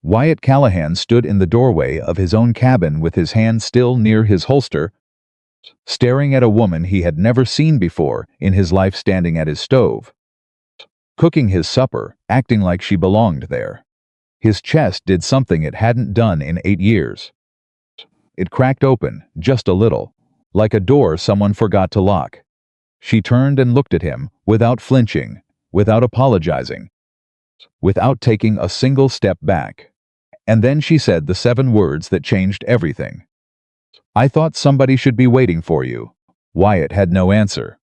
Wyatt Callahan stood in the doorway of his own cabin with his hand still near his holster, staring at a woman he had never seen before in his life standing at his stove, cooking his supper, acting like she belonged there. His chest did something it hadn't done in 8 years. It cracked open, just a little, like a door someone forgot to lock. She turned and looked at him, without flinching, without apologizing, without taking a single step back. And then she said the 7 words that changed everything. "I thought somebody should be waiting for you." Wyatt had no answer.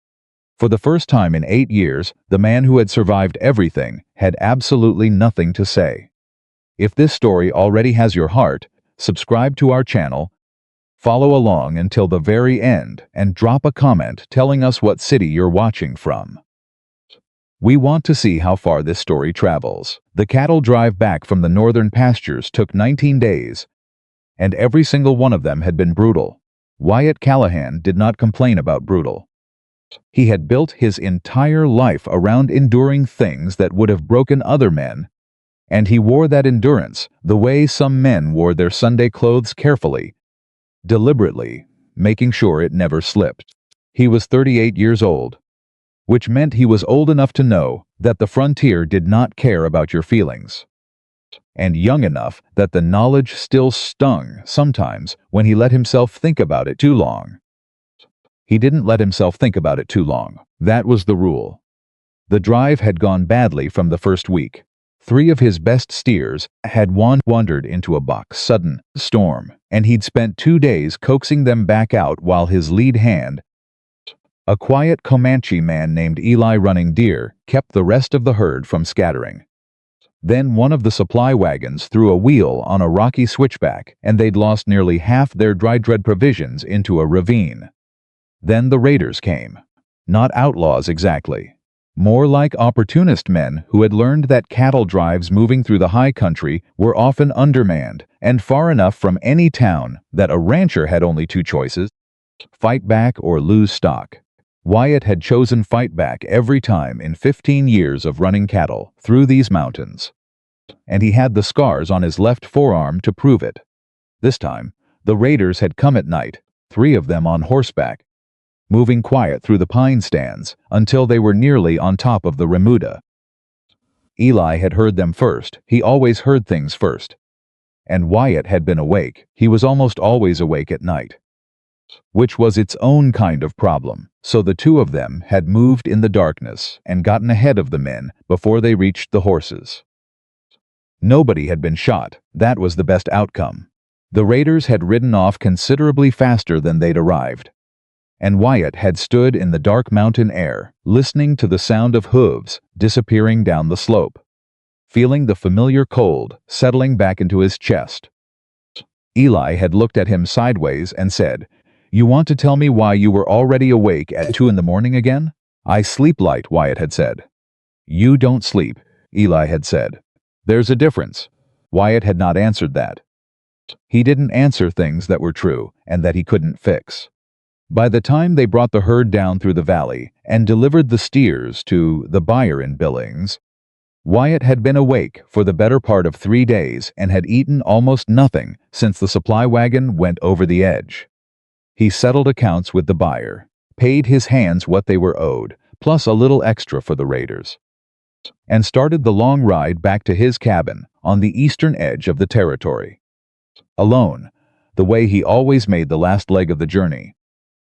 For the first time in 8 years, the man who had survived everything had absolutely nothing to say. If this story already has your heart, subscribe to our channel, follow along until the very end, and drop a comment telling us what city you're watching from. We want to see how far this story travels. The cattle drive back from the northern pastures took 19 days, and every single one of them had been brutal. Wyatt Callahan did not complain about brutal. He had built his entire life around enduring things that would have broken other men, and he wore that endurance the way some men wore their Sunday clothes, carefully, deliberately, making sure it never slipped. He was 38 years old, which meant he was old enough to know that the frontier did not care about your feelings, and young enough that the knowledge still stung sometimes when he let himself think about it too long. He didn't let himself think about it too long. That was the rule. The drive had gone badly from the first week. 3 of his best steers had wandered into a sudden storm, and he'd spent 2 days coaxing them back out while his lead hand, a quiet Comanche man named Eli Running Deer, kept the rest of the herd from scattering. Then one of the supply wagons threw a wheel on a rocky switchback, and they'd lost nearly half their dry-dread provisions into a ravine. Then the raiders came. Not outlaws exactly. More like opportunist men who had learned that cattle drives moving through the high country were often undermanned and far enough from any town that a rancher had only 2 choices: fight back or lose stock. Wyatt had chosen fight back every time in 15 years of running cattle through these mountains, and he had the scars on his left forearm to prove it. This time, the raiders had come at night, 3 of them on horseback, moving quiet through the pine stands until they were nearly on top of the remuda. Eli had heard them first. He always heard things first. And Wyatt had been awake. He was almost always awake at night, which was its own kind of problem. So the 2 of them had moved in the darkness and gotten ahead of the men before they reached the horses. Nobody had been shot. That was the best outcome. The raiders had ridden off considerably faster than they'd arrived, and Wyatt had stood in the dark mountain air, listening to the sound of hooves disappearing down the slope, feeling the familiar cold settling back into his chest. Eli had looked at him sideways and said, "You want to tell me why you were already awake at 2 in the morning again?" "I sleep light," Wyatt had said. "You don't sleep," Eli had said. "There's a difference." Wyatt had not answered that. He didn't answer things that were true and that he couldn't fix. By the time they brought the herd down through the valley and delivered the steers to the buyer in Billings, Wyatt had been awake for the better part of 3 days and had eaten almost nothing since the supply wagon went over the edge. He settled accounts with the buyer, paid his hands what they were owed, plus a little extra for the raiders, and started the long ride back to his cabin on the eastern edge of the territory. Alone, the way he always made the last leg of the journey.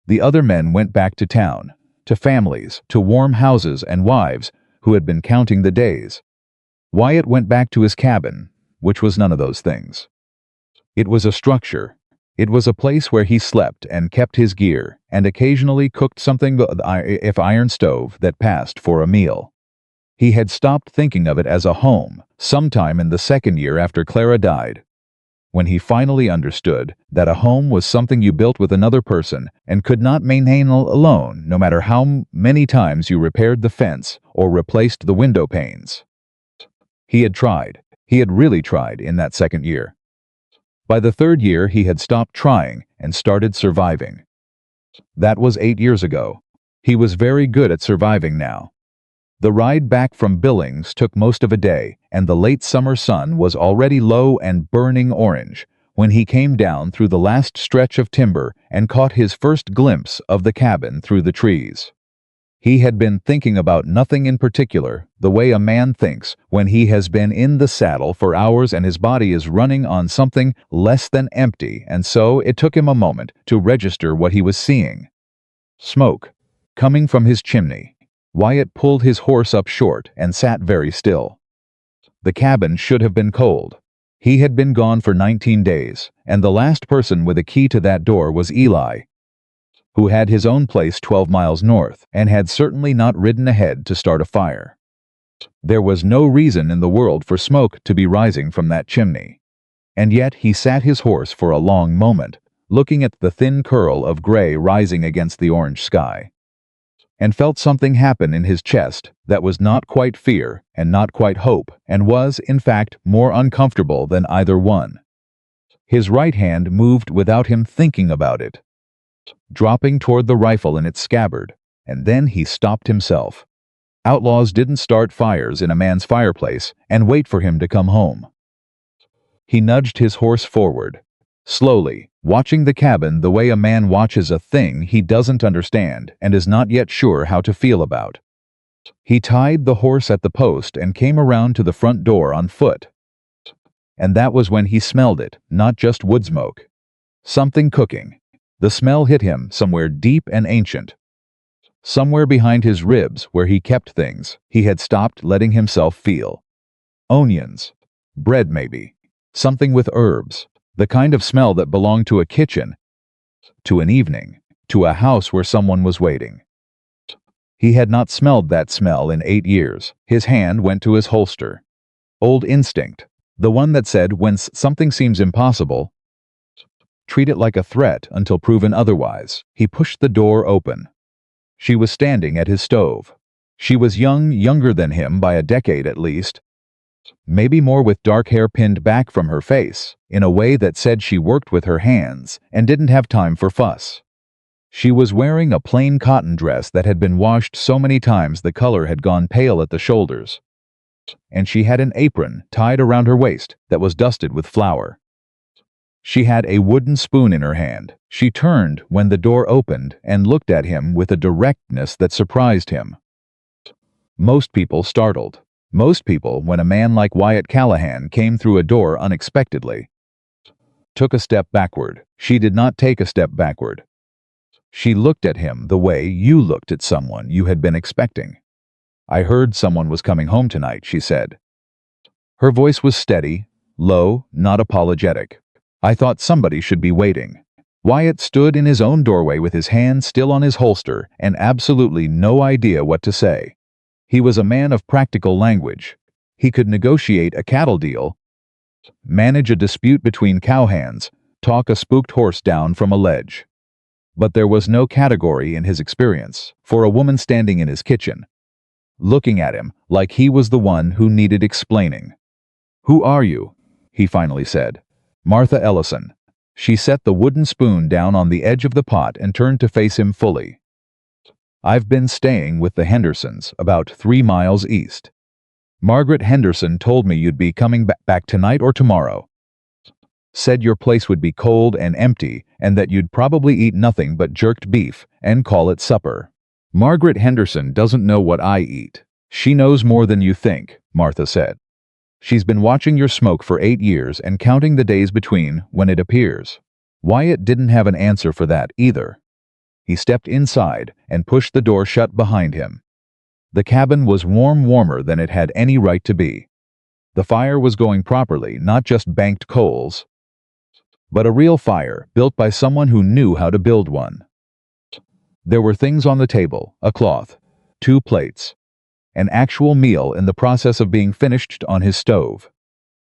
The other men went back to town, to families, to warm houses and wives who had been counting the days. Wyatt went back to his cabin, which was none of those things. It was a structure. It was a place where he slept and kept his gear, and occasionally cooked something if iron stove that passed for a meal. He had stopped thinking of it as a home sometime in the 2nd year after Clara died, when he finally understood that a home was something you built with another person and could not maintain alone, no matter how many times you repaired the fence or replaced the window panes. He had tried. He had really tried in that 2nd year. By the 3rd year, he had stopped trying and started surviving. That was 8 years ago. He was very good at surviving now. The ride back from Billings took most of a day, and the late summer sun was already low and burning orange when he came down through the last stretch of timber and caught his first glimpse of the cabin through the trees. He had been thinking about nothing in particular, the way a man thinks when he has been in the saddle for hours and his body is running on something less than empty, and so it took him a moment to register what he was seeing. Smoke, coming from his chimney. Wyatt pulled his horse up short and sat very still. The cabin should have been cold. He had been gone for 19 days, and the last person with a key to that door was Eli, who had his own place 12 miles north, and had certainly not ridden ahead to start a fire. There was no reason in the world for smoke to be rising from that chimney. And yet he sat his horse for a long moment, looking at the thin curl of gray rising against the orange sky, and felt something happen in his chest that was not quite fear and not quite hope, and was, in fact, more uncomfortable than either one. His right hand moved without him thinking about it, dropping toward the rifle in its scabbard, and then he stopped himself. Outlaws didn't start fires in a man's fireplace and wait for him to come home. He nudged his horse forward, slowly, watching the cabin the way a man watches a thing he doesn't understand and is not yet sure how to feel about. He tied the horse at the post and came around to the front door on foot. And that was when he smelled it, not just wood smoke. Something cooking. The smell hit him somewhere deep and ancient. Somewhere behind his ribs where he kept things he had stopped letting himself feel. Onions. Bread maybe. Something with herbs. The kind of smell that belonged to a kitchen, to an evening, to a house where someone was waiting. He had not smelled that smell in 8 years. His hand went to his holster. Old instinct, the one that said when something seems impossible, treat it like a threat until proven otherwise. He pushed the door open. She was standing at his stove. She was younger than him by a decade at least, maybe more, with dark hair pinned back from her face, in a way that said she worked with her hands and didn't have time for fuss. She was wearing a plain cotton dress that had been washed so many times the color had gone pale at the shoulders, and she had an apron tied around her waist that was dusted with flour. She had a wooden spoon in her hand. She turned when the door opened and looked at him with a directness that surprised him. Most people startled. Most people, when a man like Wyatt Callahan came through a door unexpectedly, took a step backward. She did not take a step backward. She looked at him the way you looked at someone you had been expecting. "I heard someone was coming home tonight," she said. Her voice was steady, low, not apologetic. "I thought somebody should be waiting." Wyatt stood in his own doorway with his hand still on his holster and absolutely no idea what to say. He was a man of practical language. He could negotiate a cattle deal, manage a dispute between cowhands, talk a spooked horse down from a ledge. But there was no category in his experience for a woman standing in his kitchen, looking at him like he was the one who needed explaining. "Who are you?" he finally said. "Martha Ellison." She set the wooden spoon down on the edge of the pot and turned to face him fully. "I've been staying with the Hendersons, about 3 miles east. Margaret Henderson told me you'd be coming back tonight or tomorrow. Said your place would be cold and empty, and that you'd probably eat nothing but jerked beef and call it supper." "Margaret Henderson doesn't know what I eat. She knows more than you think," Martha said. "She's been watching your smoke for 8 years and counting the days between when it appears." Wyatt didn't have an answer for that either. He stepped inside and pushed the door shut behind him. The cabin was warmer than it had any right to be. The fire was going properly, not just banked coals, but a real fire built by someone who knew how to build one. There were things on the table, a cloth, 2 plates, an actual meal in the process of being finished on his stove.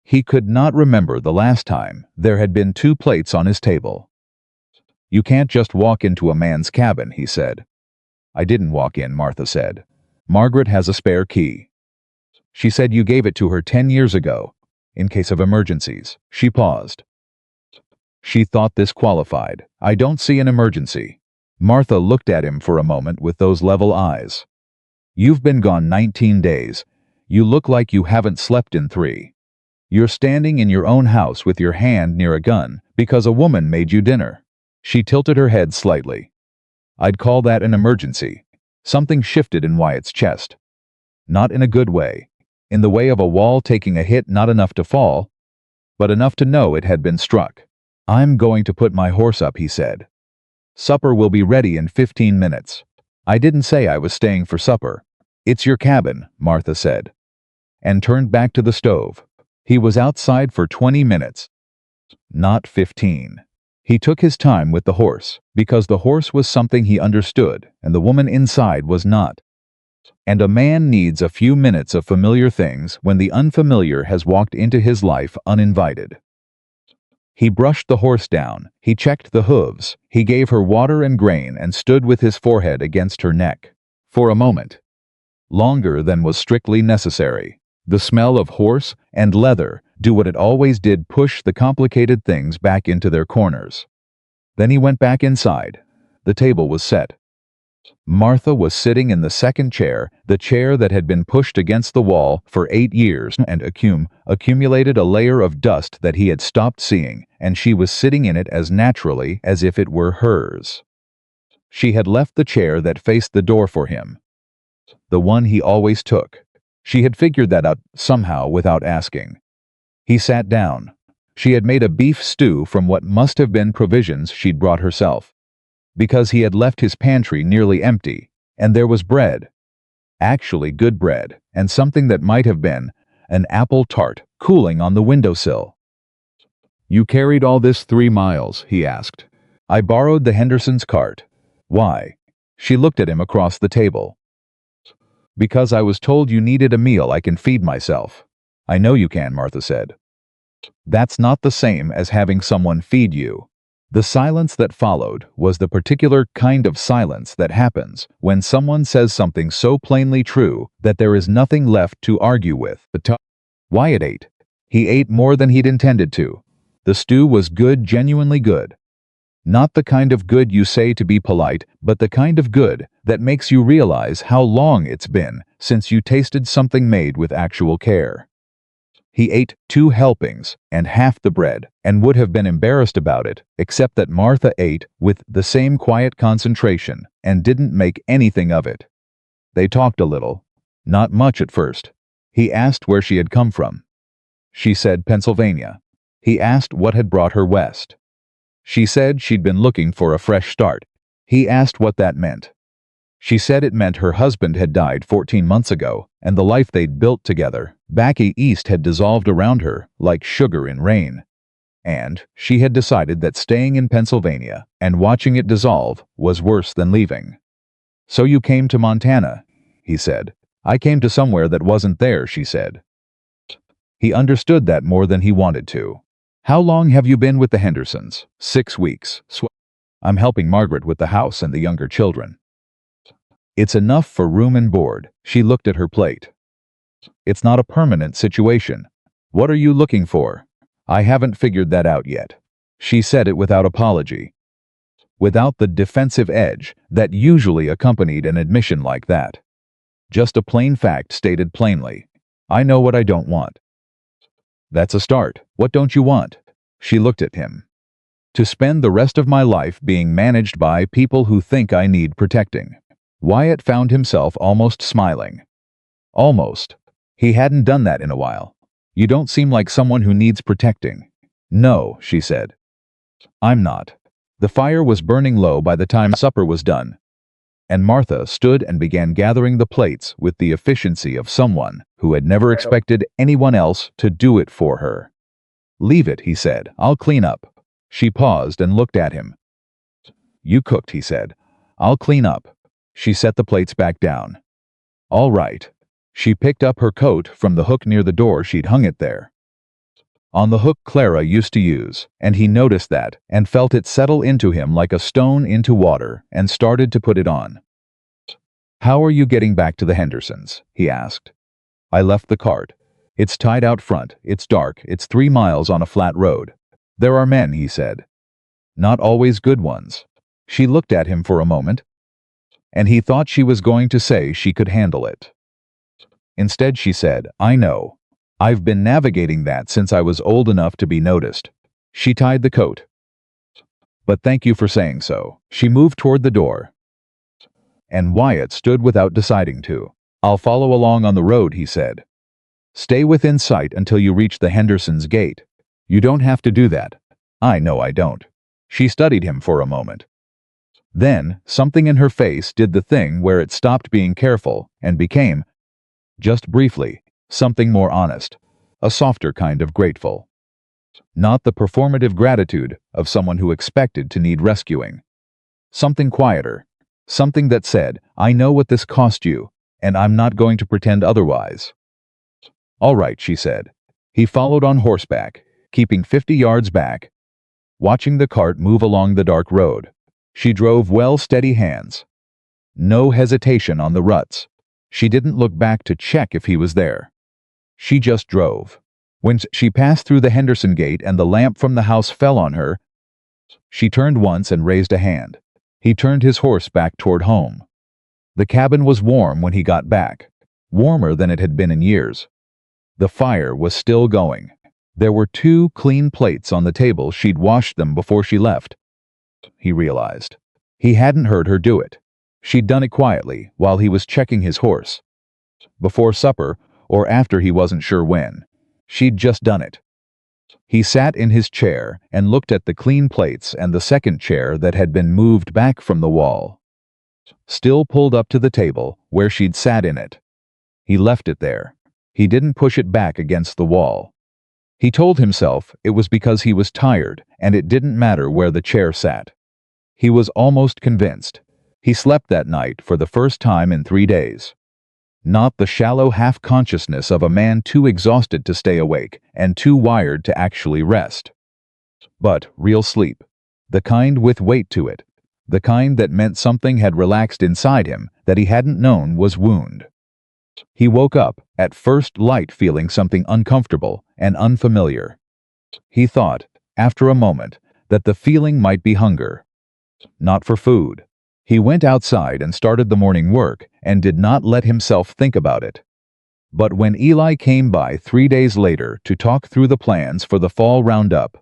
He could not remember the last time there had been 2 plates on his table. "You can't just walk into a man's cabin," he said. "I didn't walk in," Martha said. "Margaret has a spare key. She said you gave it to her 10 years ago, in case of emergencies." She paused. She thought this qualified. "I don't see an emergency." Martha looked at him for a moment with those level eyes. You've been gone 19 days. You look like you haven't slept in 3. You're standing in your own house with your hand near a gun because a woman made you dinner." She tilted her head slightly. "I'd call that an emergency." Something shifted in Wyatt's chest. Not in a good way. In the way of a wall taking a hit, not enough to fall, but enough to know it had been struck. "I'm going to put my horse up," he said. "Supper will be ready in 15 minutes. I didn't say I was staying for supper." "It's your cabin," Martha said, and turned back to the stove. He was outside for 20 minutes, not 15. He took his time with the horse, because the horse was something he understood, and the woman inside was not. And a man needs a few minutes of familiar things when the unfamiliar has walked into his life uninvited. He brushed the horse down, he checked the hooves, he gave her water and grain and stood with his forehead against her neck. For a moment. Longer than was strictly necessary. The smell of horse and leather do what it always did, push the complicated things back into their corners. Then he went back inside. The table was set. Martha was sitting in the second chair, the chair that had been pushed against the wall for 8 years and accumulated a layer of dust that he had stopped seeing, and she was sitting in it as naturally as if it were hers. She had left the chair that faced the door for him, the one he always took. She had figured that out somehow without asking. He sat down. She had made a beef stew from what must have been provisions she'd brought herself, because he had left his pantry nearly empty, and there was bread. Actually good bread, and something that might have been an apple tart cooling on the windowsill. "You carried all this 3 miles?" he asked. "I borrowed the Hendersons' cart." "Why?" She looked at him across the table. "Because I was told you needed a meal I can feed myself." "I know you can," Martha said. "That's not the same as having someone feed you." The silence that followed was the particular kind of silence that happens when someone says something so plainly true that there is nothing left to argue with. Wyatt ate. He ate more than he'd intended to. The stew was good, genuinely good. Not the kind of good you say to be polite, but the kind of good that makes you realize how long it's been since you tasted something made with actual care. He ate 2 helpings and half the bread, and would have been embarrassed about it, except that Martha ate with the same quiet concentration and didn't make anything of it. They talked a little. Not much at first. He asked where she had come from. She said Pennsylvania. He asked what had brought her west. She said she'd been looking for a fresh start. He asked what that meant. She said it meant her husband had died 14 months ago, and the life they'd built together, back east, had dissolved around her like sugar in rain. And she had decided that staying in Pennsylvania and watching it dissolve was worse than leaving. "So you came to Montana," he said. "I came to somewhere that wasn't there," she said. He understood that more than he wanted to. "How long have you been with the Hendersons?" 6 weeks. "I'm helping Margaret with the house and the younger children." "It's enough for room and board." She looked at her plate. "It's not a permanent situation." "What are you looking for?" "I haven't figured that out yet." She said it without apology, without the defensive edge that usually accompanied an admission like that. Just a plain fact stated plainly. "I know what I don't want." "That's a start. What don't you want?" She looked at him. "To spend the rest of my life being managed by people who think I need protecting." Wyatt found himself almost smiling. Almost. He hadn't done that in a while. "You don't seem like someone who needs protecting." "No," she said. "I'm not." The fire was burning low by the time supper was done, and Martha stood and began gathering the plates with the efficiency of someone who had never expected anyone else to do it for her. "Leave it," he said. "I'll clean up." She paused and looked at him. "You cooked," he said. "I'll clean up." She set the plates back down. "All right." She picked up her coat from the hook near the door. She'd hung it there, on the hook Clara used to use, and he noticed that and felt it settle into him like a stone into water and started to put it on. "How are you getting back to the Hendersons?" he asked. "I left the cart. It's tied out front, it's dark, it's 3 miles on a flat road. There are men," he said. "Not always good ones." She looked at him for a moment. and he thought she was going to say she could handle it. Instead she said, "I know. I've been navigating that since I was old enough to be noticed." She tied the coat. "But thank you for saying so." She moved toward the door, and Wyatt stood without deciding to. "I'll follow along on the road," he said. "Stay within sight until you reach the Hendersons' gate." "You don't have to do that." "I know I don't." She studied him for a moment. Then, something in her face did the thing where it stopped being careful and became, just briefly, something more honest, a softer kind of grateful. Not the performative gratitude of someone who expected to need rescuing. Something quieter, something that said, "I know what this cost you, and I'm not going to pretend otherwise." "All right," she said. He followed on horseback, keeping 50 yards back, watching the cart move along the dark road. She drove well, steady hands. No hesitation on the ruts. She didn't look back to check if he was there. She just drove. When she passed through the Henderson gate and the lamp from the house fell on her, she turned once and raised a hand. He turned his horse back toward home. The cabin was warm when he got back, warmer than it had been in years. The fire was still going. There were 2 clean plates on the table. She'd washed them before she left, he realized. He hadn't heard her do it. She'd done it quietly while he was checking his horse. Before supper, or after, he wasn't sure when. She'd just done it. He sat in his chair and looked at the clean plates and the second chair that had been moved back from the wall, still pulled up to the table where she'd sat in it. He left it there. He didn't push it back against the wall. He told himself it was because he was tired and it didn't matter where the chair sat. He was almost convinced. He slept that night for the first time in 3 days. Not the shallow half-consciousness of a man too exhausted to stay awake and too wired to actually rest, but real sleep, the kind with weight to it, the kind that meant something had relaxed inside him that he hadn't known was wound. He woke up, at first light, feeling something uncomfortable and unfamiliar. He thought, after a moment, that the feeling might be hunger. Not for food. He went outside and started the morning work and did not let himself think about it. But when Eli came by 3 days later to talk through the plans for the fall roundup,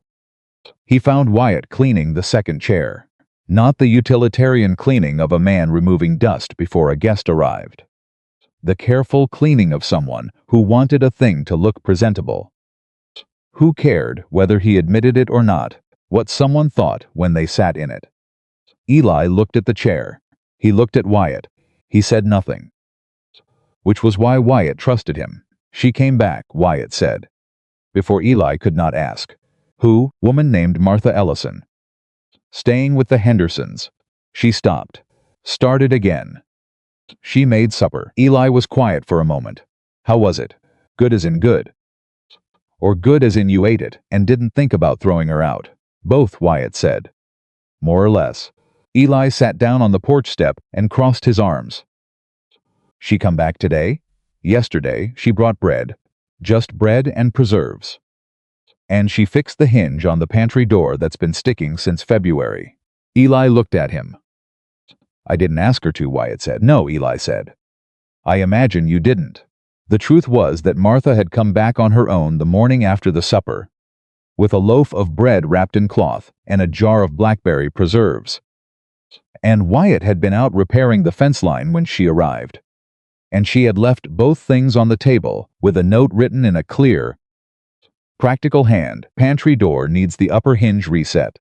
he found Wyatt cleaning the second chair. Not the utilitarian cleaning of a man removing dust before a guest arrived. The careful cleaning of someone who wanted a thing to look presentable. Who cared, whether he admitted it or not, what someone thought when they sat in it? Eli looked at the chair. He looked at Wyatt. He said nothing. Which was why Wyatt trusted him. "She came back," Wyatt said, before Eli could not ask. "Who?" "Woman named Martha Ellison. Staying with the Hendersons." She stopped. Started again. "She made supper." Eli was quiet for a moment. "How was it?" "Good as in good." "Or good as in you ate it and didn't think about throwing her out?" "Both," Wyatt said. "More or less." Eli sat down on the porch step and crossed his arms. "She come back today?" "Yesterday she brought bread. Just bread and preserves. And she fixed the hinge on the pantry door that's been sticking since February." Eli looked at him. "I didn't ask her to," Wyatt said. "No," Eli said. "I imagine you didn't." The truth was that Martha had come back on her own the morning after the supper, with a loaf of bread wrapped in cloth and a jar of blackberry preserves. And Wyatt had been out repairing the fence line when she arrived. And she had left both things on the table with a note written in a clear, practical hand. "Pantry door needs the upper hinge reset."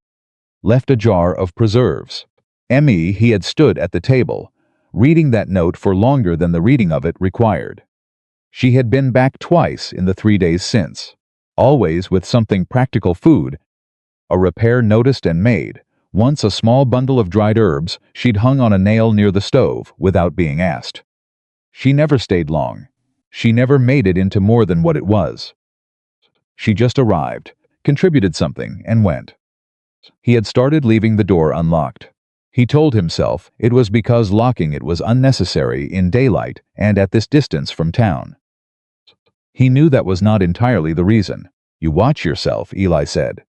Left a jar of preserves. He had stood at the table, reading that note for longer than the reading of it required. She had been back twice in the 3 days since, always with something practical: food, a repair noticed and made, once a small bundle of dried herbs she'd hung on a nail near the stove without being asked. She never stayed long. She never made it into more than what it was. She just arrived, contributed something, and went. He had started leaving the door unlocked. He told himself it was because locking it was unnecessary in daylight and at this distance from town. He knew that was not entirely the reason. "You watch yourself," Eli said.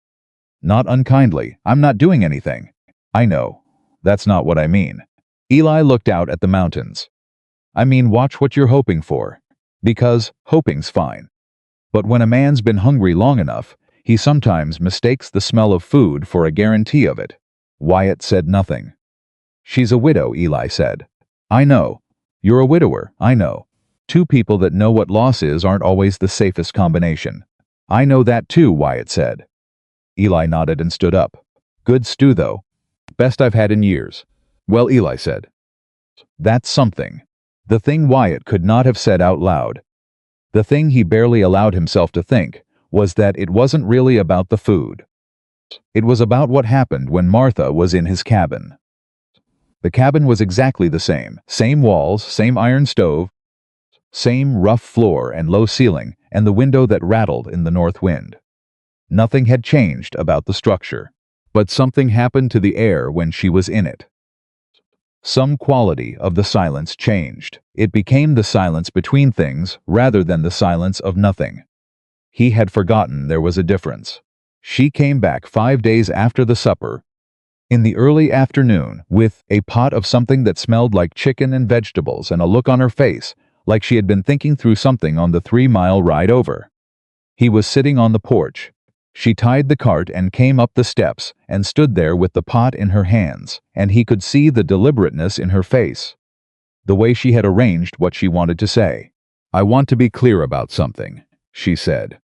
Not unkindly. "I'm not doing anything." "I know. That's not what I mean." Eli looked out at the mountains. I mean, watch what you're hoping for. Because hoping's fine. But when a man's been hungry long enough, he sometimes mistakes the smell of food for a guarantee of it. Wyatt said nothing. She's a widow, Eli said. I know. You're a widower, I know. Two people that know what loss is aren't always the safest combination. I know that too, Wyatt said. Eli nodded and stood up. Good stew, though. Best I've had in years. Well, Eli said. That's something. The thing Wyatt could not have said out loud. The thing he barely allowed himself to think was that it wasn't really about the food. It was about what happened when Martha was in his cabin. The cabin was exactly the same walls, same iron stove, same rough floor and low ceiling, and the window that rattled in the north wind. Nothing had changed about the structure, but something happened to the air when she was in it. Some quality of the silence changed. It became the silence between things rather than the silence of nothing. He had forgotten there was a difference. She came back 5 days after the supper, in the early afternoon, with a pot of something that smelled like chicken and vegetables and a look on her face, like she had been thinking through something on the 3-mile ride over. He was sitting on the porch. She tied the cart and came up the steps and stood there with the pot in her hands, and he could see the deliberateness in her face, the way she had arranged what she wanted to say. I want to be clear about something, she said.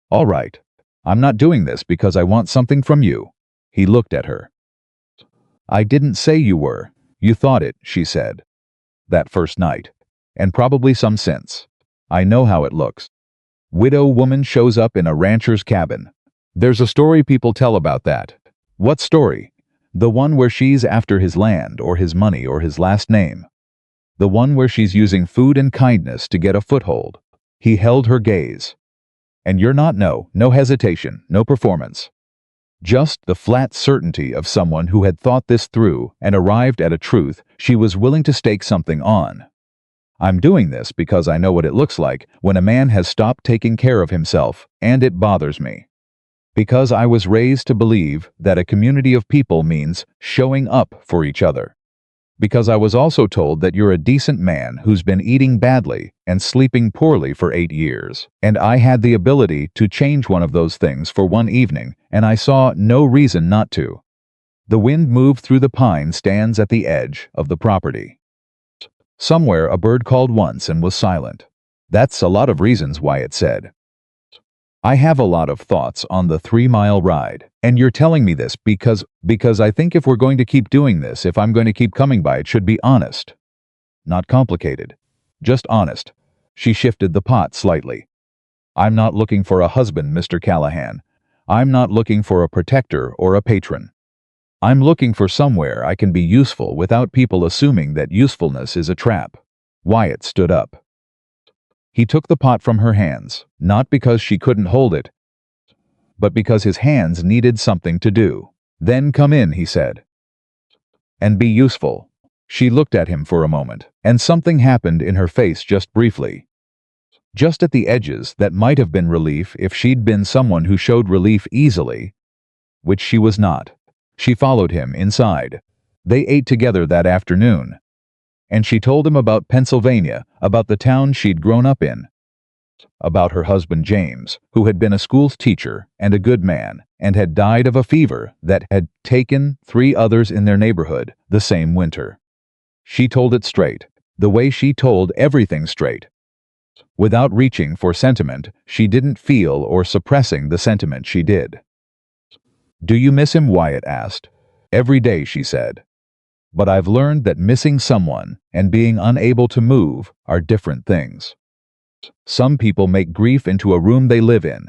All right. I'm not doing this because I want something from you. He looked at her. I didn't say you were. You thought it, she said. That first night. And probably some since. I know how it looks. Widow woman shows up in a rancher's cabin. There's a story people tell about that. What story? The one where she's after his land or his money or his last name. The one where she's using food and kindness to get a foothold. He held her gaze. And you're not, no hesitation, no performance. Just the flat certainty of someone who had thought this through and arrived at a truth she was willing to stake something on. I'm doing this because I know what it looks like when a man has stopped taking care of himself, and it bothers me. Because I was raised to believe that a community of people means showing up for each other. Because I was also told that you're a decent man who's been eating badly and sleeping poorly for 8 years, and I had the ability to change one of those things for one evening, and I saw no reason not to. The wind moved through the pine stands at the edge of the property. Somewhere a bird called once and was silent. That's a lot of reasons, Wyatt said. I have a lot of thoughts on the 3-mile ride, and you're telling me this because I think if we're going to keep doing this, if I'm going to keep coming by, it should be honest. Not complicated. Just honest. She shifted the pot slightly. I'm not looking for a husband, Mr. Callahan. I'm not looking for a protector or a patron. I'm looking for somewhere I can be useful without people assuming that usefulness is a trap. Wyatt stood up. He took the pot from her hands, not because she couldn't hold it, but because his hands needed something to do. Then come in, he said. And be useful. She looked at him for a moment, and something happened in her face just briefly. Just at the edges that might have been relief if she'd been someone who showed relief easily, which she was not. She followed him inside. They ate together that afternoon. And she told him about Pennsylvania, about the town she'd grown up in, about her husband James, who had been a school teacher and a good man, and had died of a fever that had taken 3 others in their neighborhood the same winter. She told it straight, the way she told everything straight. Without reaching for sentiment, she didn't feel or suppressing the sentiment she did. Do you miss him? Wyatt asked. Every day, she said. But I've learned that missing someone and being unable to move are different things. Some people make grief into a room they live in.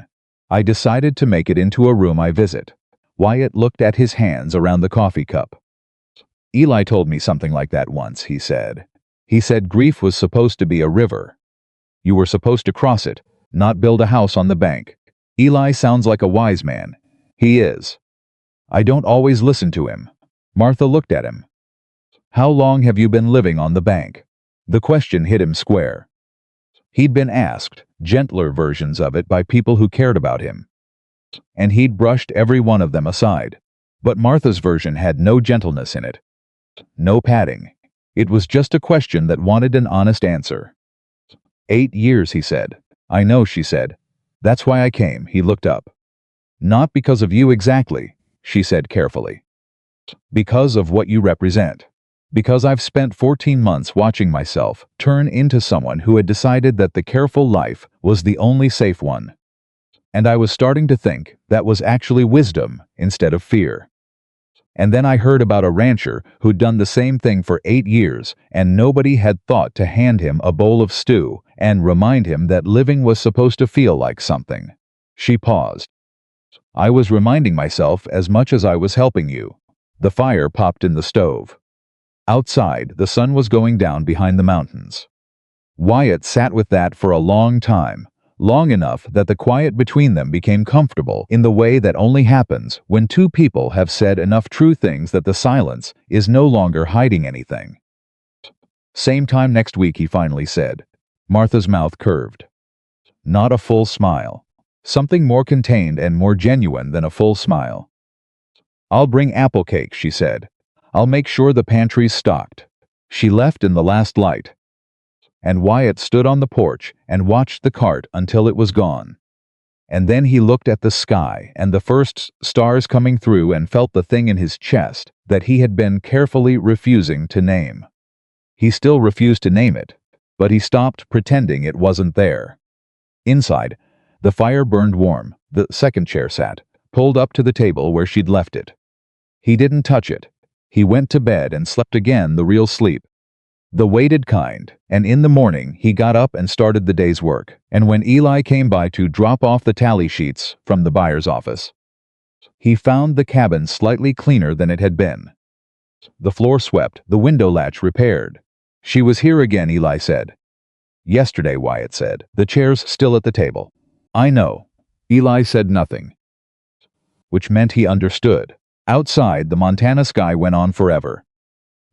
I decided to make it into a room I visit. Wyatt looked at his hands around the coffee cup. Eli told me something like that once, he said. He said grief was supposed to be a river. You were supposed to cross it, not build a house on the bank. Eli sounds like a wise man. He is. I don't always listen to him. Martha looked at him. How long have you been living on the bank? The question hit him square. He'd been asked gentler versions of it by people who cared about him, and he'd brushed every one of them aside. But Martha's version had no gentleness in it. No padding. It was just a question that wanted an honest answer. 8 years, he said. I know, she said. That's why I came. He looked up. Not because of you exactly, she said carefully. Because of what you represent. Because I've spent 14 months watching myself turn into someone who had decided that the careful life was the only safe one. And I was starting to think that was actually wisdom instead of fear. And then I heard about a rancher who'd done the same thing for 8 years, and nobody had thought to hand him a bowl of stew and remind him that living was supposed to feel like something. She paused. I was reminding myself as much as I was helping you. The fire popped in the stove. Outside, the sun was going down behind the mountains. Wyatt sat with that for a long time, long enough that the quiet between them became comfortable in the way that only happens when two people have said enough true things that the silence is no longer hiding anything. Same time next week, he finally said. Martha's mouth curved. Not a full smile. Something more contained and more genuine than a full smile. I'll bring apple cake, she said. I'll make sure the pantry's stocked. She left in the last light. And Wyatt stood on the porch and watched the cart until it was gone. And then he looked at the sky and the first stars coming through and felt the thing in his chest that he had been carefully refusing to name. He still refused to name it, but he stopped pretending it wasn't there. Inside, the fire burned warm. The second chair sat, pulled up to the table where she'd left it. He didn't touch it. He went to bed and slept again, the real sleep. The weighted kind, and in the morning he got up and started the day's work, and when Eli came by to drop off the tally sheets from the buyer's office, he found the cabin slightly cleaner than it had been. The floor swept, the window latch repaired. She was here again, Eli said. Yesterday, Wyatt said. The chair's still at the table. I know. Eli said nothing, which meant he understood. Outside, the Montana sky went on forever.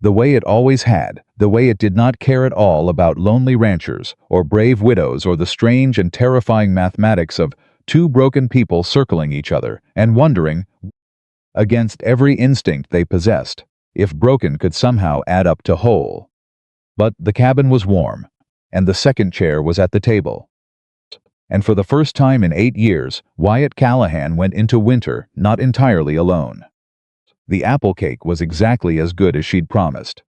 The way it always had, the way it did not care at all about lonely ranchers, or brave widows, or the strange and terrifying mathematics of two broken people circling each other and wondering, against every instinct they possessed, if broken could somehow add up to whole. But the cabin was warm, and the second chair was at the table. And for the first time in 8 years, Wyatt Callahan went into winter not entirely alone. The apple cake was exactly as good as she'd promised.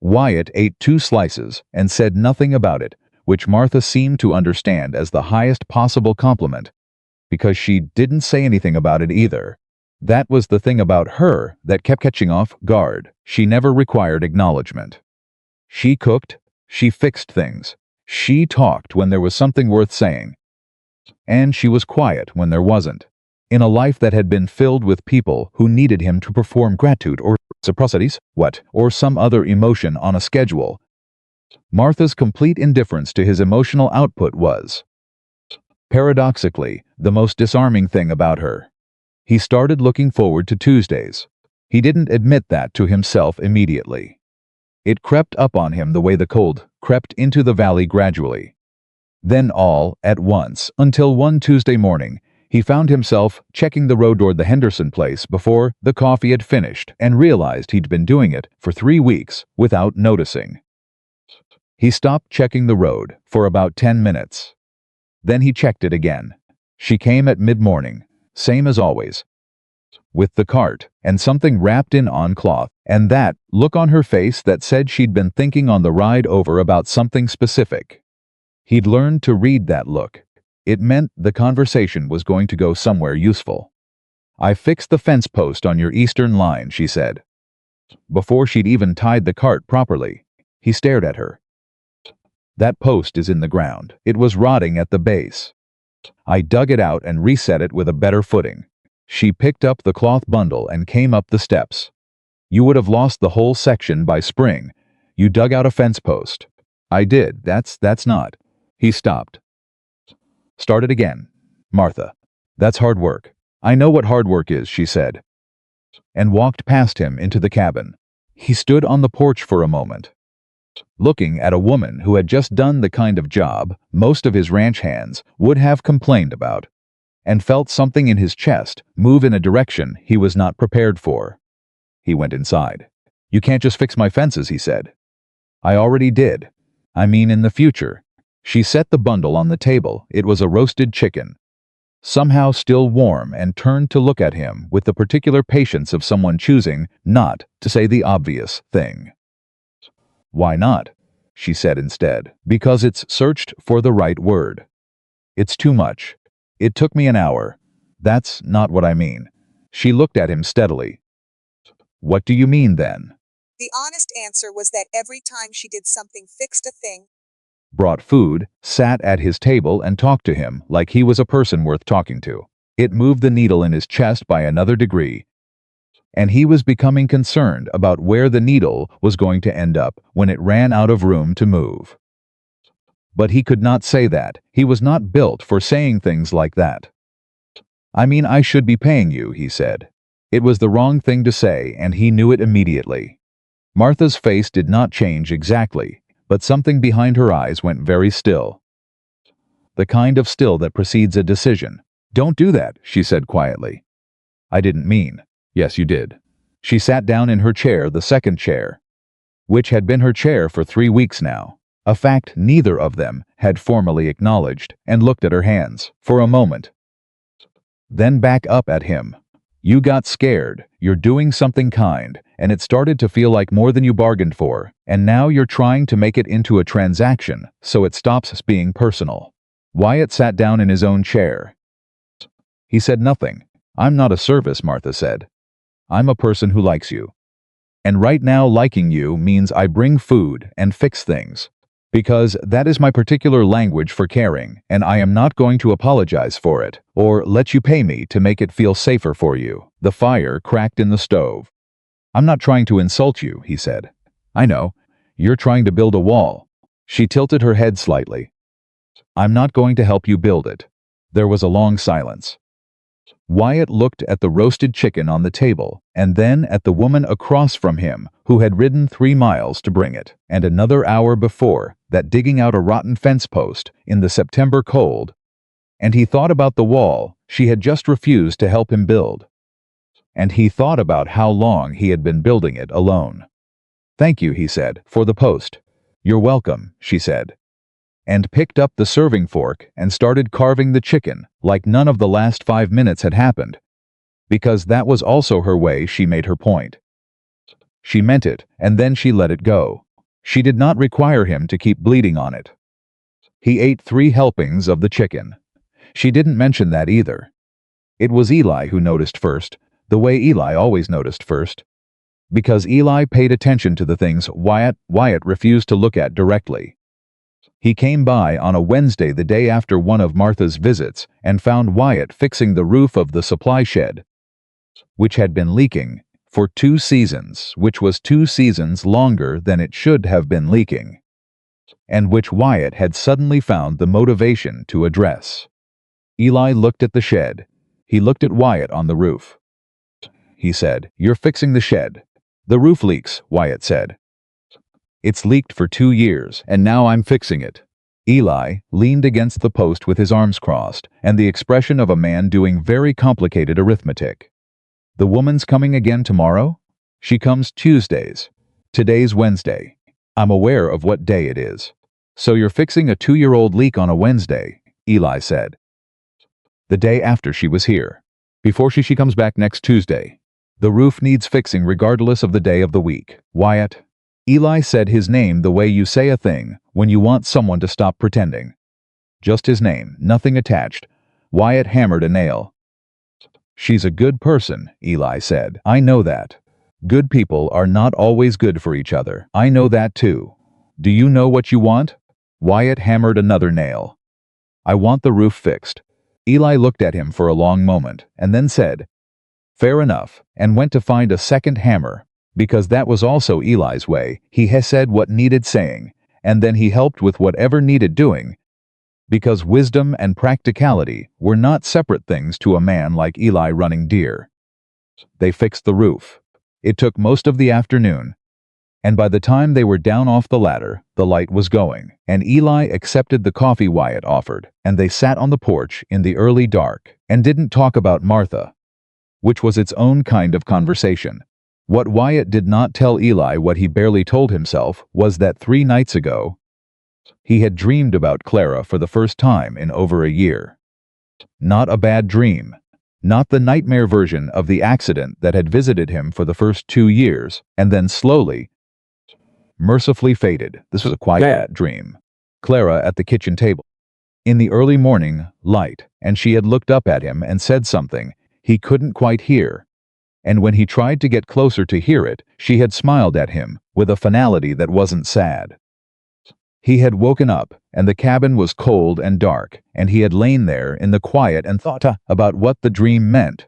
Wyatt ate 2 slices and said nothing about it, which Martha seemed to understand as the highest possible compliment, because she didn't say anything about it either. That was the thing about her that kept catching off guard. She never required acknowledgement. She cooked, she fixed things, she talked when there was something worth saying, and she was quiet when there wasn't. In a life that had been filled with people who needed him to perform gratitude or reciprocities, or some other emotion on a schedule, Martha's complete indifference to his emotional output was, paradoxically, the most disarming thing about her. He started looking forward to Tuesdays. He didn't admit that to himself immediately. It crept up on him the way the cold crept into the valley gradually. Then all at once, until one Tuesday morning, he found himself checking the road toward the Henderson place before the coffee had finished and realized he'd been doing it for 3 weeks without noticing. He stopped checking the road for about 10 minutes. Then he checked it again. She came at mid-morning, same as always, with the cart and something wrapped in cloth, and that look on her face that said she'd been thinking on the ride over about something specific. He'd learned to read that look. It meant the conversation was going to go somewhere useful. I fixed the fence post on your eastern line, she said. Before she'd even tied the cart properly, he stared at her. That post is in the ground. It was rotting at the base. I dug it out and reset it with a better footing. She picked up the cloth bundle and came up the steps. You would have lost the whole section by spring. You dug out a fence post. I did. That's not. He stopped. Start it again. Martha. That's hard work. I know what hard work is, she said, and walked past him into the cabin. He stood on the porch for a moment, looking at a woman who had just done the kind of job most of his ranch hands would have complained about, and felt something in his chest move in a direction he was not prepared for. He went inside. You can't just fix my fences, he said. I already did. I mean in the future. She set the bundle on the table. It was a roasted chicken, somehow still warm, and turned to look at him with the particular patience of someone choosing not to say the obvious thing. Why not? She said instead. Because it's searched for the right word. It's too much. It took me an hour. That's not what I mean. She looked at him steadily. What do you mean then? The honest answer was that every time she did something, fixed a thing, Brought food, sat at his table and talked to him like he was a person worth talking to. It moved the needle in his chest by another degree, and he was becoming concerned about where the needle was going to end up when it ran out of room to move. But he could not say that. He was not built for saying things like that. I mean, I should be paying you, he said. It was the wrong thing to say, and he knew it immediately. Martha's face did not change exactly, but something behind her eyes went very still. The kind of still that precedes a decision. Don't do that, she said quietly. I didn't mean. Yes, you did. She sat down in her chair, the second chair, which had been her chair for 3 weeks now, a fact neither of them had formally acknowledged, and looked at her hands for a moment. Then back up at him. You got scared, you're doing something kind, and it started to feel like more than you bargained for, and now you're trying to make it into a transaction, so it stops being personal. Wyatt sat down in his own chair. He said nothing. I'm not a service, Martha said. I'm a person who likes you. And right now liking you means I bring food and fix things. Because that is my particular language for caring, and I am not going to apologize for it, or let you pay me to make it feel safer for you. The fire cracked in the stove. I'm not trying to insult you, he said. I know. You're trying to build a wall. She tilted her head slightly. I'm not going to help you build it. There was a long silence. Wyatt looked at the roasted chicken on the table, and then at the woman across from him who had ridden 3 miles to bring it, and another hour before that digging out a rotten fence post in the September cold, and he thought about the wall she had just refused to help him build. And he thought about how long he had been building it alone. Thank you, he said, for the post. You're welcome, she said, and picked up the serving fork and started carving the chicken like none of the last 5 minutes had happened, because that was also her way. She made her point. She meant it, and then she let it go. She did not require him to keep bleeding on it. He ate 3 helpings of the chicken. She didn't mention that either. It was Eli who noticed first, the way Eli always noticed first, because Eli paid attention to the things Wyatt refused to look at directly. He came by on a Wednesday, the day after one of Martha's visits, and found Wyatt fixing the roof of the supply shed, which had been leaking for 2 seasons, which was 2 seasons longer than it should have been leaking, and which Wyatt had suddenly found the motivation to address. Eli looked at the shed. He looked at Wyatt on the roof. He said, "You're fixing the shed." "The roof leaks," Wyatt said. "It's leaked for 2 years, and now I'm fixing it." Eli leaned against the post with his arms crossed, and the expression of a man doing very complicated arithmetic. "The woman's coming again tomorrow?" "She comes Tuesdays. Today's Wednesday. I'm aware of what day it is." "So you're fixing a 2-year-old leak on a Wednesday," Eli said. "The day after she was here. Before she comes back next Tuesday. The roof needs fixing regardless of the day of the week." "Wyatt." Eli said his name the way you say a thing when you want someone to stop pretending. Just his name, nothing attached. Wyatt hammered a nail. "She's a good person," Eli said. "I know that. Good people are not always good for each other. I know that too. Do you know what you want?" Wyatt hammered another nail. "I want the roof fixed." Eli looked at him for a long moment, and then said, "Fair enough," and went to find a second hammer, because that was also Eli's way. He said what needed saying, and then he helped with whatever needed doing, because wisdom and practicality were not separate things to a man like Eli running deer. They fixed the roof. It took most of the afternoon, and by the time they were down off the ladder, the light was going, and Eli accepted the coffee Wyatt offered, and they sat on the porch in the early dark and didn't talk about Martha, which was its own kind of conversation. What Wyatt did not tell Eli, what he barely told himself, was that 3 nights ago, he had dreamed about Clara for the first time in over a year. Not a bad dream. Not the nightmare version of the accident that had visited him for the first 2 years, and then slowly, mercifully faded. This was a quiet dream. Clara at the kitchen table. In the early morning light, and she had looked up at him and said something he couldn't quite hear. And when he tried to get closer to hear it, she had smiled at him with a finality that wasn't sad. He had woken up, and the cabin was cold and dark, and he had lain there in the quiet and thought about what the dream meant.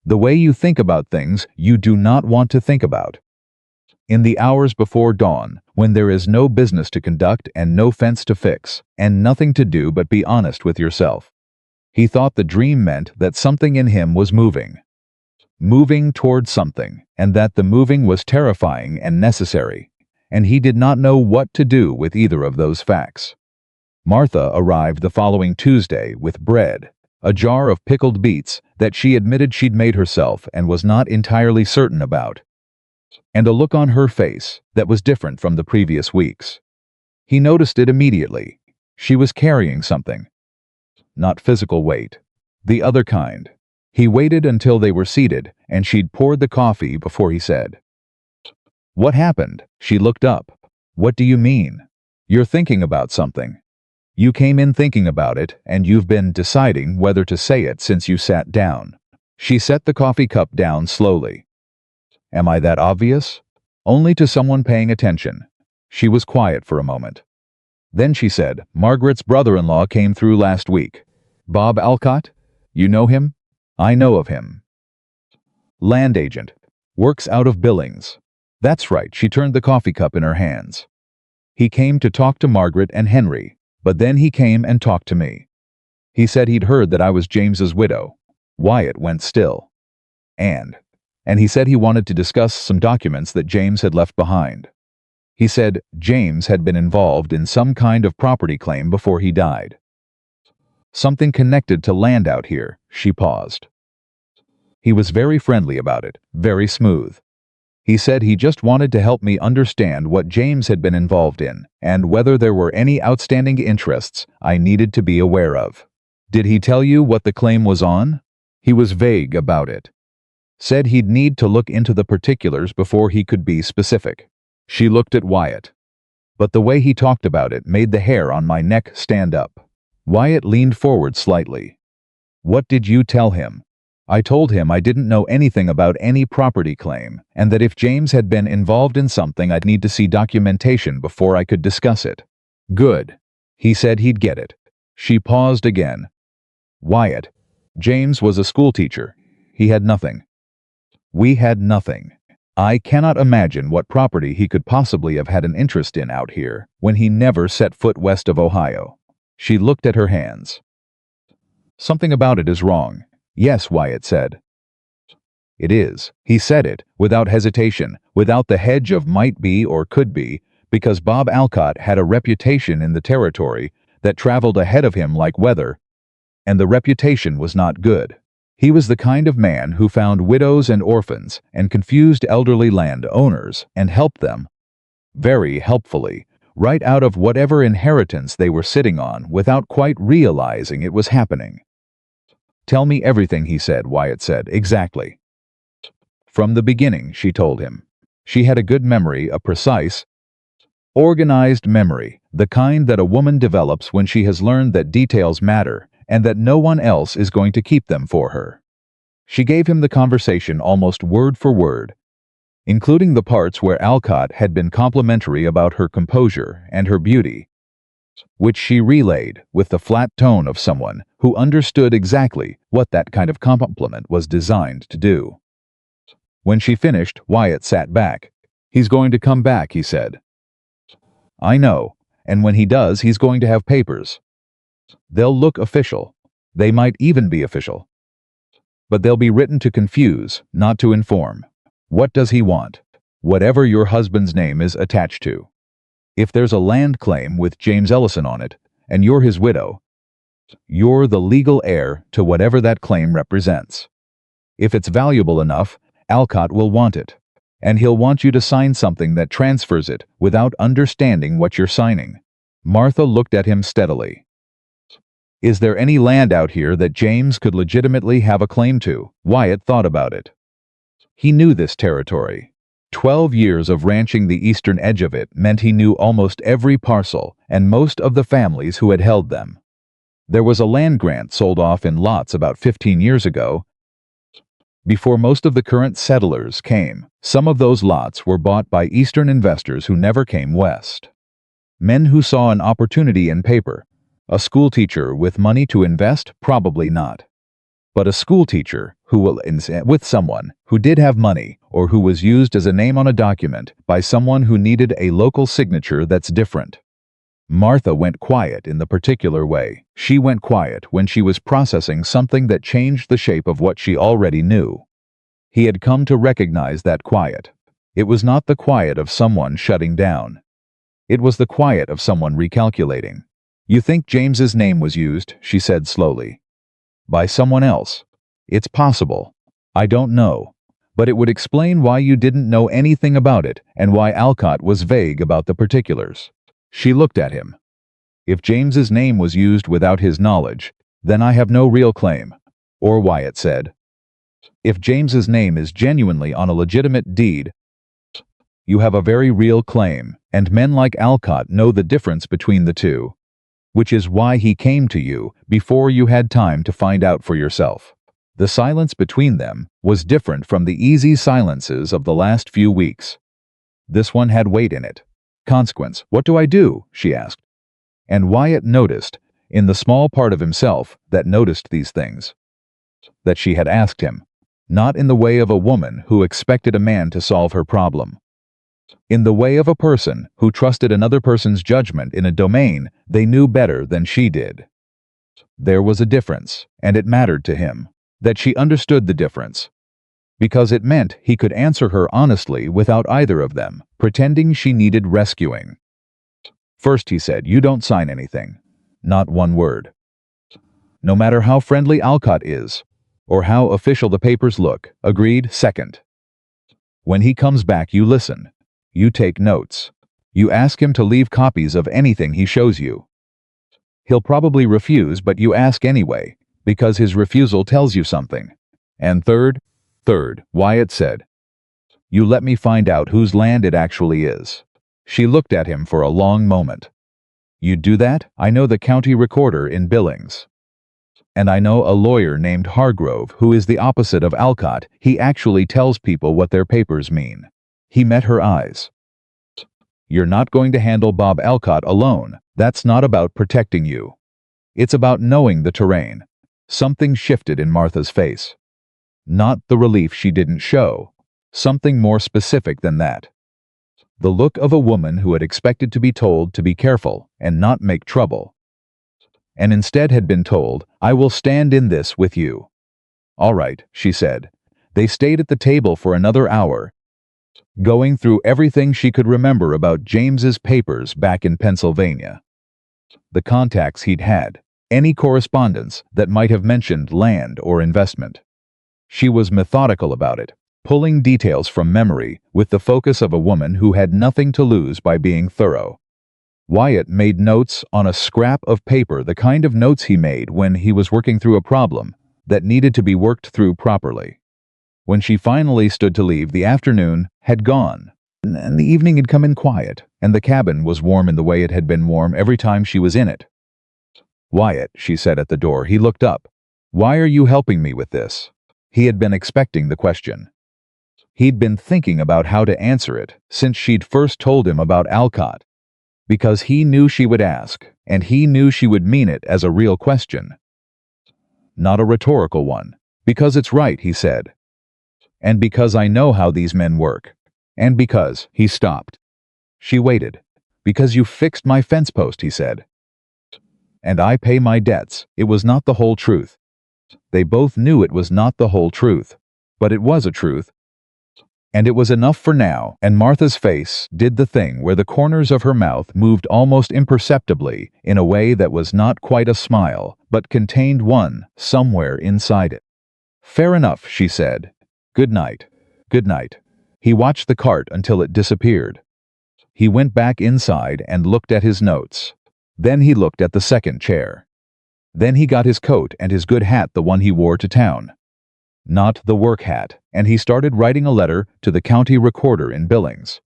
The way you think about things you do not want to think about. In the hours before dawn, when there is no business to conduct and no fence to fix, and nothing to do but be honest with yourself. He thought the dream meant that something in him was moving. Moving towards something, and that the moving was terrifying and necessary. And he did not know what to do with either of those facts. Martha arrived the following Tuesday with bread, a jar of pickled beets that she admitted she'd made herself and was not entirely certain about, and a look on her face that was different from the previous weeks. He noticed it immediately. She was carrying something. Not physical weight. The other kind. He waited until they were seated, and she'd poured the coffee before he said, "What happened?" She looked up. "What do you mean?" "You're thinking about something. You came in thinking about it, and you've been deciding whether to say it since you sat down." She set the coffee cup down slowly. "Am I that obvious?" "Only to someone paying attention." She was quiet for a moment. Then she said, "Margaret's brother-in-law came through last week." "Bob Alcott? You know him?" "I know of him. Land agent. Works out of Billings." "That's right." She turned the coffee cup in her hands. "He came to talk to Margaret and Henry, but then he came and talked to me. He said he'd heard that I was James's widow." Wyatt went still. And he said he wanted to discuss some documents that James had left behind. He said James had been involved in some kind of property claim before he died. Something connected to land out here." She paused. "He was very friendly about it, very smooth. He said he just wanted to help me understand what James had been involved in, and whether there were any outstanding interests I needed to be aware of." "Did he tell you what the claim was on?" "He was vague about it. Said he'd need to look into the particulars before he could be specific." She looked at Wyatt. "But the way he talked about it made the hair on my neck stand up." Wyatt leaned forward slightly. "What did you tell him?" "I told him I didn't know anything about any property claim, and that if James had been involved in something I'd need to see documentation before I could discuss it." "Good." He said he'd get it. She paused again. "Wyatt, James was a schoolteacher. He had nothing. We had nothing. I cannot imagine what property he could possibly have had an interest in out here when he never set foot west of Ohio." She looked at her hands. "Something about it is wrong." "Yes," Wyatt said. "It is." He said it, without hesitation, without the hedge of might be or could be, because Bob Alcott had a reputation in the territory that traveled ahead of him like weather, and the reputation was not good. He was the kind of man who found widows and orphans and confused elderly land owners and helped them, very helpfully, right out of whatever inheritance they were sitting on without quite realizing it was happening. "Tell me everything," he said. Wyatt said, "Exactly." "From the beginning," she told him. She had a good memory, a precise, organized memory, the kind that a woman develops when she has learned that details matter and that no one else is going to keep them for her. She gave him the conversation almost word for word, including the parts where Alcott had been complimentary about her composure and her beauty, which she relayed with the flat tone of someone who understood exactly what that kind of compliment was designed to do. When she finished, Wyatt sat back. "He's going to come back," he said. "I know, and when he does, he's going to have papers. They'll look official. They might even be official. But they'll be written to confuse, not to inform. What does he want? Whatever your husband's name is attached to. If there's a land claim with James Ellison on it, and you're his widow, you're the legal heir to whatever that claim represents. If it's valuable enough, Alcott will want it. And he'll want you to sign something that transfers it without understanding what you're signing. Martha looked at him steadily. Is there any land out here that James could legitimately have a claim to? Wyatt thought about it. He knew this territory. 12 years of ranching the eastern edge of it meant he knew almost every parcel and most of the families who had held them. There was a land grant sold off in lots about 15 years ago. Before most of the current settlers came, some of those lots were bought by eastern investors who never came west. Men who saw an opportunity in paper. A schoolteacher with money to invest? Probably not. But a schoolteacher who will with someone who did have money or who was used as a name on a document by someone who needed a local signature, that's different. Martha went quiet in the particular way. She went quiet when she was processing something that changed the shape of what she already knew. He had come to recognize that quiet. It was not the quiet of someone shutting down. It was the quiet of someone recalculating. You think James's name was used, she said slowly. By someone else. It's possible. I don't know. But it would explain why you didn't know anything about it and why Alcott was vague about the particulars. She looked at him. If James's name was used without his knowledge, then I have no real claim. Or Wyatt said. If James's name is genuinely on a legitimate deed, you have a very real claim, and men like Alcott know the difference between the two. Which is why he came to you before you had time to find out for yourself. The silence between them was different from the easy silences of the last few weeks. This one had weight in it. Consequence. What do I do? She asked. And Wyatt noticed, in the small part of himself that noticed these things, that she had asked him, not in the way of a woman who expected a man to solve her problem. In the way of a person who trusted another person's judgment in a domain they knew better than she did. There was a difference, and it mattered to him that she understood the difference, because it meant he could answer her honestly without either of them pretending she needed rescuing. First, he said, you don't sign anything. Not one word. No matter how friendly Alcott is, or how official the papers look. Agreed? Second, when he comes back, you listen. You take notes. You ask him to leave copies of anything he shows you. He'll probably refuse, but you ask anyway, because his refusal tells you something. And third, Wyatt said, you let me find out whose land it actually is. She looked at him for a long moment. You'd do that? I know the county recorder in Billings. And I know a lawyer named Hargrove who is the opposite of Alcott. He actually tells people what their papers mean. He met her eyes. You're not going to handle Bob Alcott alone. That's not about protecting you. It's about knowing the terrain. Something shifted in Martha's face. Not the relief she didn't show. Something more specific than that. The look of a woman who had expected to be told to be careful and not make trouble. And instead had been told, I will stand in this with you. All right, she said. They stayed at the table for another hour, going through everything she could remember about James's papers back in Pennsylvania. The contacts he'd had, any correspondence that might have mentioned land or investment. She was methodical about it, pulling details from memory with the focus of a woman who had nothing to lose by being thorough. Wyatt made notes on a scrap of paper, the kind of notes he made when he was working through a problem that needed to be worked through properly. When she finally stood to leave, the afternoon had gone, and the evening had come in quiet, and the cabin was warm in the way it had been warm every time she was in it. Wyatt, she said at the door. He looked up. Why are you helping me with this? He had been expecting the question. He'd been thinking about how to answer it since she'd first told him about Alcott, because he knew she would ask, and he knew she would mean it as a real question. Not a rhetorical one. Because it's right, he said. And because I know how these men work. And because, he stopped. She waited. Because you fixed my fence post, he said. And I pay my debts. It was not the whole truth. They both knew it was not the whole truth. But it was a truth. And it was enough for now, and Martha's face did the thing where the corners of her mouth moved almost imperceptibly in a way that was not quite a smile, but contained one somewhere inside it. Fair enough, she said. Good night. Good night. He watched the cart until it disappeared. He went back inside and looked at his notes. Then he looked at the second chair. Then he got his coat and his good hat, the one he wore to town. Not the work hat, and he started writing a letter to the county recorder in Billings.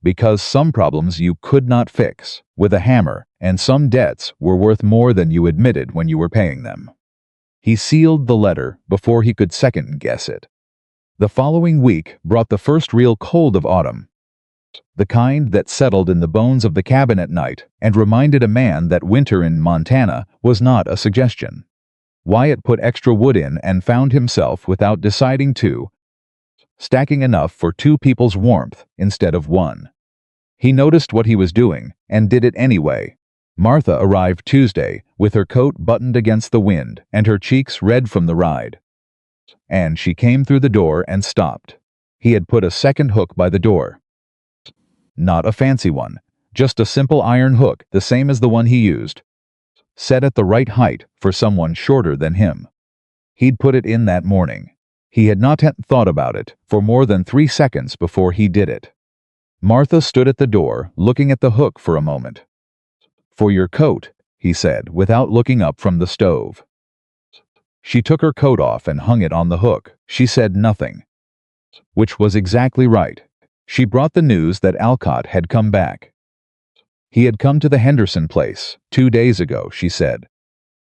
Because some problems you could not fix with a hammer, and some debts were worth more than you admitted when you were paying them. He sealed the letter before he could second-guess it. The following week brought the first real cold of autumn, the kind that settled in the bones of the cabin at night and reminded a man that winter in Montana was not a suggestion. Wyatt put extra wood in and found himself, without deciding to, stacking enough for 2 people's warmth instead of 1. He noticed what he was doing and did it anyway. Martha arrived Tuesday with her coat buttoned against the wind and her cheeks red from the ride. And she came through the door and stopped. He had put a second hook by the door. Not a fancy one, just a simple iron hook, the same as the one he used, set at the right height for someone shorter than him. He'd put it in that morning. He had not thought about it for more than 3 seconds before he did it. Martha stood at the door, looking at the hook for a moment. "For your coat," he said, without looking up from the stove. She took her coat off and hung it on the hook. She said nothing. Which was exactly right. She brought the news that Alcott had come back. He had come to the Henderson place 2 days ago, she said,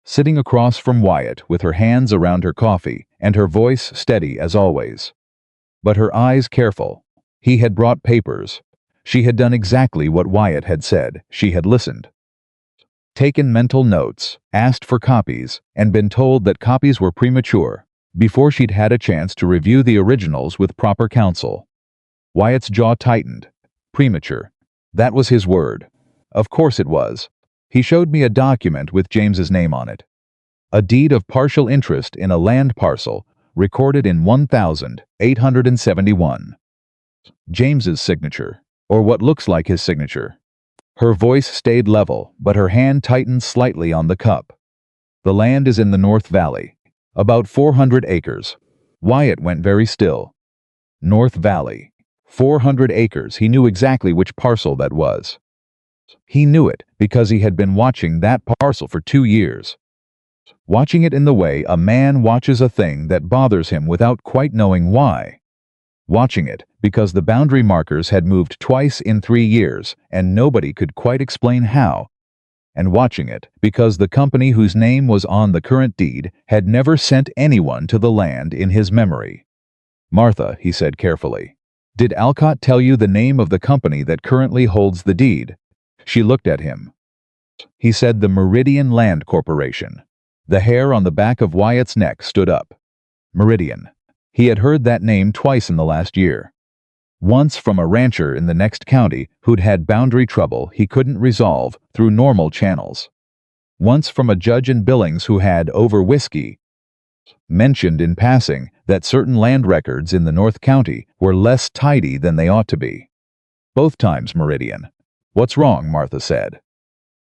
sitting across from Wyatt with her hands around her coffee and her voice steady as always. But her eyes careful. He had brought papers. She had done exactly what Wyatt had said. She had listened, taken mental notes, asked for copies, and been told that copies were premature before she'd had a chance to review the originals with proper counsel. Wyatt's jaw tightened. Premature. That was his word. Of course it was. He showed me a document with James's name on it. A deed of partial interest in a land parcel recorded in 1871. James's signature, or what looks like his signature. Her voice stayed level, but her hand tightened slightly on the cup. The land is in the North Valley. About 400 acres. Wyatt went very still. North Valley. 400 acres. He knew exactly which parcel that was. He knew it because he had been watching that parcel for 2 years. Watching it in the way a man watches a thing that bothers him without quite knowing why. Watching it because the boundary markers had moved twice in 3 years and nobody could quite explain how. And watching it because the company whose name was on the current deed had never sent anyone to the land in his memory. "Martha," he said carefully, "did Alcott tell you the name of the company that currently holds the deed?" She looked at him. He said the Meridian Land Corporation. The hair on the back of Wyatt's neck stood up. Meridian. He had heard that name twice in the last year. Once from a rancher in the next county who'd had boundary trouble he couldn't resolve through normal channels. Once from a judge in Billings who had, over whiskey, mentioned in passing that certain land records in the North County were less tidy than they ought to be. Both times Meridian. "What's wrong?" Martha said.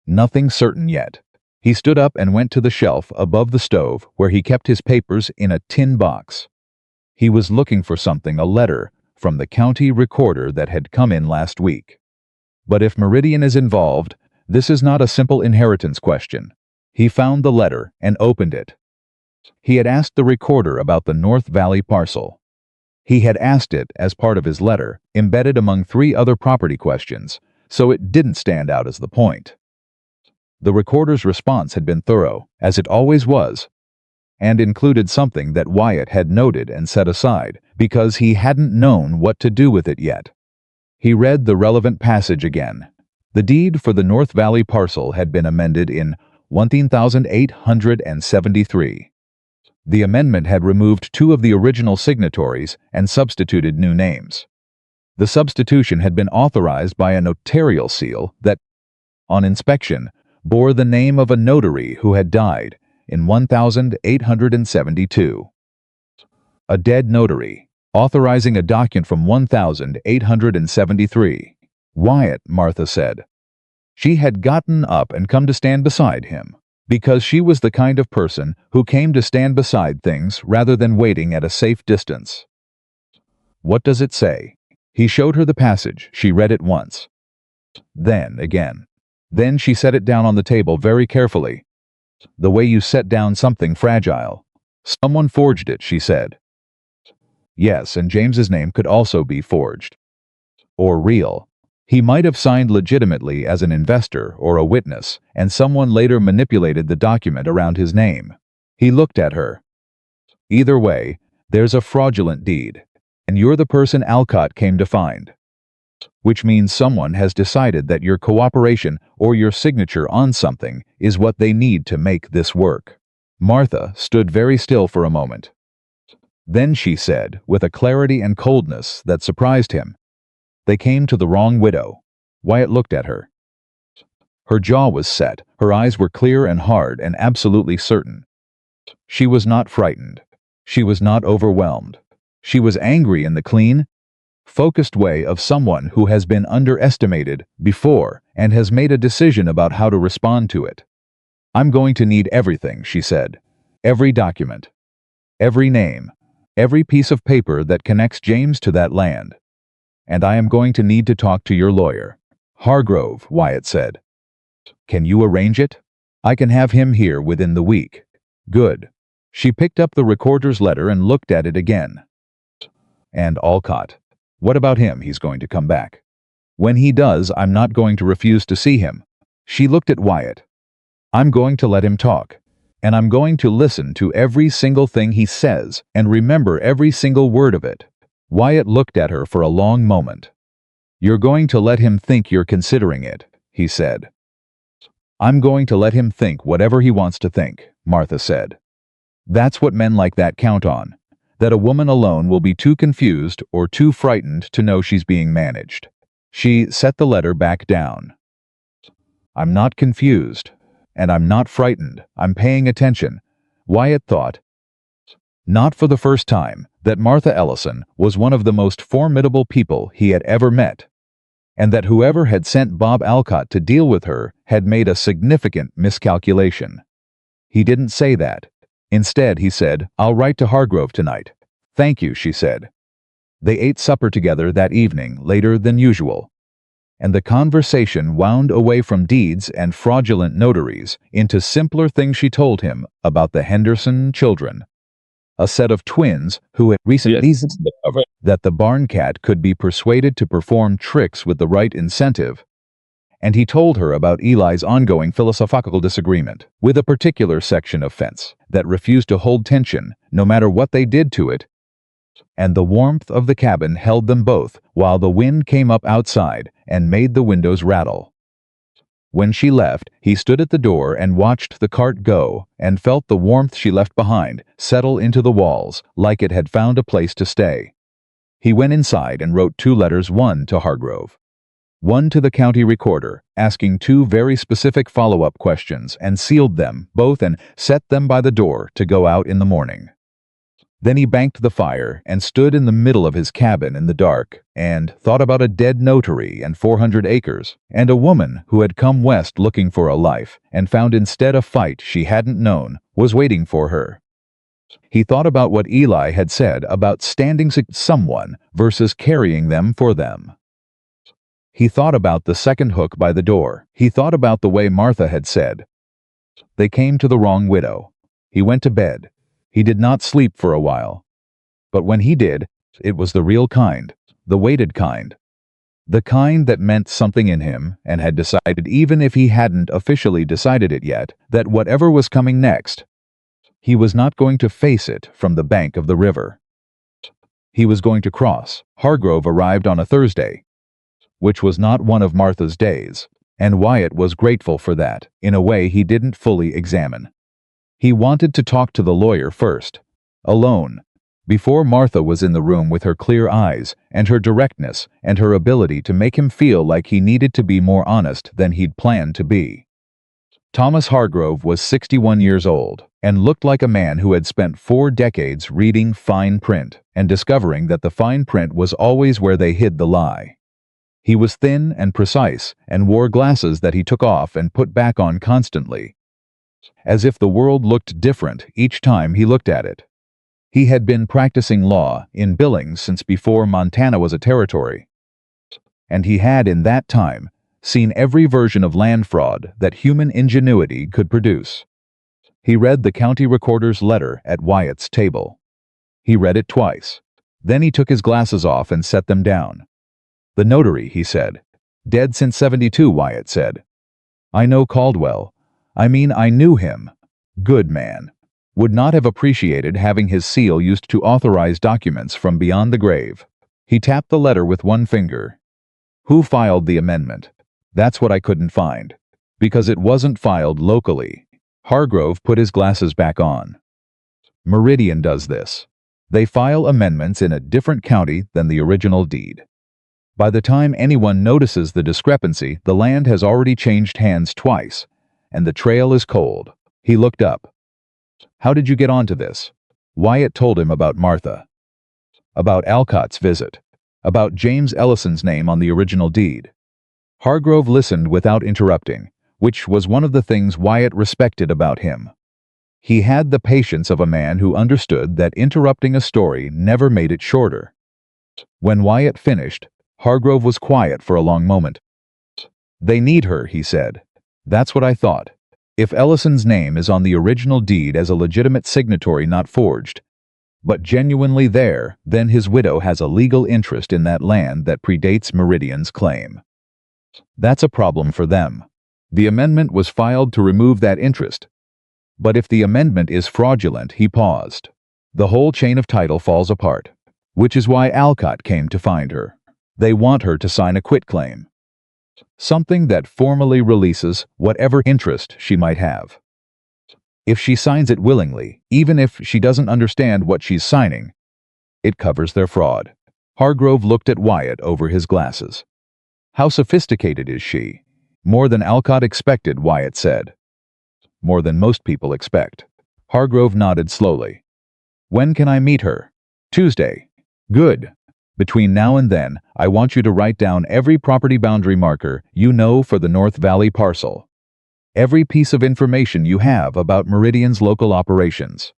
"Nothing certain yet." He stood up and went to the shelf above the stove where he kept his papers in a tin box. He was looking for something, a letter from the county recorder that had come in last week. But if Meridian is involved, this is not a simple inheritance question. He found the letter and opened it. He had asked the recorder about the North Valley parcel. He had asked it as part of his letter, embedded among 3 other property questions, so it didn't stand out as the point. The recorder's response had been thorough, as it always was, and included something that Wyatt had noted and set aside because he hadn't known what to do with it yet. He read the relevant passage again. The deed for the North Valley parcel had been amended in 1873. The amendment had removed 2 of the original signatories and substituted new names. The substitution had been authorized by a notarial seal that, on inspection, bore the name of a notary who had died in 1872. A dead notary, authorizing a document from 1873. Wyatt, Martha said. She had gotten up and come to stand beside him, because she was the kind of person who came to stand beside things rather than waiting at a safe distance. What does it say? He showed her the passage. She read it once. Then again. Then she set it down on the table very carefully. The way you set down something fragile. Someone forged it, she said. Yes, and James's name could also be forged. Or real. He might have signed legitimately as an investor or a witness, and someone later manipulated the document around his name. He looked at her. Either way, there's a fraudulent deed, and you're the person Alcott came to find. Which means someone has decided that your cooperation or your signature on something is what they need to make this work. Martha stood very still for a moment. Then she said, with a clarity and coldness that surprised him, "They came to the wrong widow." Wyatt looked at her. Her jaw was set, her eyes were clear and hard and absolutely certain. She was not frightened. She was not overwhelmed. She was angry in the clean, focused way of someone who has been underestimated before and has made a decision about how to respond to it. "I'm going to need everything," she said. "Every document. Every name. Every piece of paper that connects James to that land. And I am going to need to talk to your lawyer." "Hargrove," Wyatt said. "Can you arrange it? I can have him here within the week." "Good." She picked up the recorder's letter and looked at it again. "And Alcott. What about him? He's going to come back. When he does, I'm not going to refuse to see him." She looked at Wyatt. "I'm going to let him talk. And I'm going to listen to every single thing he says and remember every single word of it." Wyatt looked at her for a long moment. "You're going to let him think you're considering it," he said. "I'm going to let him think whatever he wants to think," Martha said. "That's what men like that count on. That a woman alone will be too confused or too frightened to know she's being managed." She set the letter back down. "I'm not confused, and I'm not frightened. I'm paying attention," Wyatt thought. Not for the first time, that Martha Ellison was one of the most formidable people he had ever met, and that whoever had sent Bob Alcott to deal with her had made a significant miscalculation. He didn't say that. Instead, he said, "I'll write to Hargrove tonight." "Thank you," she said. They ate supper together that evening, later than usual, and the conversation wound away from deeds and fraudulent notaries into simpler things. She told him about the Henderson children, a set of twins who had recently discovered that the barn cat could be persuaded to perform tricks with the right incentive, and he told her about Eli's ongoing philosophical disagreement with a particular section of fence that refused to hold tension no matter what they did to it, and the warmth of the cabin held them both while the wind came up outside and made the windows rattle. When she left, he stood at the door and watched the cart go and felt the warmth she left behind settle into the walls like it had found a place to stay. He went inside and wrote 2 letters, one to Hargrove, one to the county recorder, asking 2 very specific follow-up questions, and sealed them both and set them by the door to go out in the morning. Then he banked the fire and stood in the middle of his cabin in the dark and thought about a dead notary and 400 acres and a woman who had come west looking for a life and found instead a fight she hadn't known was waiting for her. He thought about what Eli had said about standing someone versus carrying them for them. He thought about the second hook by the door. He thought about the way Martha had said, "They came to the wrong widow." He went to bed. He did not sleep for a while. But when he did, it was the real kind, the weighted kind. The kind that meant something in him and had decided, even if he hadn't officially decided it yet, that whatever was coming next, he was not going to face it from the bank of the river. He was going to cross. Hargrove arrived on a Thursday, which was not one of Martha's days, and Wyatt was grateful for that, in a way he didn't fully examine. He wanted to talk to the lawyer first, alone, before Martha was in the room with her clear eyes and her directness and her ability to make him feel like he needed to be more honest than he'd planned to be. Thomas Hargrove was 61 years old and looked like a man who had spent 4 decades reading fine print and discovering that the fine print was always where they hid the lie. He was thin and precise and wore glasses that he took off and put back on constantly, as if the world looked different each time he looked at it. He had been practicing law in Billings since before Montana was a territory, and he had in that time seen every version of land fraud that human ingenuity could produce. He read the county recorder's letter at Wyatt's table. He read it twice. Then he took his glasses off and set them down. "The notary," he said. "Dead since '72, Wyatt said. "I know Caldwell. I mean, I knew him. Good man. Would not have appreciated having his seal used to authorize documents from beyond the grave." He tapped the letter with one finger. "Who filed the amendment?" "That's what I couldn't find. Because it wasn't filed locally." Hargrove put his glasses back on. "Meridian does this. They file amendments in a different county than the original deed. By the time anyone notices the discrepancy, the land has already changed hands twice, and the trail is cold." He looked up. "How did you get onto this?" Wyatt told him about Martha, about Alcott's visit, about James Ellison's name on the original deed. Hargrove listened without interrupting, which was one of the things Wyatt respected about him. He had the patience of a man who understood that interrupting a story never made it shorter. When Wyatt finished, Hargrove was quiet for a long moment. "They need her," he said. "That's what I thought. If Ellison's name is on the original deed as a legitimate signatory not forged, but genuinely there, then his widow has a legal interest in that land that predates Meridian's claim. That's a problem for them. The amendment was filed to remove that interest. But if the amendment is fraudulent," he paused, "the whole chain of title falls apart. Which is why Alcott came to find her. They want her to sign a quitclaim. Something that formally releases whatever interest she might have. If she signs it willingly, even if she doesn't understand what she's signing, it covers their fraud." Hargrove looked at Wyatt over his glasses. "How sophisticated is she?" "More than Alcott expected," Wyatt said. "More than most people expect." Hargrove nodded slowly. "When can I meet her?" "Tuesday." "Good. Between now and then, I want you to write down every property boundary marker you know for the North Valley parcel. Every piece of information you have about Meridian's local operations.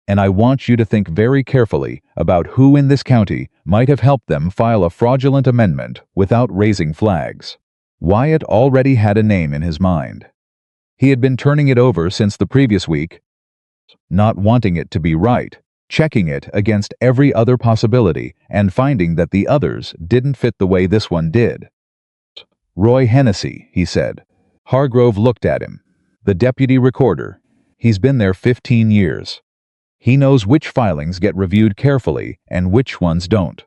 And I want you to think very carefully about who in this county might have helped them file a fraudulent amendment without raising flags." Wyatt already had a name in his mind. He had been turning it over since the previous week, not wanting it to be right, checking it against every other possibility, and finding that the others didn't fit the way this one did. "Roy Hennessy," he said. Hargrove looked at him. "The deputy recorder. He's been there 15 years. He knows which filings get reviewed carefully and which ones don't.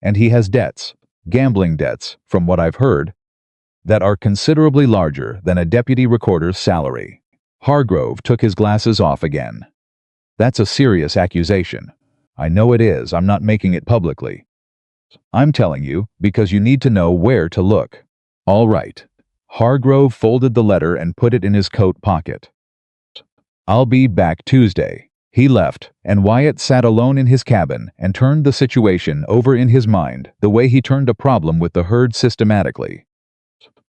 And he has debts, gambling debts, from what I've heard, that are considerably larger than a deputy recorder's salary." Hargrove took his glasses off again. "That's a serious accusation." "I know it is. I'm not making it publicly. I'm telling you because you need to know where to look." "All right." Hargrove folded the letter and put it in his coat pocket. "I'll be back Tuesday." He left, and Wyatt sat alone in his cabin and turned the situation over in his mind the way he turned a problem with the herd systematically.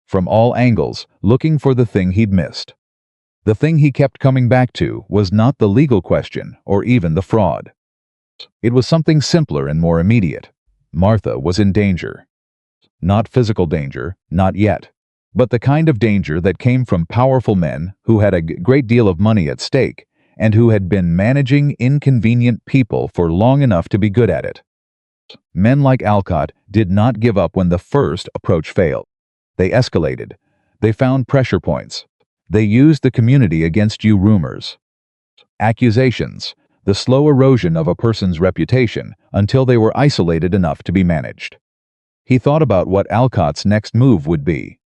From all angles, looking for the thing he'd missed. The thing he kept coming back to was not the legal question or even the fraud. It was something simpler and more immediate. Martha was in danger. Not physical danger, not yet, but the kind of danger that came from powerful men who had a great deal of money at stake and who had been managing inconvenient people for long enough to be good at it. Men like Alcott did not give up when the first approach failed. They escalated. They found pressure points. They used the community against you rumors, accusations, the slow erosion of a person's reputation until they were isolated enough to be managed. He thought about what Alcott's next move would be.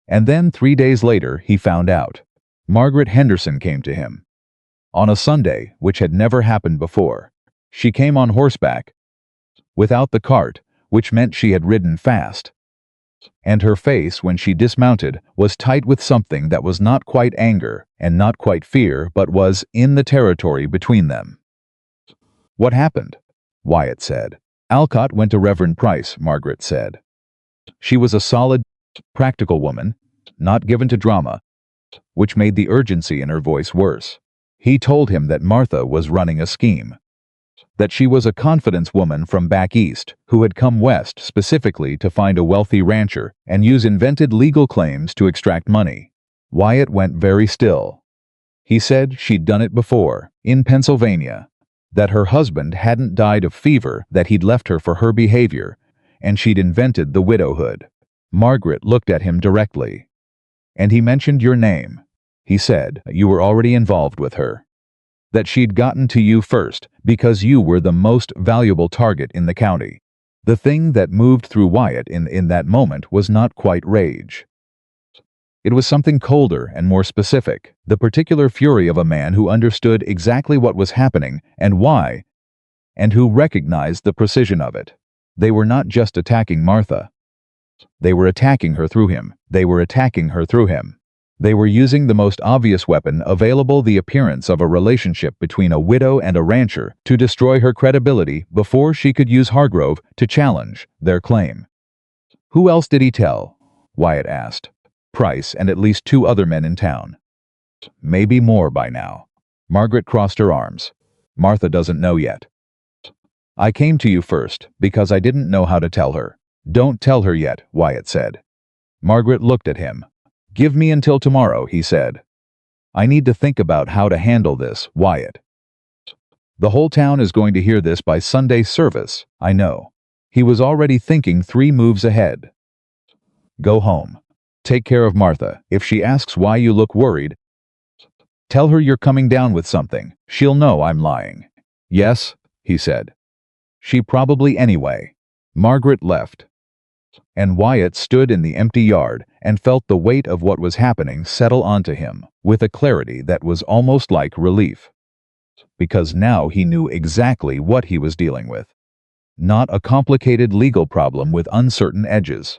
And then 3 days later, he found out. Margaret Henderson came to him. On a Sunday, which had never happened before. She came on horseback, without the cart, which meant she had ridden fast. And her face, when she dismounted, was tight with something that was not quite anger and not quite fear, but was in the territory between them. "What happened?" Wyatt said. "Alcott went to Reverend Price," Margaret said. She was a solid, practical woman, not given to drama, which made the urgency in her voice worse. He told him that Martha was running a scheme, that she was a confidence woman from back east who had come west specifically to find a wealthy rancher and use invented legal claims to extract money. Wyatt went very still. He said she'd done it before, in Pennsylvania, that her husband hadn't died of fever, that he'd left her for her behavior, and she'd invented the widowhood. Margaret looked at him directly. And he mentioned your name. He said you were already involved with her, that she'd gotten to you first because you were the most valuable target in the county. The thing that moved through Wyatt in that moment was not quite rage. It was something colder and more specific, the particular fury of a man who understood exactly what was happening and why, and who recognized the precision of it. They were not just attacking Martha. They were attacking her through him. They were attacking her through him. They were using the most obvious weapon available, the appearance of a relationship between a widow and a rancher, to destroy her credibility before she could use Hargrove to challenge their claim. Who else did he tell? Wyatt asked. Price and at least 2 other men in town. Maybe more by now. Margaret crossed her arms. Martha doesn't know yet. I came to you first because I didn't know how to tell her. Don't tell her yet, Wyatt said. Margaret looked at him. Give me until tomorrow, he said. I need to think about how to handle this, Wyatt. The whole town is going to hear this by Sunday service, I know. He was already thinking 3 moves ahead. Go home. Take care of Martha. If she asks why you look worried, tell her you're coming down with something. She'll know I'm lying. Yes, he said. She probably anyway. Margaret left. And Wyatt stood in the empty yard and felt the weight of what was happening settle onto him with a clarity that was almost like relief. Because now he knew exactly what he was dealing with. Not a complicated legal problem with uncertain edges.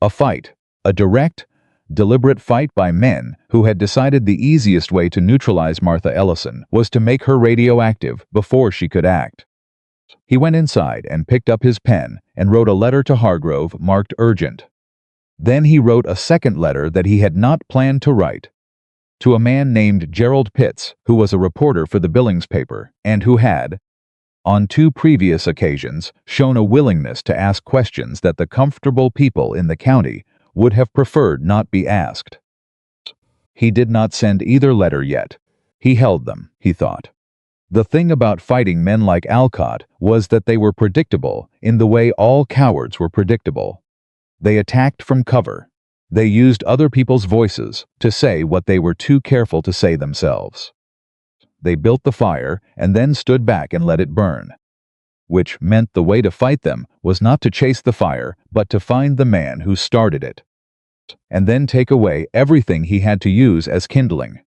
A fight. A direct, deliberate fight by men who had decided the easiest way to neutralize Martha Ellison was to make her radioactive before she could act. He went inside and picked up his pen and wrote a letter to Hargrove marked urgent. Then he wrote a second letter that he had not planned to write, to a man named Gerald Pitts, who was a reporter for the Billings paper and who had, on 2 previous occasions, shown a willingness to ask questions that the comfortable people in the county would have preferred not be asked. He did not send either letter yet. He held them, he thought. The thing about fighting men like Alcott was that they were predictable in the way all cowards were predictable. They attacked from cover. They used other people's voices to say what they were too careful to say themselves. They built the fire and then stood back and let it burn, which meant the way to fight them was not to chase the fire, but to find the man who started it, and then take away everything he had to use as kindling.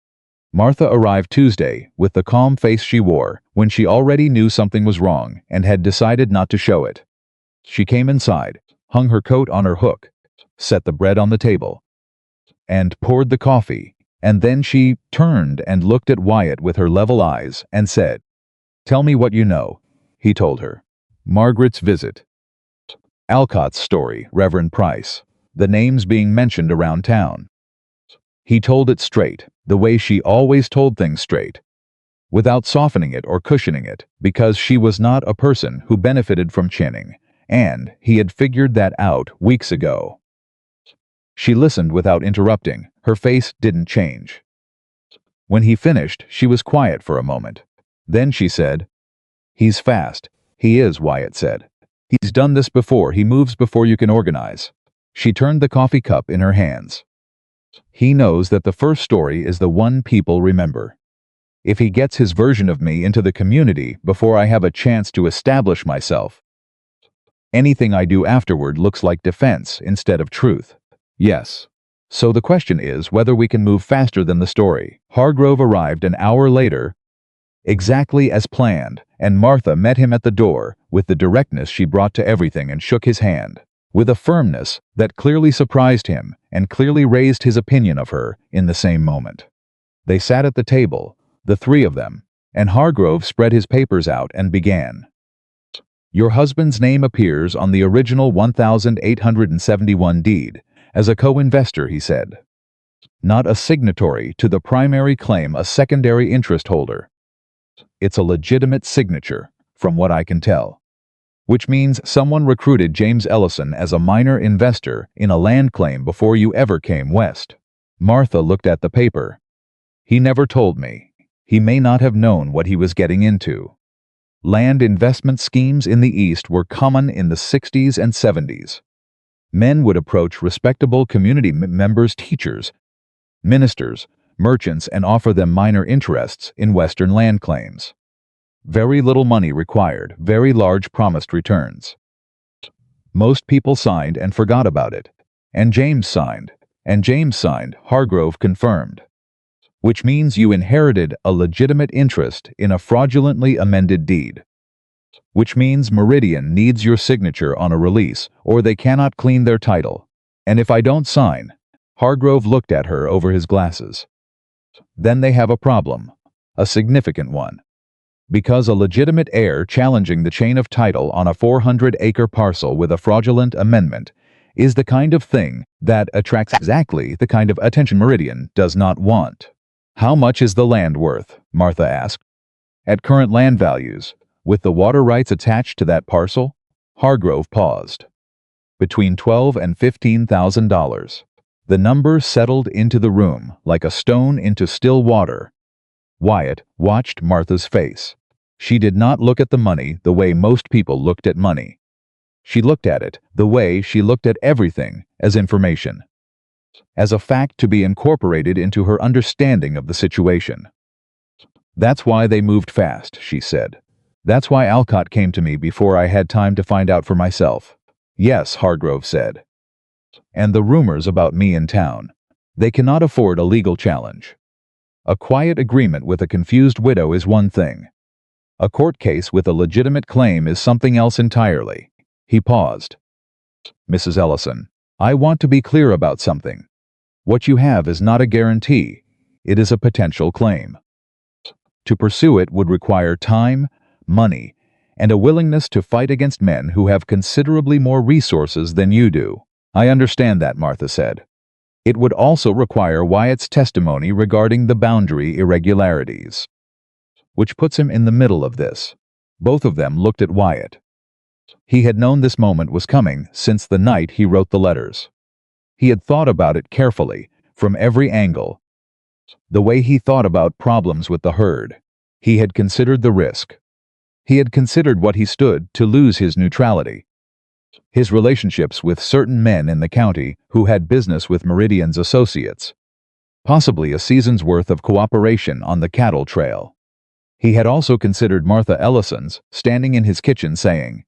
Martha arrived Tuesday with the calm face she wore when she already knew something was wrong and had decided not to show it. She came inside, hung her coat on her hook, set the bread on the table, and poured the coffee, and then she turned and looked at Wyatt with her level eyes and said, "Tell me what you know," he told her. Margaret's visit. Alcott's story, Reverend Price, the names being mentioned around town. He told it straight, the way she always told things straight, without softening it or cushioning it, because she was not a person who benefited from chinning, and he had figured that out weeks ago. She listened without interrupting. Her face didn't change. When he finished, she was quiet for a moment. Then she said, "He's fast." "He is," Wyatt said. "He's done this before. He moves before you can organize." She turned the coffee cup in her hands. "He knows that the first story is the one people remember. If he gets his version of me into the community before I have a chance to establish myself, anything I do afterward looks like defense instead of truth." Yes. So the question is whether we can move faster than the story. Hargrove arrived an hour later, exactly as planned, and Martha met him at the door with the directness she brought to everything and shook his hand, with a firmness that clearly surprised him and clearly raised his opinion of her in the same moment. They sat at the table, the 3 of them, and Hargrove spread his papers out and began. "Your husband's name appears on the original 1871 deed as a co-investor," he said. Not a signatory to the primary claim, a secondary interest holder. It's a legitimate signature, from what I can tell. Which means someone recruited James Ellison as a minor investor in a land claim before you ever came west. Martha looked at the paper. He never told me. He may not have known what he was getting into. Land investment schemes in the East were common in the 60s and 70s. Men would approach respectable community members, teachers, ministers, merchants, and offer them minor interests in Western land claims. Very little money required, very large promised returns. Most people signed and forgot about it. And James signed. Hargrove confirmed. Which means you inherited a legitimate interest in a fraudulently amended deed. Which means Meridian needs your signature on a release, or they cannot clean their title. And if I don't sign, Hargrove looked at her over his glasses. Then they have a problem. A significant one. Because a legitimate heir challenging the chain of title on a 400-acre parcel with a fraudulent amendment is the kind of thing that attracts exactly the kind of attention Meridian does not want. How much is the land worth? Martha asked. At current land values, with the water rights attached to that parcel? Hargrove paused. Between $12,000 and $15,000. The number settled into the room like a stone into still water. Wyatt watched Martha's face. She did not look at the money the way most people looked at money. She looked at it the way she looked at everything, as information. As a fact to be incorporated into her understanding of the situation. That's why they moved fast, she said. That's why Alcott came to me before I had time to find out for myself. Yes, Hargrove said. And the rumors about me in town. They cannot afford a legal challenge. A quiet agreement with a confused widow is one thing. A court case with a legitimate claim is something else entirely. He paused. Mrs. Ellison, I want to be clear about something. What you have is not a guarantee. It is a potential claim. To pursue it would require time, money, and a willingness to fight against men who have considerably more resources than you do. I understand that, Martha said. It would also require Wyatt's testimony regarding the boundary irregularities. Which puts him in the middle of this. Both of them looked at Wyatt. He had known this moment was coming since the night he wrote the letters. He had thought about it carefully, from every angle. The way he thought about problems with the herd. He had considered the risk. He had considered what he stood to lose his neutrality. His relationships with certain men in the county who had business with Meridian's associates. Possibly a season's worth of cooperation on the cattle trail. He had also considered Martha Ellison's standing in his kitchen saying,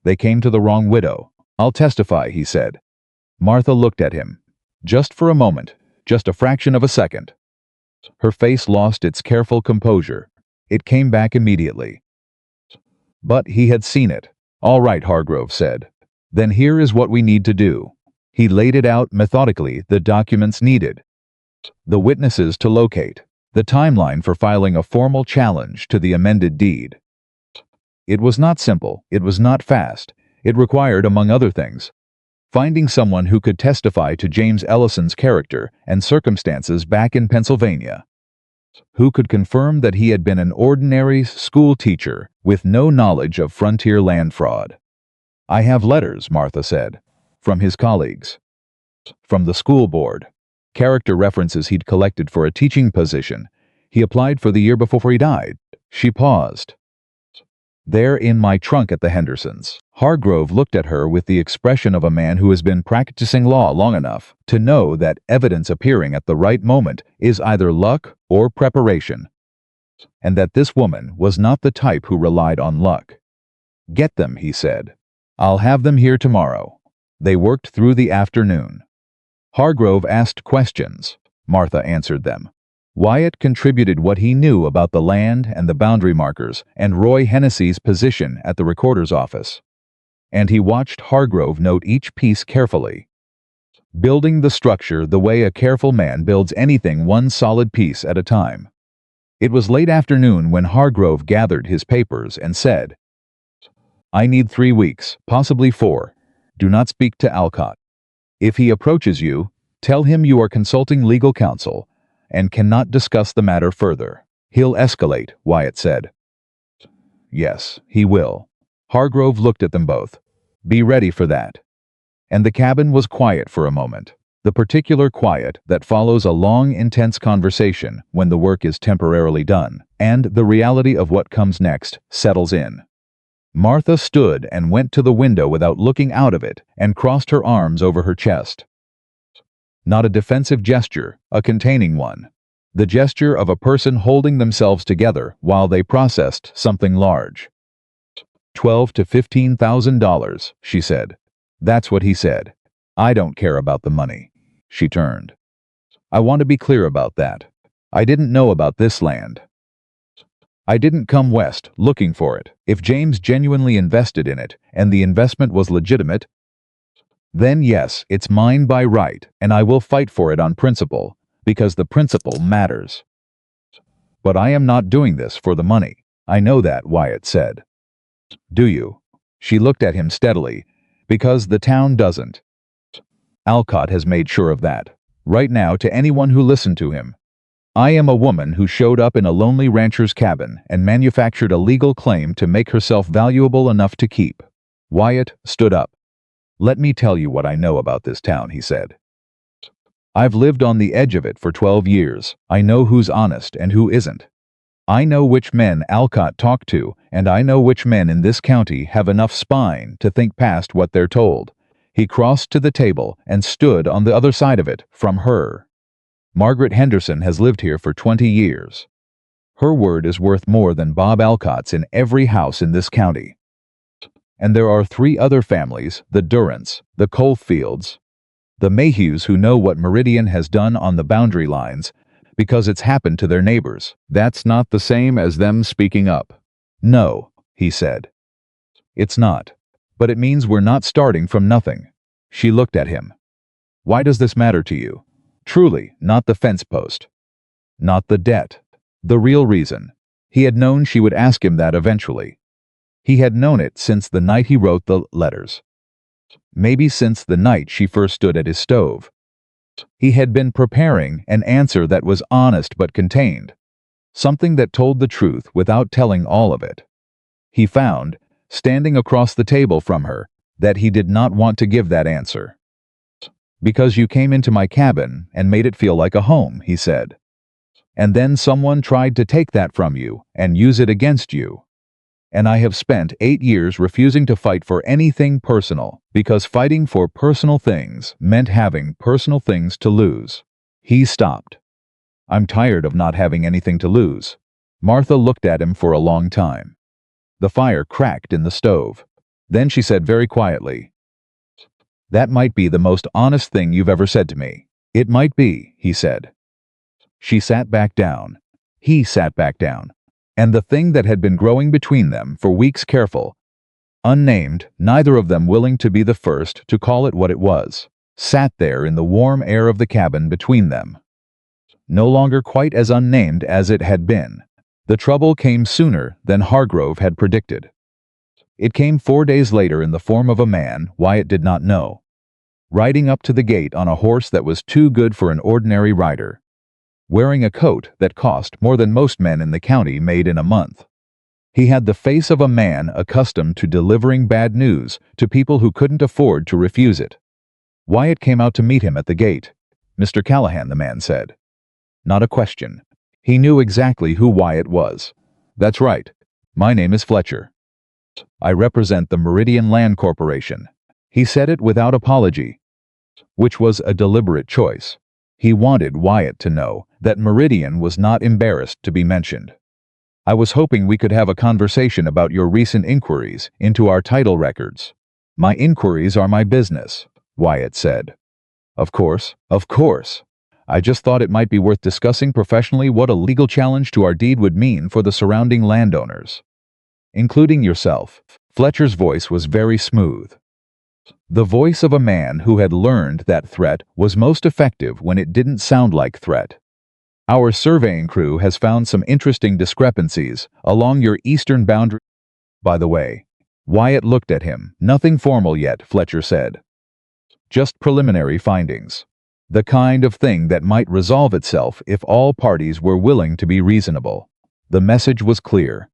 "They came to the wrong widow. I'll testify," he said. Martha looked at him. Just for a moment, just a fraction of a second. Her face lost its careful composure. It came back immediately. But he had seen it. All right, Hargrove said. Then here is what we need to do. He laid it out methodically, the documents needed. The witnesses to locate. The timeline for filing a formal challenge to the amended deed. It was not simple, it was not fast. It required, among other things, finding someone who could testify to James Ellison's character and circumstances back in Pennsylvania. Who could confirm that he had been an ordinary school teacher with no knowledge of frontier land fraud. I have letters, Martha said, from his colleagues. From the school board. Character references he'd collected for a teaching position. He applied for the year before he died. She paused. They're in my trunk at the Hendersons. Hargrove looked at her with the expression of a man who has been practicing law long enough to know that evidence appearing at the right moment is either luck or preparation, and that this woman was not the type who relied on luck. Get them, he said. I'll have them here tomorrow. They worked through the afternoon. Hargrove asked questions. Martha answered them. Wyatt contributed what he knew about the land and the boundary markers and Roy Hennessy's position at the recorder's office. And he watched Hargrove note each piece carefully, building the structure the way a careful man builds anything, one solid piece at a time. It was late afternoon when Hargrove gathered his papers and said, I need 3 weeks, possibly 4. Do not speak to Alcott. If he approaches you, Tell him you are consulting legal counsel and cannot discuss the matter further. He'll escalate, Wyatt said. Yes, he will. Hargrove looked at them both. Be ready for that. And the cabin was quiet for a moment. The particular quiet that follows a long, intense conversation when the work is temporarily done, and the reality of what comes next settles in. Martha stood and went to the window without looking out of it and crossed her arms over her chest. Not a defensive gesture, a containing one. The gesture of a person holding themselves together while they processed something large. $12,000 to $15,000, she said. That's what he said. I don't care about the money. She turned. I want to be clear about that. I didn't know about this land. I didn't come west looking for it. If James genuinely invested in it and the investment was legitimate, then yes, it's mine by right, and I will fight for it on principle, because the principle matters. But I am not doing this for the money. I know that, Wyatt said. Do you? She looked at him steadily. Because the town doesn't. Alcott has made sure of that. Right now, to anyone who listened to him. I am a woman who showed up in a lonely rancher's cabin and manufactured a legal claim to make herself valuable enough to keep. Wyatt stood up. Let me tell you what I know about this town, he said. I've lived on the edge of it for 12 years. I know who's honest and who isn't. I know which men Alcott talked to, and I know which men in this county have enough spine to think past what they're told. He crossed to the table and stood on the other side of it, from her. Margaret Henderson has lived here for 20 years. Her word is worth more than Bob Alcott's in every house in this county. And there are 3 other families, the Durrants, the Coalfields, the Mayhews, who know what Meridian has done on the boundary lines, because it's happened to their neighbors. That's not the same as them speaking up. No, he said. It's not. But it means we're not starting from nothing. She looked at him. Why does this matter to you? Truly, not the fence post. Not the debt. The real reason. He had known she would ask him that eventually. He had known it since the night he wrote the letters. Maybe since the night she first stood at his stove. He had been preparing an answer that was honest but contained. Something that told the truth without telling all of it. He found, standing across the table from her, that he did not want to give that answer. Because you came into my cabin and made it feel like a home, he said. And then someone tried to take that from you and use it against you. And I have spent 8 years refusing to fight for anything personal, because fighting for personal things meant having personal things to lose. He stopped. I'm tired of not having anything to lose. Martha looked at him for a long time. The fire cracked in the stove. Then she said very quietly, That might be the most honest thing you've ever said to me. It might be, he said. She sat back down. He sat back down. And the thing that had been growing between them for weeks, careful, unnamed, neither of them willing to be the first to call it what it was, sat there in the warm air of the cabin between them. No longer quite as unnamed as it had been. The trouble came sooner than Hargrove had predicted. It came 4 days later in the form of a man Wyatt did not know, riding up to the gate on a horse that was too good for an ordinary rider, wearing a coat that cost more than most men in the county made in a month. He had the face of a man accustomed to delivering bad news to people who couldn't afford to refuse it. Wyatt came out to meet him at the gate. Mr. Callahan, the man said. Not a question. He knew exactly who Wyatt was. That's right. My name is Fletcher. I represent the Meridian Land Corporation. He said it without apology, which was a deliberate choice. He wanted Wyatt to know that Meridian was not embarrassed to be mentioned. I was hoping we could have a conversation about your recent inquiries into our title records. My inquiries are my business, Wyatt said. Of course. I just thought it might be worth discussing professionally what a legal challenge to our deed would mean for the surrounding landowners, including yourself. Fletcher's voice was very smooth. The voice of a man who had learned that threat was most effective when it didn't sound like threat. Our surveying crew has found some interesting discrepancies along your eastern boundary. By the way, Wyatt looked at him. Nothing formal yet, Fletcher said. Just preliminary findings. The kind of thing that might resolve itself if all parties were willing to be reasonable. The message was clear.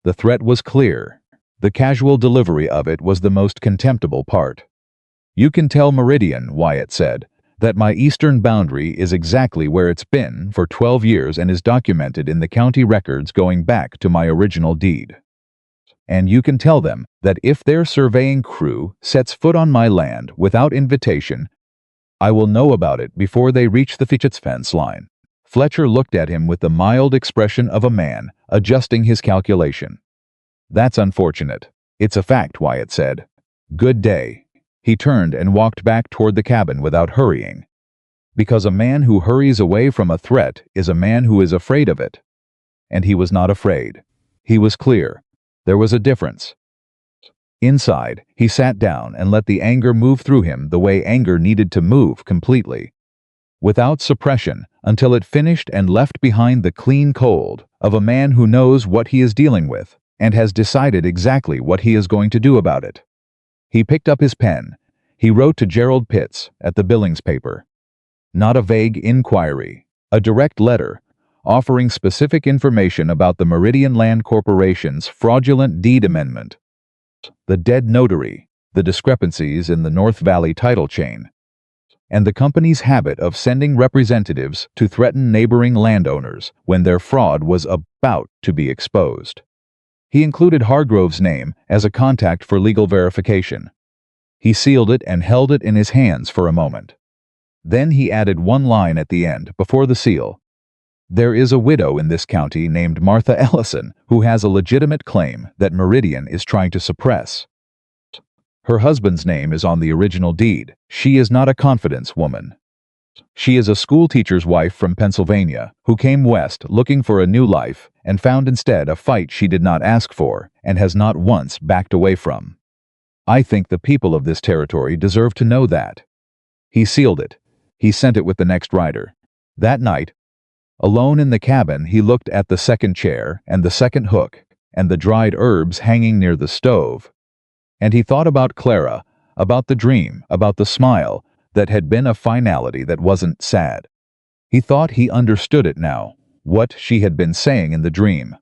The threat was clear. The casual delivery of it was the most contemptible part. "You can tell Meridian," Wyatt said, "that my eastern boundary is exactly where it's been for 12 years and is documented in the county records going back to my original deed. And you can tell them that if their surveying crew sets foot on my land without invitation, I will know about it before they reach the Fitchets fence line." Fletcher looked at him with the mild expression of a man adjusting his calculation. "That's unfortunate. It's a fact," Wyatt said. "Good day." He turned and walked back toward the cabin without hurrying. Because a man who hurries away from a threat is a man who is afraid of it. And he was not afraid. He was clear. There was a difference. Inside, he sat down and let the anger move through him the way anger needed to move completely. Without suppression, until it finished and left behind the clean cold of a man who knows what he is dealing with and has decided exactly what he is going to do about it. He picked up his pen. He wrote to Gerald Pitts at the Billings paper. Not a vague inquiry, a direct letter, offering specific information about the Meridian Land Corporation's fraudulent deed amendment, the dead notary, the discrepancies in the North Valley title chain, and the company's habit of sending representatives to threaten neighboring landowners when their fraud was about to be exposed. He included Hargrove's name as a contact for legal verification. He sealed it and held it in his hands for a moment. Then he added one line at the end, before the seal. "There is a widow in this county named Martha Ellison who has a legitimate claim that Meridian is trying to suppress. Her husband's name is on the original deed. She is not a confidence woman. She is a schoolteacher's wife from Pennsylvania who came west looking for a new life and found instead a fight she did not ask for and has not once backed away from. I think the people of this territory deserve to know that." He sealed it. He sent it with the next rider. That night, alone in the cabin, he looked at the second chair and the second hook and the dried herbs hanging near the stove. And he thought about Clara, about the dream, about the smile that had been a finality that wasn't sad. He thought he understood it now, what she had been saying in the dream.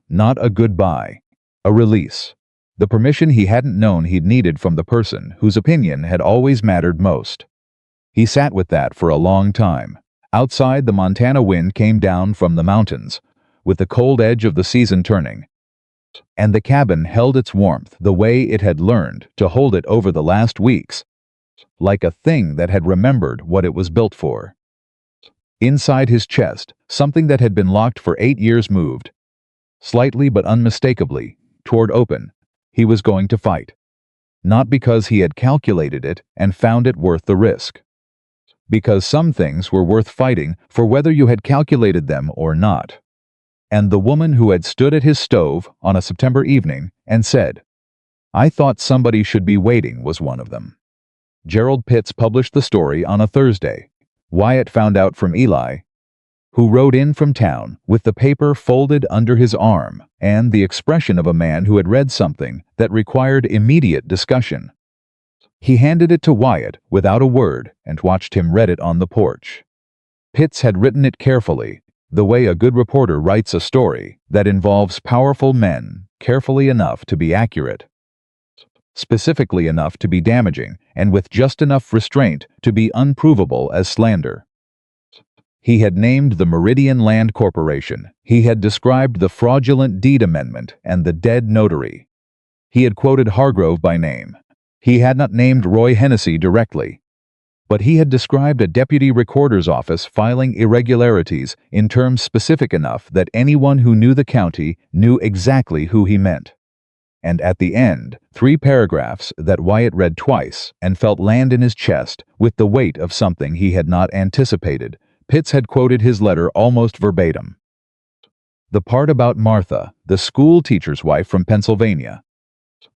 Not a goodbye, a release, the permission he hadn't known he'd needed from the person whose opinion had always mattered most. He sat with that for a long time. Outside, the Montana wind came down from the mountains, with the cold edge of the season turning. And the cabin held its warmth the way it had learned to hold it over the last weeks, like a thing that had remembered what it was built for. Inside his chest, something that had been locked for 8 years moved, slightly but unmistakably, toward open. He was going to fight. Not because he had calculated it and found it worth the risk. Because some things were worth fighting for whether you had calculated them or not. And the woman who had stood at his stove on a September evening and said, "I thought somebody should be waiting," was one of them. Gerald Pitts published the story on a Thursday. Wyatt found out from Eli, who rode in from town with the paper folded under his arm and the expression of a man who had read something that required immediate discussion. He handed it to Wyatt without a word and watched him read it on the porch. Pitts had written it carefully, the way a good reporter writes a story that involves powerful men, carefully enough to be accurate, specifically enough to be damaging, and with just enough restraint to be unprovable as slander. He had named the Meridian Land Corporation. He had described the fraudulent deed amendment and the dead notary. He had quoted Hargrove by name. He had not named Roy Hennessy directly. But he had described a deputy recorder's office filing irregularities in terms specific enough that anyone who knew the county knew exactly who he meant. And at the end, 3 paragraphs that Wyatt read twice and felt land in his chest with the weight of something he had not anticipated. Pitts had quoted his letter almost verbatim. The part about Martha, the school teacher's wife from Pennsylvania.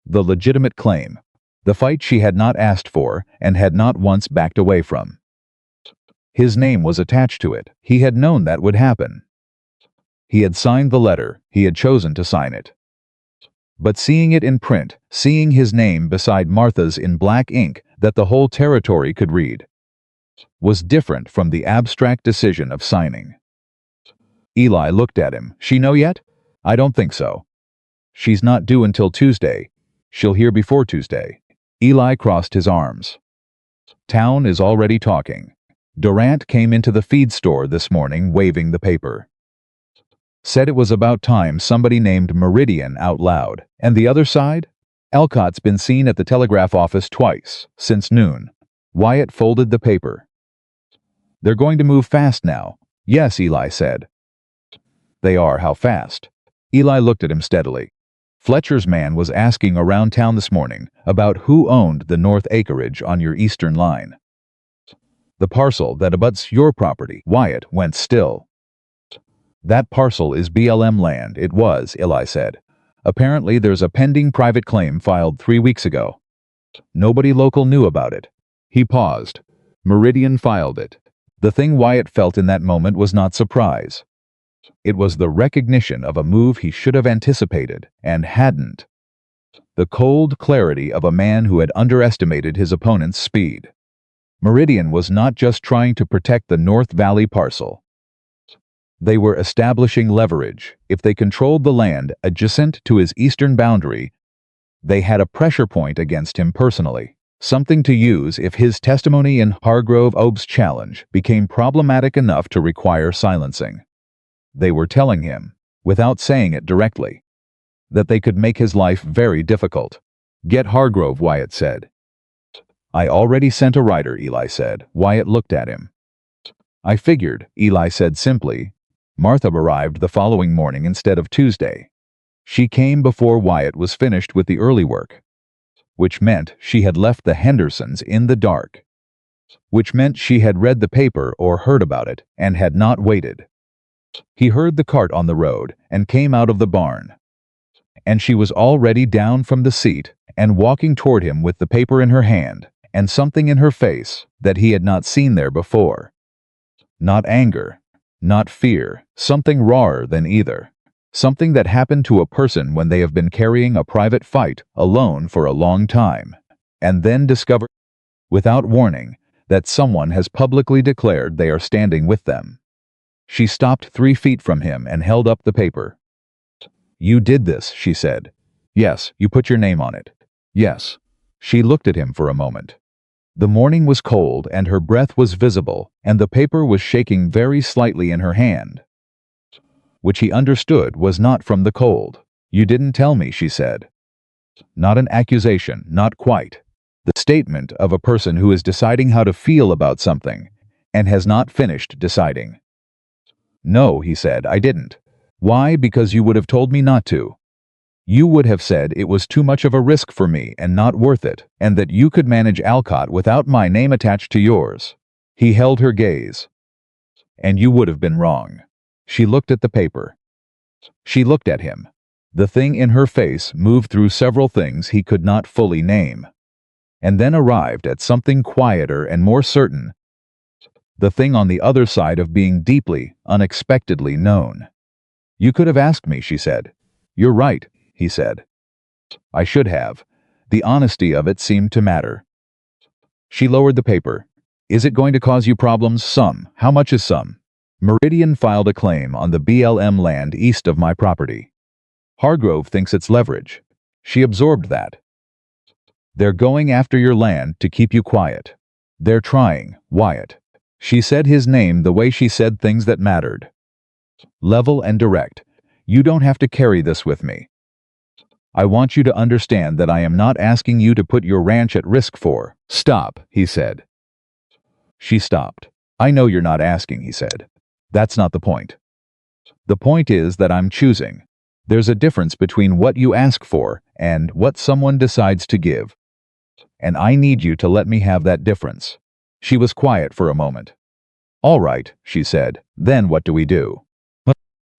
The legitimate claim. The fight she had not asked for and had not once backed away from. His name was attached to it. He had known that would happen. He had signed the letter. He had chosen to sign it. But seeing it in print, seeing his name beside Martha's in black ink that the whole territory could read, was different from the abstract decision of signing. Eli looked at him. She know yet? I don't think so. She's not due until Tuesday. She'll hear before Tuesday. Eli crossed his arms. Town is already talking. Durant came into the feed store this morning waving the paper. Said it was about time somebody named Meridian out loud. And the other side? Alcott's been seen at the telegraph office twice, since noon. Wyatt folded the paper. They're going to move fast now. Yes, Eli said. They are, how fast? Eli looked at him steadily. Fletcher's man was asking around town this morning about who owned the north acreage on your eastern line. The parcel that abuts your property. Wyatt went still. That parcel is BLM land. It was, Eli said. Apparently there's a pending private claim filed 3 weeks ago. Nobody local knew about it. He paused. Meridian filed it. The thing Wyatt felt in that moment was not surprise. It was the recognition of a move he should have anticipated, and hadn't. The cold clarity of a man who had underestimated his opponent's speed. Meridian was not just trying to protect the North Valley parcel. They were establishing leverage. If they controlled the land adjacent to his eastern boundary, they had a pressure point against him personally, something to use if his testimony in Hargrove Oaks challenge became problematic enough to require silencing. They were telling him, without saying it directly, that they could make his life very difficult. Get Hargrove, Wyatt said. I already sent a writer, Eli said. Wyatt looked at him. I figured, Eli said simply. Martha arrived the following morning instead of Tuesday. She came before Wyatt was finished with the early work, which meant she had left the Hendersons in the dark, which meant she had read the paper or heard about it and had not waited. He heard the cart on the road and came out of the barn, and she was already down from the seat and walking toward him with the paper in her hand and something in her face that he had not seen there before. Not anger, not fear, something rawer than either. Something that happened to a person when they have been carrying a private fight alone for a long time, and then discover, without warning, that someone has publicly declared they are standing with them. She stopped 3 feet from him and held up the paper. You did this, she said. Yes, you put your name on it. Yes. She looked at him for a moment. The morning was cold and her breath was visible, and the paper was shaking very slightly in her hand, which he understood was not from the cold. You didn't tell me, she said. Not an accusation, not quite. The statement of a person who is deciding how to feel about something and has not finished deciding. No, he said, I didn't. Why? Because you would have told me not to. You would have said it was too much of a risk for me and not worth it, and that you could manage Alcott without my name attached to yours. He held her gaze. And you would have been wrong. She looked at the paper. She looked at him. The thing in her face moved through several things he could not fully name, and then arrived at something quieter and more certain. The thing on the other side of being deeply, unexpectedly known. You could have asked me, she said. You're right, he said. I should have. The honesty of it seemed to matter. She lowered the paper. Is it going to cause you problems? Some. How much is some? Meridian filed a claim on the BLM land east of my property. Hargrove thinks it's leverage. She absorbed that. They're going after your land to keep you quiet. They're trying, Wyatt. She said his name the way she said things that mattered. Level and direct. You don't have to carry this with me. I want you to understand that I am not asking you to put your ranch at risk for. Stop, he said. She stopped. I know you're not asking, he said. That's not the point. The point is that I'm choosing. There's a difference between what you ask for and what someone decides to give. And I need you to let me have that difference. She was quiet for a moment. All right, she said. Then what do we do?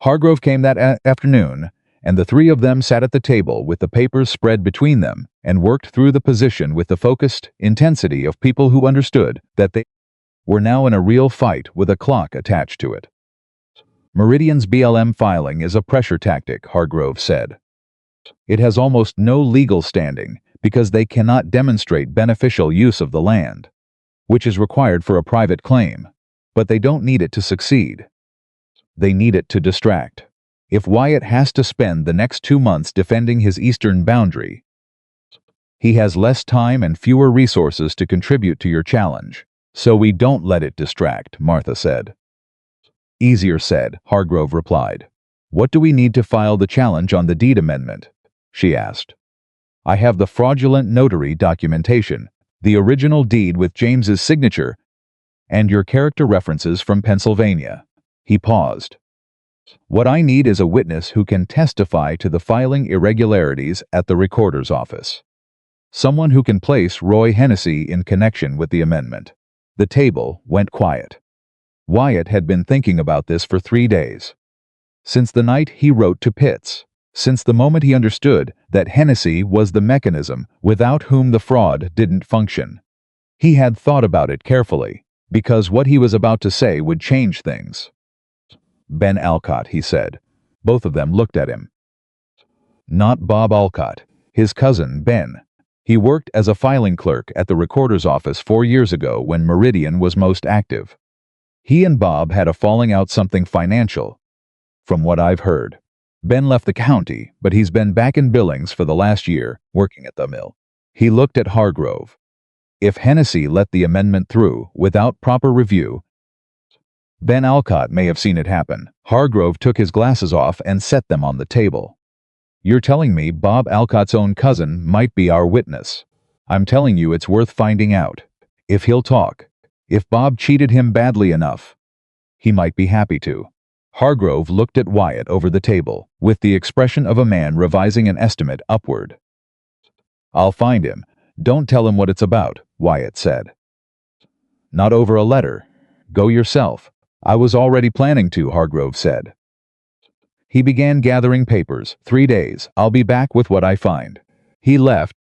Hargrove came that afternoon, and the three of them sat at the table with the papers spread between them and worked through the position with the focused intensity of people who understood that they were now in a real fight with a clock attached to it. Meridian's BLM filing is a pressure tactic, Hargrove said. It has almost no legal standing because they cannot demonstrate beneficial use of the land. which is required for a private claim. But they don't need it to succeed. They need it to distract. If Wyatt has to spend the next 2 months defending his eastern boundary, he has less time and fewer resources to contribute to your challenge. So we don't let it distract, Martha said. Easier said, Hargrove replied. What do we need to file the challenge on the deed amendment? She asked. I have the fraudulent notary documentation, the original deed with James's signature, and your character references from Pennsylvania. He paused. What I need is a witness who can testify to the filing irregularities at the recorder's office. Someone who can place Roy Hennessy in connection with the amendment. The table went quiet. Wyatt had been thinking about this for 3 days. Since the night he wrote to Pitts. Since the moment he understood that Hennessy was the mechanism without whom the fraud didn't function. He had thought about it carefully, because what he was about to say would change things. Ben Alcott, he said. Both of them looked at him. Not Bob Alcott, his cousin, Ben. He worked as a filing clerk at the recorder's office 4 years ago when Meridian was most active. He and Bob had a falling out, something financial. From what I've heard. Ben left the county, but he's been back in Billings for the last year, working at the mill. He looked at Hargrove. If Hennessy let the amendment through without proper review, Ben Alcott may have seen it happen. Hargrove took his glasses off and set them on the table. You're telling me Bob Alcott's own cousin might be our witness. I'm telling you it's worth finding out. If he'll talk. If Bob cheated him badly enough, he might be happy to. Hargrove looked at Wyatt over the table, with the expression of a man revising an estimate upward. I'll find him. Don't tell him what it's about, Wyatt said. Not over a letter. Go yourself. I was already planning to, Hargrove said. He began gathering papers. 3 days. I'll be back with what I find. He left,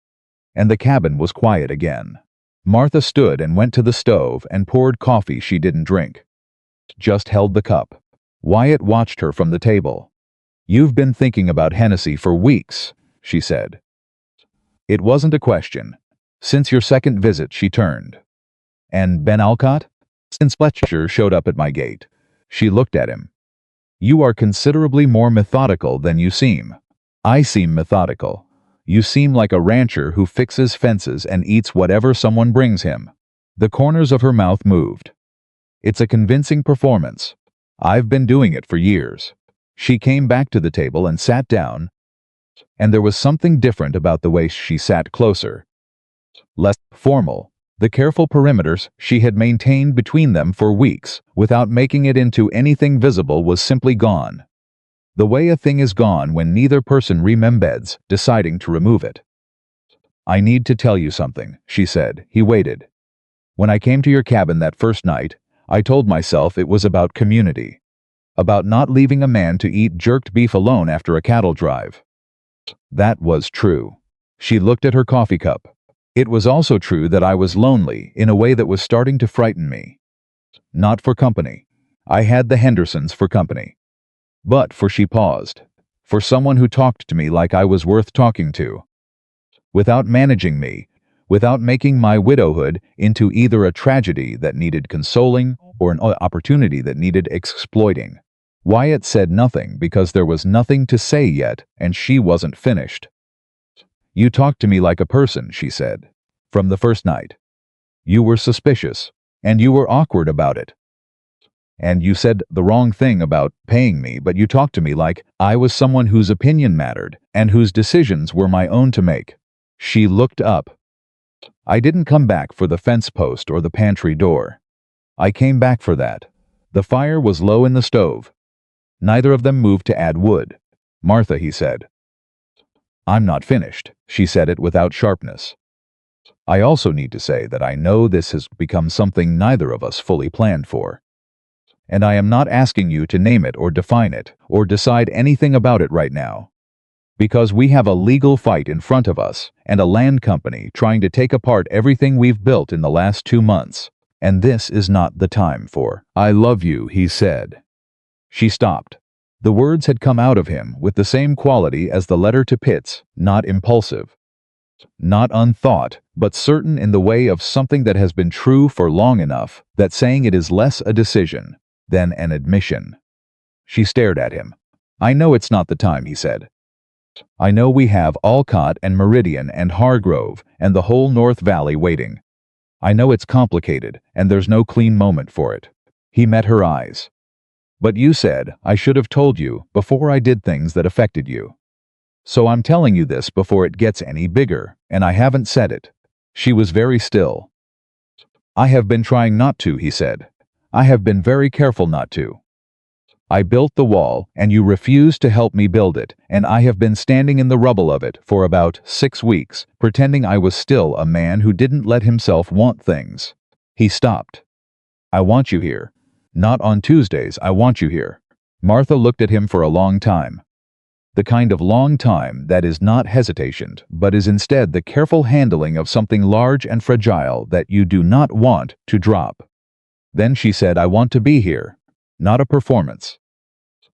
and the cabin was quiet again. Martha stood and went to the stove and poured coffee she didn't drink. Just held the cup. Wyatt watched her from the table. You've been thinking about Hennessy for weeks, she said. It wasn't a question. Since your second visit, she turned. And Ben Alcott? Since Fletcher showed up at my gate. She looked at him. You are considerably more methodical than you seem. I seem methodical. You seem like a rancher who fixes fences and eats whatever someone brings him. The corners of her mouth moved. It's a convincing performance. I've been doing it for years. She came back to the table and sat down, and there was something different about the way she sat closer. Less formal. The careful perimeters she had maintained between them for weeks, without making it into anything visible, was simply gone. The way a thing is gone when neither person remembers deciding to remove it. I need to tell you something, she said. He waited. When I came to your cabin that first night, I told myself it was about community. About not leaving a man to eat jerked beef alone after a cattle drive. That was true. She looked at her coffee cup. It was also true that I was lonely in a way that was starting to frighten me. Not for company. I had the Hendersons for company. But she paused. For someone who talked to me like I was worth talking to. Without managing me, without making my widowhood into either a tragedy that needed consoling or an opportunity that needed exploiting. Wyatt said nothing because there was nothing to say yet, and she wasn't finished. You talked to me like a person, she said. From the first night. You were suspicious, and you were awkward about it. And you said the wrong thing about paying me, but you talked to me like I was someone whose opinion mattered, and whose decisions were my own to make. She looked up. I didn't come back for the fence post or the pantry door. I came back for that. The fire was low in the stove. Neither of them moved to add wood. Martha, he said. I'm not finished. She said it without sharpness. I also need to say that I know this has become something neither of us fully planned for. And I am not asking you to name it or define it, or decide anything about it right now. Because we have a legal fight in front of us, and a land company trying to take apart everything we've built in the last 2 months. And this is not the time for, I love you, he said. She stopped. The words had come out of him with the same quality as the letter to Pitts, not impulsive. Not unthought, but certain in the way of something that has been true for long enough that saying it is less a decision than an admission. She stared at him. I know it's not the time, he said. I know we have Alcott and Meridian and Hargrove and the whole North Valley waiting. I know it's complicated, and there's no clean moment for it. He met her eyes. But you said I should have told you before I did things that affected you. So I'm telling you this before it gets any bigger, and I haven't said it. She was very still. I have been trying not to, he said. I have been very careful not to. I built the wall, and you refused to help me build it, and I have been standing in the rubble of it for about 6 weeks, pretending I was still a man who didn't let himself want things. He stopped. I want you here. Not on Tuesdays, I want you here. Martha looked at him for a long time. The kind of long time that is not hesitation, but is instead the careful handling of something large and fragile that you do not want to drop. Then she said, I want to be here. Not a performance.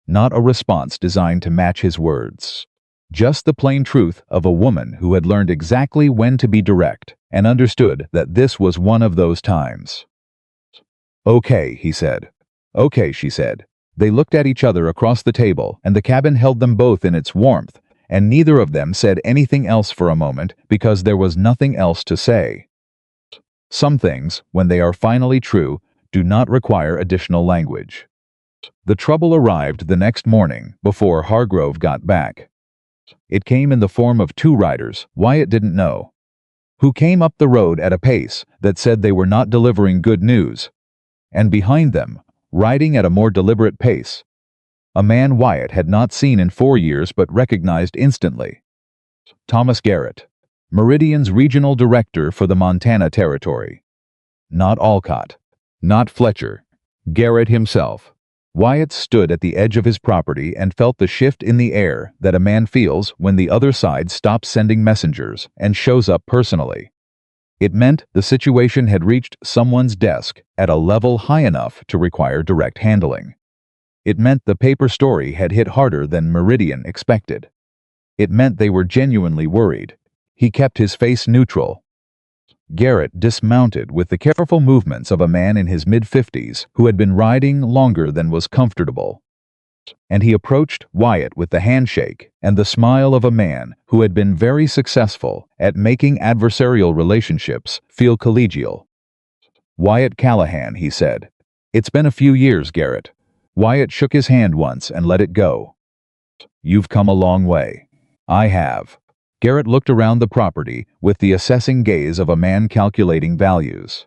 Not a response designed to match his words. Just the plain truth of a woman who had learned exactly when to be direct and understood that this was one of those times. Okay, he said. Okay, she said. They looked at each other across the table, and the cabin held them both in its warmth, and neither of them said anything else for a moment because there was nothing else to say. Some things, when they are finally true, do not require additional language. The trouble arrived the next morning before Hargrove got back. It came in the form of 2 riders, Wyatt didn't know, who came up the road at a pace that said they were not delivering good news, and behind them, riding at a more deliberate pace, a man Wyatt had not seen in 4 years but recognized instantly. Thomas Garrett, Meridian's regional director for the Montana Territory. Not Alcott. Not Fletcher. Garrett himself. Wyatt stood at the edge of his property and felt the shift in the air that a man feels when the other side stops sending messengers and shows up personally. It meant the situation had reached someone's desk at a level high enough to require direct handling. It meant the paper story had hit harder than Meridian expected. It meant they were genuinely worried. He kept his face neutral. Garrett dismounted with the careful movements of a man in his mid-50s who had been riding longer than was comfortable. And he approached Wyatt with the handshake and the smile of a man who had been very successful at making adversarial relationships feel collegial. Wyatt Callahan, he said. It's been a few years, Garrett. Wyatt shook his hand once and let it go. You've come a long way. I have. Garrett looked around the property with the assessing gaze of a man calculating values.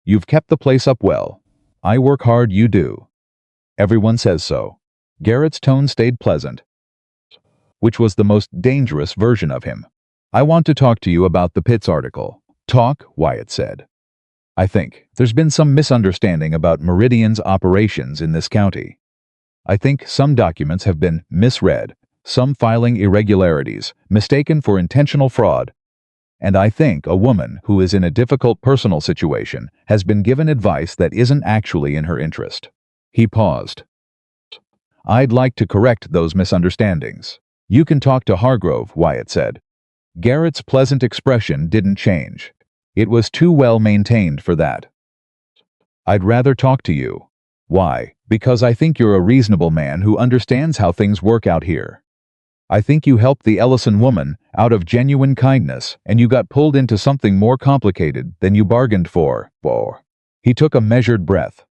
You've kept the place up well. I work hard, you do. Everyone says so. Garrett's tone stayed pleasant, which was the most dangerous version of him. I want to talk to you about the Pitts article. Talk, Wyatt said. I think there's been some misunderstanding about Meridian's operations in this county. I think some documents have been misread, some filing irregularities, mistaken for intentional fraud, and I think a woman who is in a difficult personal situation has been given advice that isn't actually in her interest. He paused. I'd like to correct those misunderstandings. You can talk to Hargrove, Wyatt said. Garrett's pleasant expression didn't change. It was too well maintained for that. I'd rather talk to you. Why? Because I think you're a reasonable man who understands how things work out here. I think you helped the Ellison woman out of genuine kindness, and you got pulled into something more complicated than you bargained for. He took a measured breath.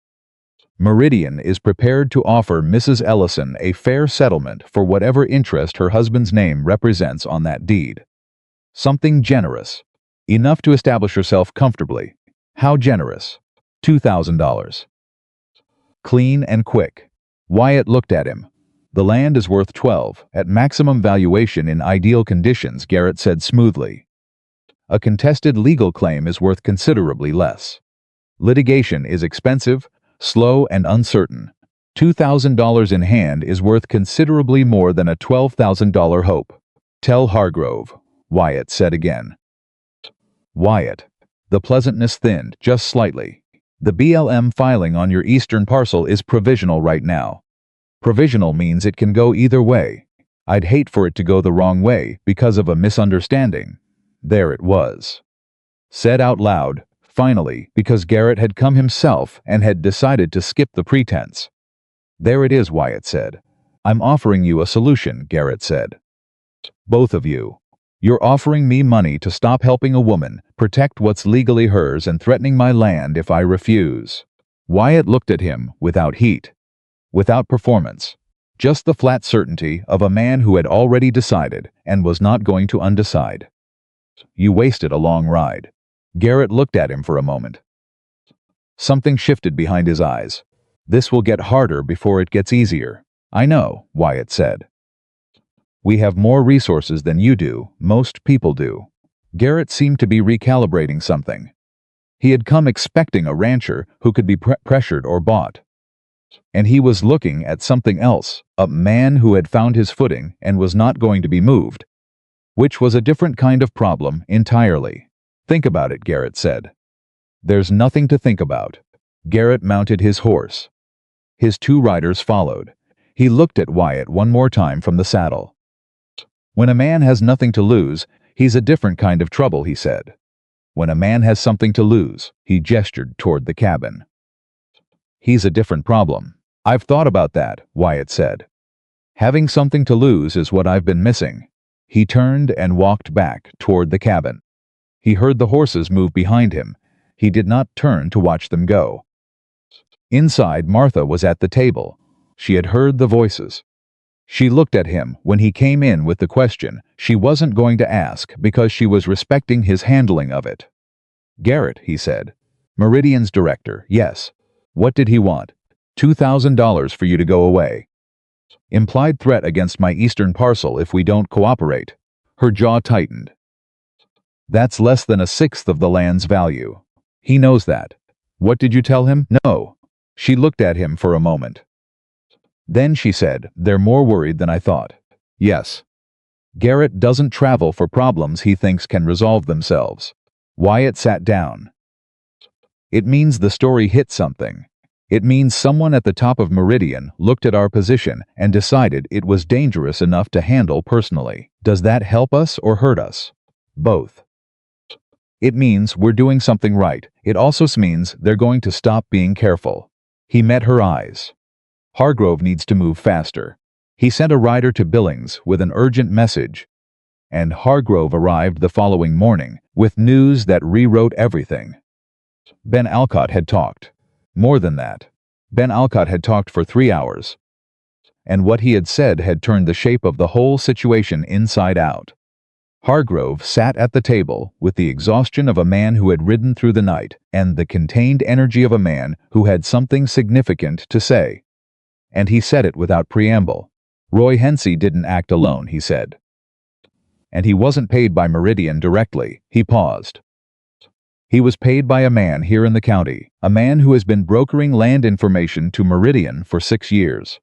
Meridian is prepared to offer Mrs. Ellison a fair settlement for whatever interest her husband's name represents on that deed. Something generous. Enough to establish herself comfortably. How generous? $2,000. Clean and quick. Wyatt looked at him. The land is worth 12, at maximum valuation in ideal conditions, Garrett said smoothly. A contested legal claim is worth considerably less. Litigation is expensive, slow and uncertain. $2,000 in hand is worth considerably more than a $12,000 hope. Tell Hargrove, Wyatt said again. Wyatt. The pleasantness thinned just slightly. The BLM filing on your eastern parcel is provisional right now. Provisional means it can go either way. I'd hate for it to go the wrong way because of a misunderstanding. There it was. Said out loud, finally, because Garrett had come himself and had decided to skip the pretense. There it is, Wyatt said. I'm offering you a solution, Garrett said. Both of you. You're offering me money to stop helping a woman, protect what's legally hers, and threatening my land if I refuse. Wyatt looked at him without heat, without performance, just the flat certainty of a man who had already decided and was not going to undecide. You wasted a long ride. Garrett looked at him for a moment. Something shifted behind his eyes. This will get harder before it gets easier. I know, Wyatt said. We have more resources than you do, most people do. Garrett seemed to be recalibrating something. He had come expecting a rancher who could be pressured or bought. And he was looking at something else, a man who had found his footing and was not going to be moved, which was a different kind of problem entirely. Think about it, Garrett said. There's nothing to think about. Garrett mounted his horse. His two riders followed. He looked at Wyatt one more time from the saddle. When a man has nothing to lose, he's a different kind of trouble, he said. When a man has something to lose, he gestured toward the cabin. He's a different problem. I've thought about that, Wyatt said. Having something to lose is what I've been missing. He turned and walked back toward the cabin. He heard the horses move behind him. He did not turn to watch them go. Inside, Martha was at the table. She had heard the voices. She looked at him when he came in with the question she wasn't going to ask because she was respecting his handling of it. Garrett, he said. Meridian's director, yes. What did he want? $2,000 for you to go away. Implied threat against my eastern parcel if we don't cooperate. Her jaw tightened. That's less than a sixth of the land's value. He knows that. What did you tell him? No. She looked at him for a moment. Then she said, they're more worried than I thought. Yes. Garrett doesn't travel for problems he thinks can resolve themselves. Wyatt sat down. It means the story hit something. It means someone at the top of Meridian looked at our position and decided it was dangerous enough to handle personally. Does that help us or hurt us? Both. It means we're doing something right. It also means they're going to stop being careful. He met her eyes. Hargrove needs to move faster. He sent a rider to Billings with an urgent message, and Hargrove arrived the following morning with news that rewrote everything. Ben Alcott had talked. More than that. Ben Alcott had talked for 3 hours, and what he had said had turned the shape of the whole situation inside out. Hargrove sat at the table with the exhaustion of a man who had ridden through the night and the contained energy of a man who had something significant to say. And he said it without preamble. Roy Hensey didn't act alone, he said. And he wasn't paid by Meridian directly. He paused. He was paid by a man here in the county, a man who has been brokering land information to Meridian for 6 years.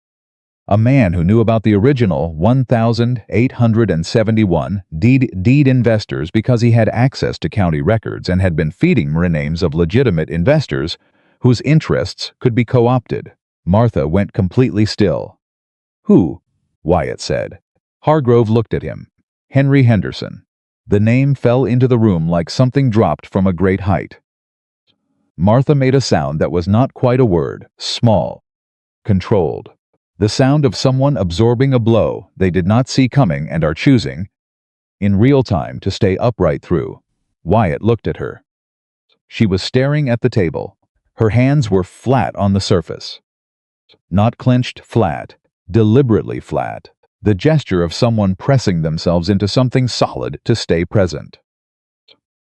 A man who knew about the original 1,871 deed investors because he had access to county records and had been feeding names of legitimate investors whose interests could be co-opted. Martha went completely still. Who? Wyatt said. Hargrove looked at him. Henry Henderson. The name fell into the room like something dropped from a great height. Martha made a sound that was not quite a word, small, controlled. The sound of someone absorbing a blow they did not see coming and are choosing, in real time, to stay upright through. Wyatt looked at her. She was staring at the table. Her hands were flat on the surface. Not clenched, flat, deliberately flat. The gesture of someone pressing themselves into something solid to stay present.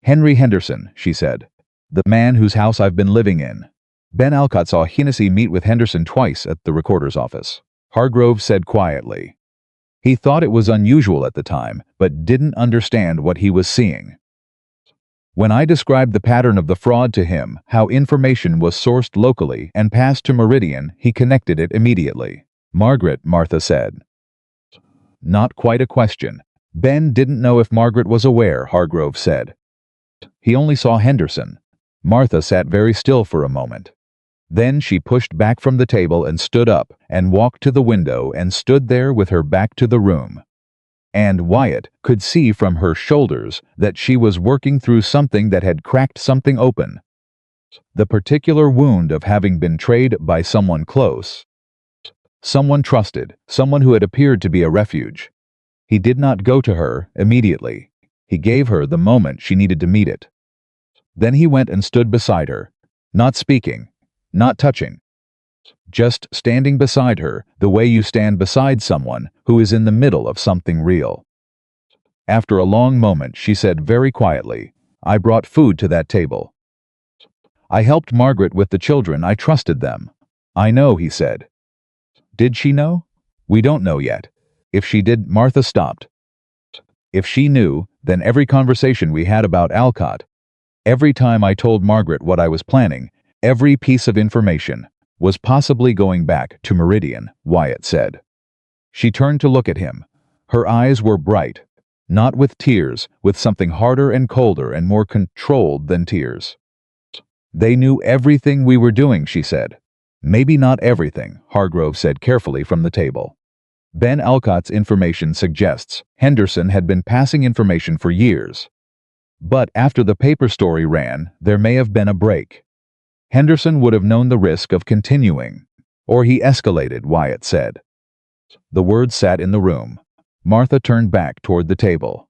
Henry Henderson, she said. The man whose house I've been living in. Ben Alcott saw Hennessy meet with Henderson twice at the recorder's office. Hargrove said quietly. He thought it was unusual at the time, but didn't understand what he was seeing. When I described the pattern of the fraud to him, how information was sourced locally and passed to Meridian, he connected it immediately. Margaret, Martha said. Not quite a question. Ben didn't know if Margaret was aware, Hargrove said. He only saw Henderson. Martha sat very still for a moment. Then she pushed back from the table and stood up and walked to the window and stood there with her back to the room. and Wyatt could see from her shoulders that she was working through something that had cracked something open. The particular wound of having been betrayed by someone close, someone trusted, someone who had appeared to be a refuge. He did not go to her immediately. He gave her the moment she needed to meet it. Then he went and stood beside her, not speaking, not touching, just standing beside her the way you stand beside someone who is in the middle of something real. After a long moment, she said very quietly, "I brought food to that table. I helped Margaret with the children. I trusted them." "I know," he said. "Did she know?" "We don't know yet." "If she did," Martha stopped. "If she knew, then every conversation we had about Alcott, every time I told Margaret what I was planning, every piece of information, was possibly going back to Meridian," Wyatt said. She turned to look at him. Her eyes were bright, not with tears, with something harder and colder and more controlled than tears. "They knew everything we were doing," she said. "Maybe not everything," Hargrove said carefully from the table. "Ben Alcott's information suggests Henderson had been passing information for years. But after the paper story ran, there may have been a break. Henderson would have known the risk of continuing. Or he escalated," Wyatt said. The words sat in the room. Martha turned back toward the table.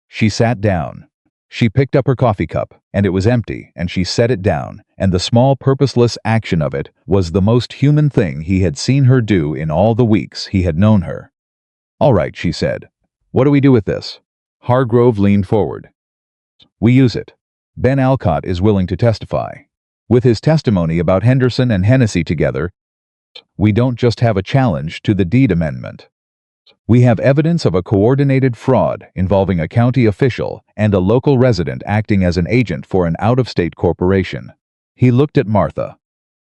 She sat down. She picked up her coffee cup, and it was empty, and she set it down, and the small purposeless action of it was the most human thing he had seen her do in all the weeks he had known her. "All right," she said. "What do we do with this?" Hargrove leaned forward. "We use it. Ben Alcott is willing to testify. With his testimony about Henderson and Hennessy together, we don't just have a challenge to the deed amendment. We have evidence of a coordinated fraud involving a county official and a local resident acting as an agent for an out-of-state corporation." He looked at Martha.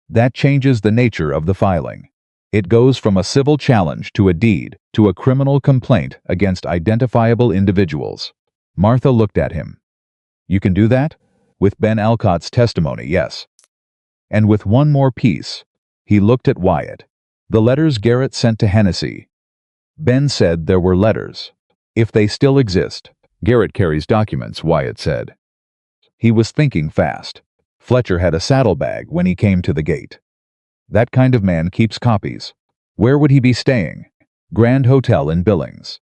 "That changes the nature of the filing. It goes from a civil challenge to a deed to a criminal complaint against identifiable individuals." Martha looked at him. "You can do that?" "With Ben Alcott's testimony, yes. And with one more piece." He looked at Wyatt. "The letters Garrett sent to Hennessy. Ben said there were letters. If they still exist." "Garrett carries documents," Wyatt said. He was thinking fast. Fletcher had a saddlebag when he came to the gate. That kind of man keeps copies. Where would he be staying? Grand Hotel in Billings.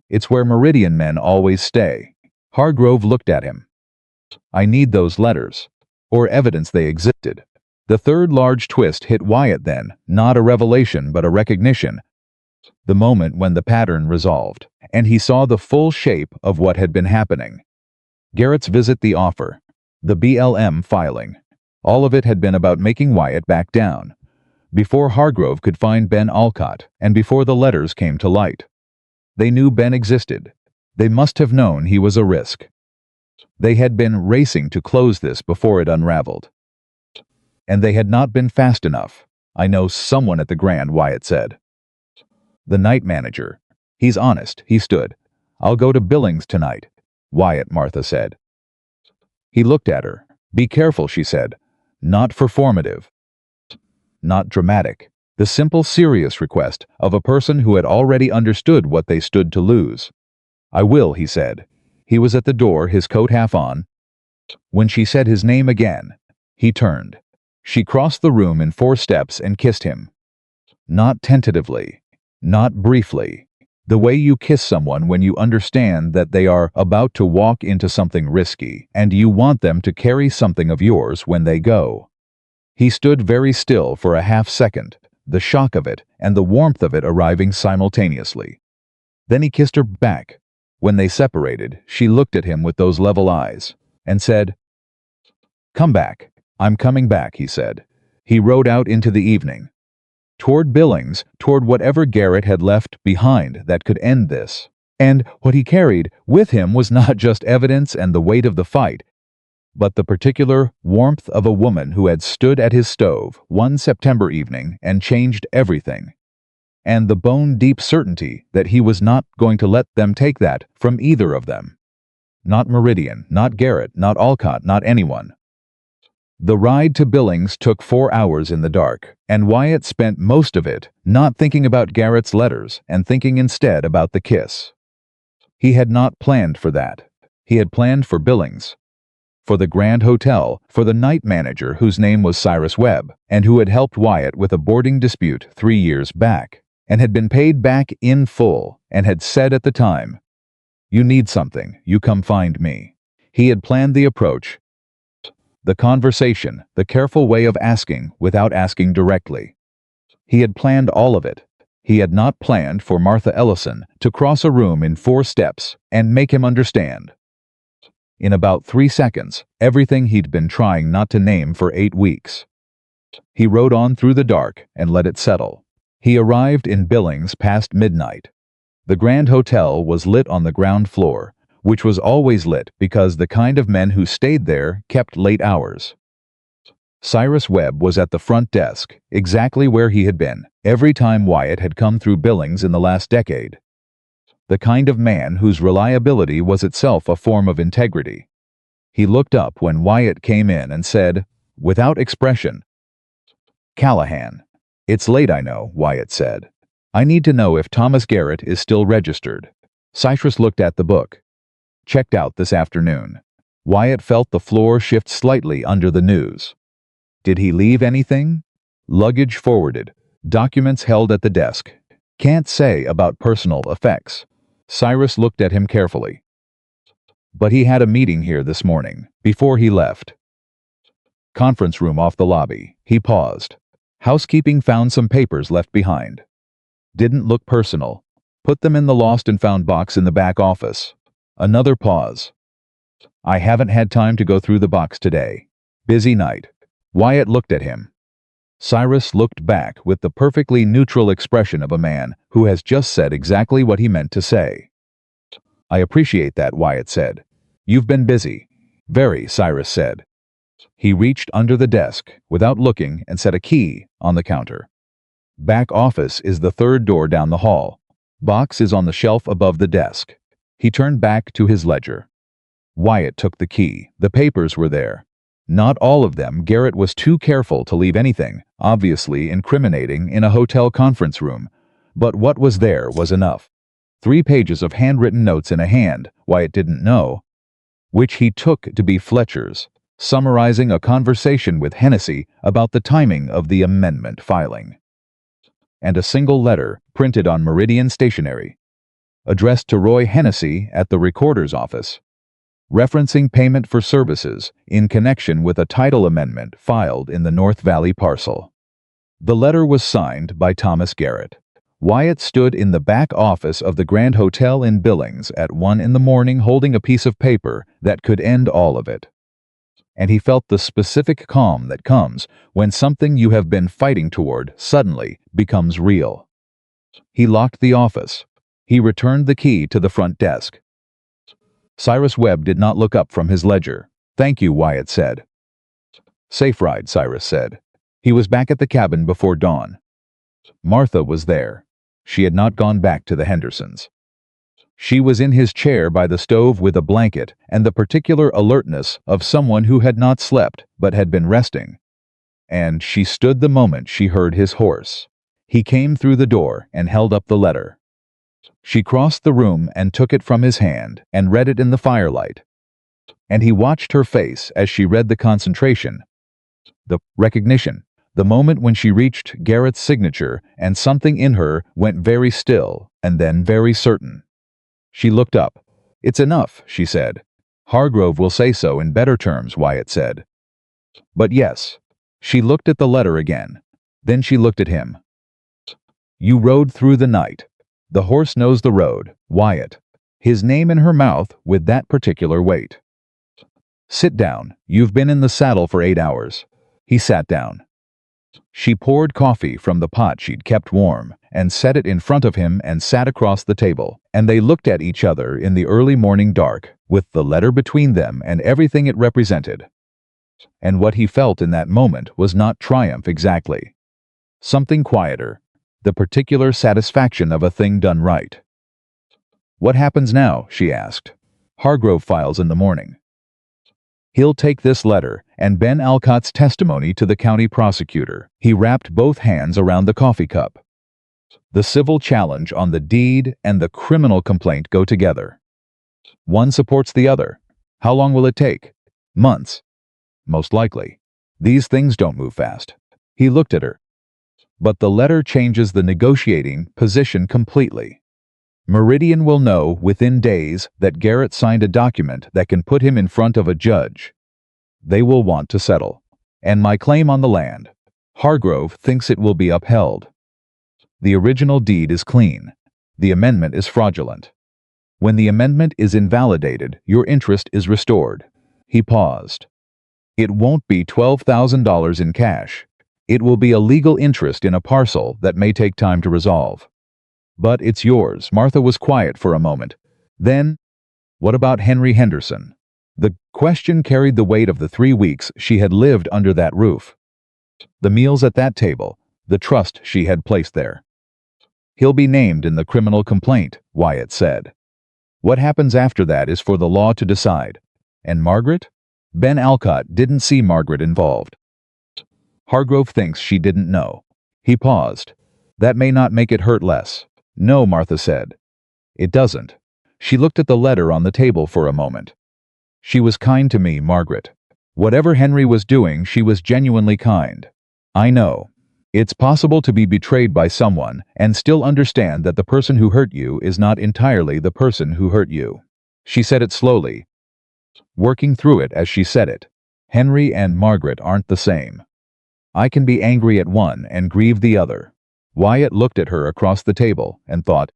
It's where Meridian men always stay. Hargrove looked at him. "I need those letters, or evidence they existed." The third large twist hit Wyatt then, not a revelation but a recognition. The moment when the pattern resolved, and he saw the full shape of what had been happening. Garrett's visit, the offer, the BLM filing, all of it had been about making Wyatt back down, before Hargrove could find Ben Alcott, and before the letters came to light. They knew Ben existed. They must have known he was a risk. They had been racing to close this before it unraveled. And they had not been fast enough. "I know someone at the Grand," Wyatt said. "The night manager. He's honest," he stood. "I'll go to Billings tonight." "Wyatt," Martha said. He looked at her. "Be careful," she said. "Not performative. Not dramatic. The simple, serious request of a person who had already understood what they stood to lose." "I will," he said. He was at the door, his coat half on. When she said his name again, he turned. She crossed the room in 4 steps and kissed him. Not tentatively, not briefly. The way you kiss someone when you understand that they are about to walk into something risky, and you want them to carry something of yours when they go. He stood very still for a half second, the shock of it and the warmth of it arriving simultaneously. Then he kissed her back. When they separated, she looked at him with those level eyes, and said, "Come back." "I'm coming back," he said. He rode out into the evening. Toward Billings, toward whatever Garrett had left behind that could end this. And what he carried with him was not just evidence and the weight of the fight, but the particular warmth of a woman who had stood at his stove one September evening and changed everything. And the bone-deep certainty that he was not going to let them take that from either of them. Not Meridian, not Garrett, not Alcott, not anyone. The ride to Billings took 4 hours in the dark, and Wyatt spent most of it not thinking about Garrett's letters and thinking instead about the kiss. He had not planned for that. He had planned for Billings, for the Grand Hotel, for the night manager whose name was Cyrus Webb, and who had helped Wyatt with a boarding dispute 3 years back, and had been paid back in full, and had said at the time, "You need something, you come find me." He had planned the approach, the conversation, the careful way of asking without asking directly. He had planned all of it. He had not planned for Martha Ellison to cross a room in 4 steps and make him understand. In about 3 seconds, everything he'd been trying not to name for 8 weeks. He rode on through the dark and let it settle. He arrived in Billings past midnight. The Grand Hotel was lit on the ground floor, which was always lit because the kind of men who stayed there kept late hours. Cyrus Webb was at the front desk, exactly where he had been every time Wyatt had come through Billings in the last decade. The kind of man whose reliability was itself a form of integrity. He looked up when Wyatt came in and said, without expression, "Callahan." "It's late, I know," Wyatt said. "I need to know if Thomas Garrett is still registered." Cyrus looked at the book. "Checked out this afternoon." Wyatt felt the floor shift slightly under the news. "Did he leave anything?" "Luggage forwarded. Documents held at the desk. Can't say about personal effects." Cyrus looked at him carefully. "But he had a meeting here this morning, before he left." "Conference room off the lobby." He paused. "Housekeeping found some papers left behind. Didn't look personal. Put them in the lost and found box in the back office." Another pause. "I haven't had time to go through the box today. Busy night." Wyatt looked at him. Cyrus looked back with the perfectly neutral expression of a man who has just said exactly what he meant to say. "I appreciate that," Wyatt said. "You've been busy." "Very," Cyrus said. He reached under the desk, without looking, and set a key on the counter. "Back office is the 3rd door down the hall. Box is on the shelf above the desk." He turned back to his ledger. Wyatt took the key. The papers were there. Not all of them. Garrett was too careful to leave anything, obviously incriminating, in a hotel conference room. But what was there was enough. 3 pages of handwritten notes in a hand, Wyatt didn't know, which he took to be Fletcher's, summarizing a conversation with Hennessy about the timing of the amendment filing. And a single letter, printed on Meridian stationery, addressed to Roy Hennessy at the recorder's office, referencing payment for services in connection with a title amendment filed in the North Valley parcel. The letter was signed by Thomas Garrett. Wyatt stood in the back office of the Grand Hotel in Billings at 1 in the morning holding a piece of paper that could end all of it. And he felt the specific calm that comes when something you have been fighting toward suddenly becomes real. He locked the office. He returned the key to the front desk. Cyrus Webb did not look up from his ledger. "Thank you," Wyatt said. "Safe ride," Cyrus said. He was back at the cabin before dawn. Martha was there. She had not gone back to the Hendersons. She was in his chair by the stove with a blanket and the particular alertness of someone who had not slept but had been resting. And she stood the moment she heard his horse. He came through the door and held up the letter. She crossed the room and took it from his hand and read it in the firelight. And he watched her face as she read the concentration, the recognition, the moment when she reached Garrett's signature, and something in her went very still and then very certain. She looked up. "It's enough," she said. "Hargrove will say so in better terms," Wyatt said. "But yes." She looked at the letter again. Then she looked at him. "You rode through the night. The horse knows the road, Wyatt." His name in her mouth with that particular weight. "Sit down. You've been in the saddle for 8 hours." He sat down. She poured coffee from the pot she'd kept warm and set it in front of him and sat across the table, and they looked at each other in the early morning dark, with the letter between them and everything it represented. And what he felt in that moment was not triumph exactly. Something quieter, the particular satisfaction of a thing done right. "What happens now?" she asked. "Hargrove files in the morning. He'll take this letter and Ben Alcott's testimony to the county prosecutor." He wrapped both hands around the coffee cup. "The civil challenge on the deed and the criminal complaint go together. One supports the other. How long will it take? Months. Most likely. These things don't move fast. He looked at her. But the letter changes the negotiating position completely. Meridian will know within days that Garrett signed a document that can put him in front of a judge. They will want to settle. And my claim on the land. Hargrove thinks it will be upheld. The original deed is clean. The amendment is fraudulent. When the amendment is invalidated, your interest is restored. He paused. It won't be $12,000 in cash. It will be a legal interest in a parcel that may take time to resolve. But it's yours. Martha was quiet for a moment. Then, what about Henry Henderson? The question carried the weight of the 3 weeks she had lived under that roof. The meals at that table, the trust she had placed there. He'll be named in the criminal complaint, Wyatt said. What happens after that is for the law to decide. And Margaret? Ben Alcott didn't see Margaret involved. Hargrove thinks she didn't know. He paused. That may not make it hurt less. No, Martha said. It doesn't. She looked at the letter on the table for a moment. She was kind to me, Margaret. Whatever Henry was doing, she was genuinely kind. I know. It's possible to be betrayed by someone and still understand that the person who hurt you is not entirely the person who hurt you. She said it slowly, working through it as she said it. Henry and Margaret aren't the same. I can be angry at one and grieve the other. Wyatt looked at her across the table and thought,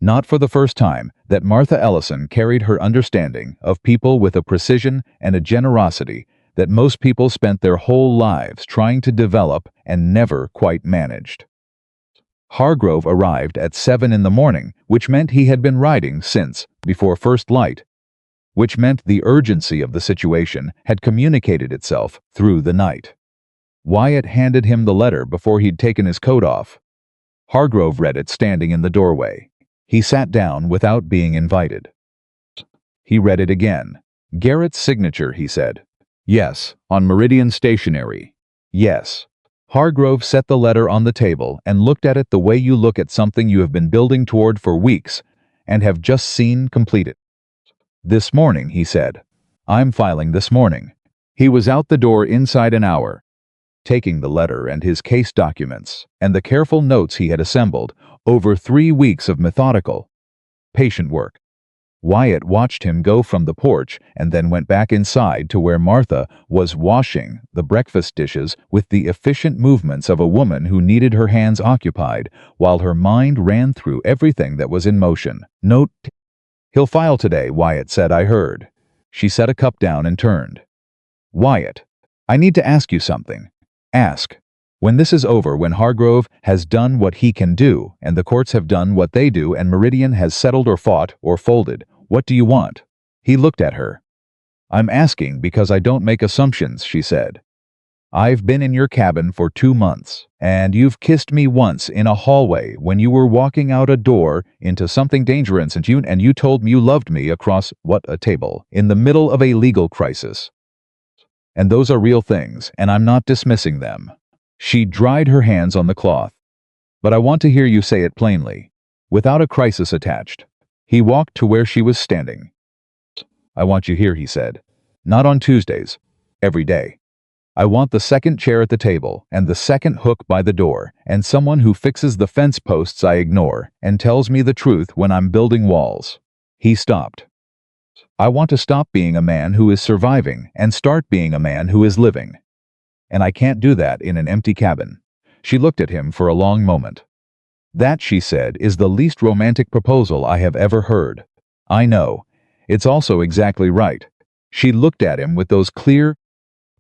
not for the first time, that Martha Ellison carried her understanding of people with a precision and a generosity that most people spent their whole lives trying to develop and never quite managed. Hargrove arrived at 7 in the morning, which meant he had been riding since before first light, which meant the urgency of the situation had communicated itself through the night. Wyatt handed him the letter before he'd taken his coat off. Hargrove read it standing in the doorway. He sat down without being invited. He read it again. Garrett's signature, he said. Yes, on Meridian Stationery. Yes. Hargrove set the letter on the table and looked at it the way you look at something you have been building toward for weeks and have just seen completed. This morning, he said. I'm filing this morning. He was out the door inside an hour, taking the letter and his case documents and the careful notes he had assembled over 3 weeks of methodical, patient work. Wyatt watched him go from the porch and then went back inside to where Martha was washing the breakfast dishes with the efficient movements of a woman who needed her hands occupied while her mind ran through everything that was in motion. Note, he'll file today, Wyatt said, I heard. She set a cup down and turned. Wyatt, I need to ask you something. Ask. When this is over, when Hargrove has done what he can do, and the courts have done what they do, and Meridian has settled or fought or folded, what do you want? He looked at her. I'm asking because I don't make assumptions, she said. I've been in your cabin for 2 months, and you've kissed me once in a hallway when you were walking out a door into something dangerous, and you told me you loved me across a table, in the middle of a legal crisis. And those are real things, and I'm not dismissing them. She dried her hands on the cloth. But I want to hear you say it plainly, without a crisis attached. He walked to where she was standing. I want you here, he said. Not on Tuesdays. Every day. I want the second chair at the table, and the second hook by the door, and someone who fixes the fence posts I ignore, and tells me the truth when I'm building walls. He stopped. I want to stop being a man who is surviving and start being a man who is living. And I can't do that in an empty cabin. She looked at him for a long moment. That, she said, is the least romantic proposal I have ever heard. I know. It's also exactly right. She looked at him with those clear,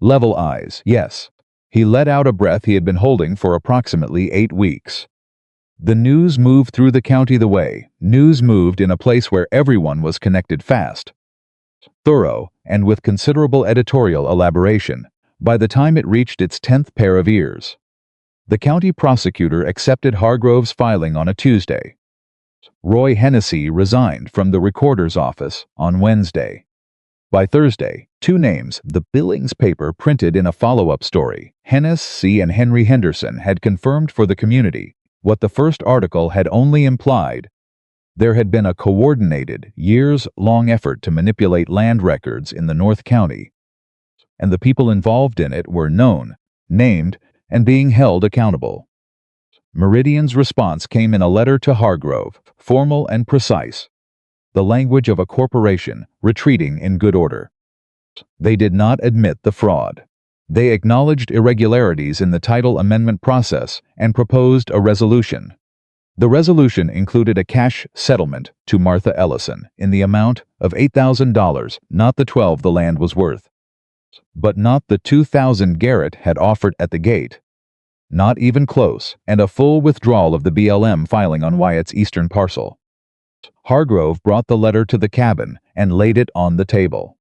level eyes. Yes. He let out a breath he had been holding for approximately 8 weeks. The news moved through the county the way news moved in a place where everyone was connected fast, thorough, and with considerable editorial elaboration. By the time it reached its 10th pair of ears, the county prosecutor accepted Hargrove's filing on a Tuesday. Roy Hennessy resigned from the recorder's office on Wednesday. By Thursday, 2 names the Billings paper printed in a follow-up story, Hennessy and Henry Henderson, had confirmed for the community what the first article had only implied. There had been a coordinated, years-long effort to manipulate land records in the North County, and the people involved in it were known, named, and being held accountable. Meridian's response came in a letter to Hargrove, formal and precise, the language of a corporation retreating in good order. They did not admit the fraud. They acknowledged irregularities in the title amendment process and proposed a resolution. The resolution included a cash settlement to Martha Ellison in the amount of $8,000, not the $12,000 the land was worth, but not the $2,000 Garrett had offered at the gate. Not even close, and a full withdrawal of the BLM filing on Wyatt's eastern parcel. Hargrove brought the letter to the cabin and laid it on the table.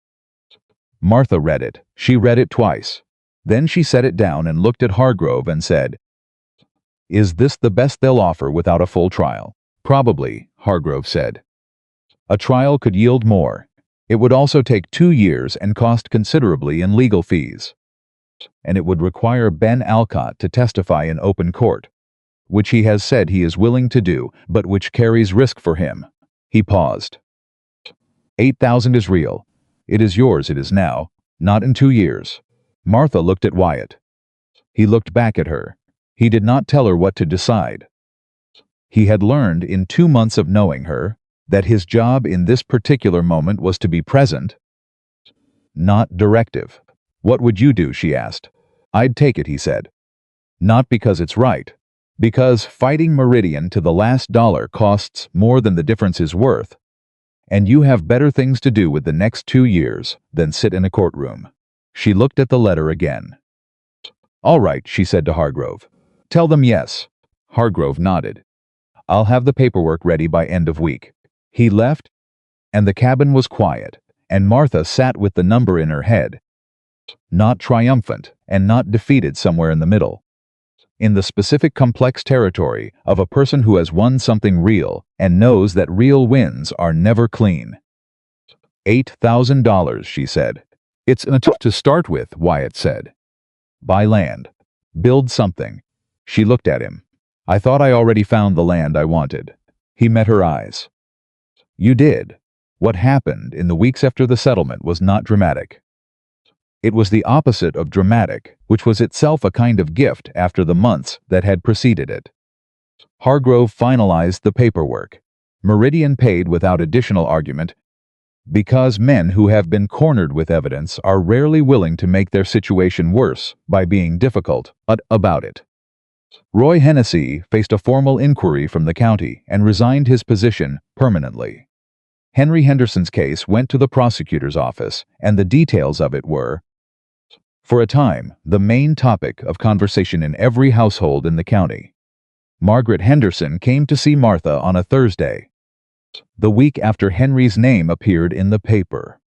Martha read it. She read it twice. Then she set it down and looked at Hargrove and said, "Is this the best they'll offer without a full trial?" "Probably," Hargrove said. "A trial could yield more. It would also take 2 years and cost considerably in legal fees. And it would require Ben Alcott to testify in open court, which he has said he is willing to do, but which carries risk for him." He paused. "8,000 is real. It is yours, it is now, not in 2 years." Martha looked at Wyatt. He looked back at her. He did not tell her what to decide. He had learned in 2 months of knowing her that his job in this particular moment was to be present, not directive. "What would you do?" she asked. "I'd take it," he said. "Not because it's right. Because fighting Meridian to the last dollar costs more than the difference is worth. And you have better things to do with the next 2 years than sit in a courtroom." She looked at the letter again. "All right," she said to Hargrove. "Tell them yes." Hargrove nodded. "I'll have the paperwork ready by end of week." He left, and the cabin was quiet, and Martha sat with the number in her head, not triumphant and not defeated, somewhere in the middle, in the specific complex territory of a person who has won something real and knows that real wins are never clean. $8,000, she said. "It's enough to start with," Wyatt said. "Buy land. Build something." She looked at him. "I thought I already found the land I wanted." He met her eyes. "You did. What happened in the weeks after the settlement was not dramatic. It was the opposite of dramatic, which was itself a kind of gift after the months that had preceded it." Hargrove finalized the paperwork. Meridian paid without additional argument, because men who have been cornered with evidence are rarely willing to make their situation worse by being difficult about it. Roy Hennessy faced a formal inquiry from the county and resigned his position permanently. Henry Henderson's case went to the prosecutor's office, and the details of it were, for a time, the main topic of conversation in every household in the county. Margaret Henderson came to see Martha on a Thursday, the week after Henry's name appeared in the paper.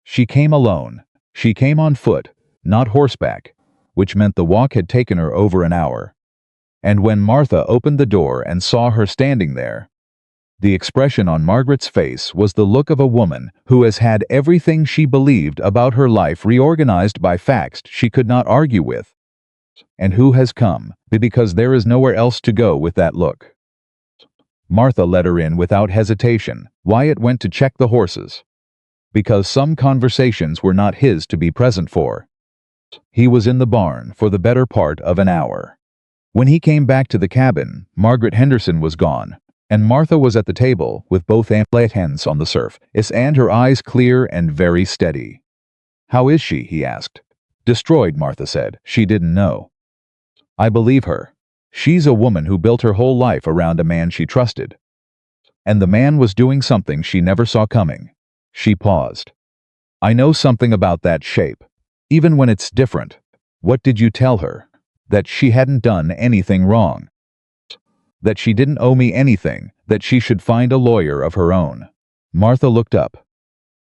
She came alone. She came on foot, not horseback, which meant the walk had taken her over an hour. And when Martha opened the door and saw her standing there, the expression on Margaret's face was the look of a woman who has had everything she believed about her life reorganized by facts she could not argue with, and who has come because there is nowhere else to go with that look. Martha let her in without hesitation. Wyatt went to check the horses, because some conversations were not his to be present for. He was in the barn for the better part of an hour. When he came back to the cabin, Margaret Henderson was gone, and Martha was at the table with both hands on the surface and her eyes clear and very steady. "How is she?" he asked. "Destroyed," Martha said. "She didn't know." "I believe her. She's a woman who built her whole life around a man she trusted. And the man was doing something she never saw coming." She paused. "I know something about that shape, even when it's different." "What did you tell her?" "That she hadn't done anything wrong. That she didn't owe me anything, that she should find a lawyer of her own." Martha looked up.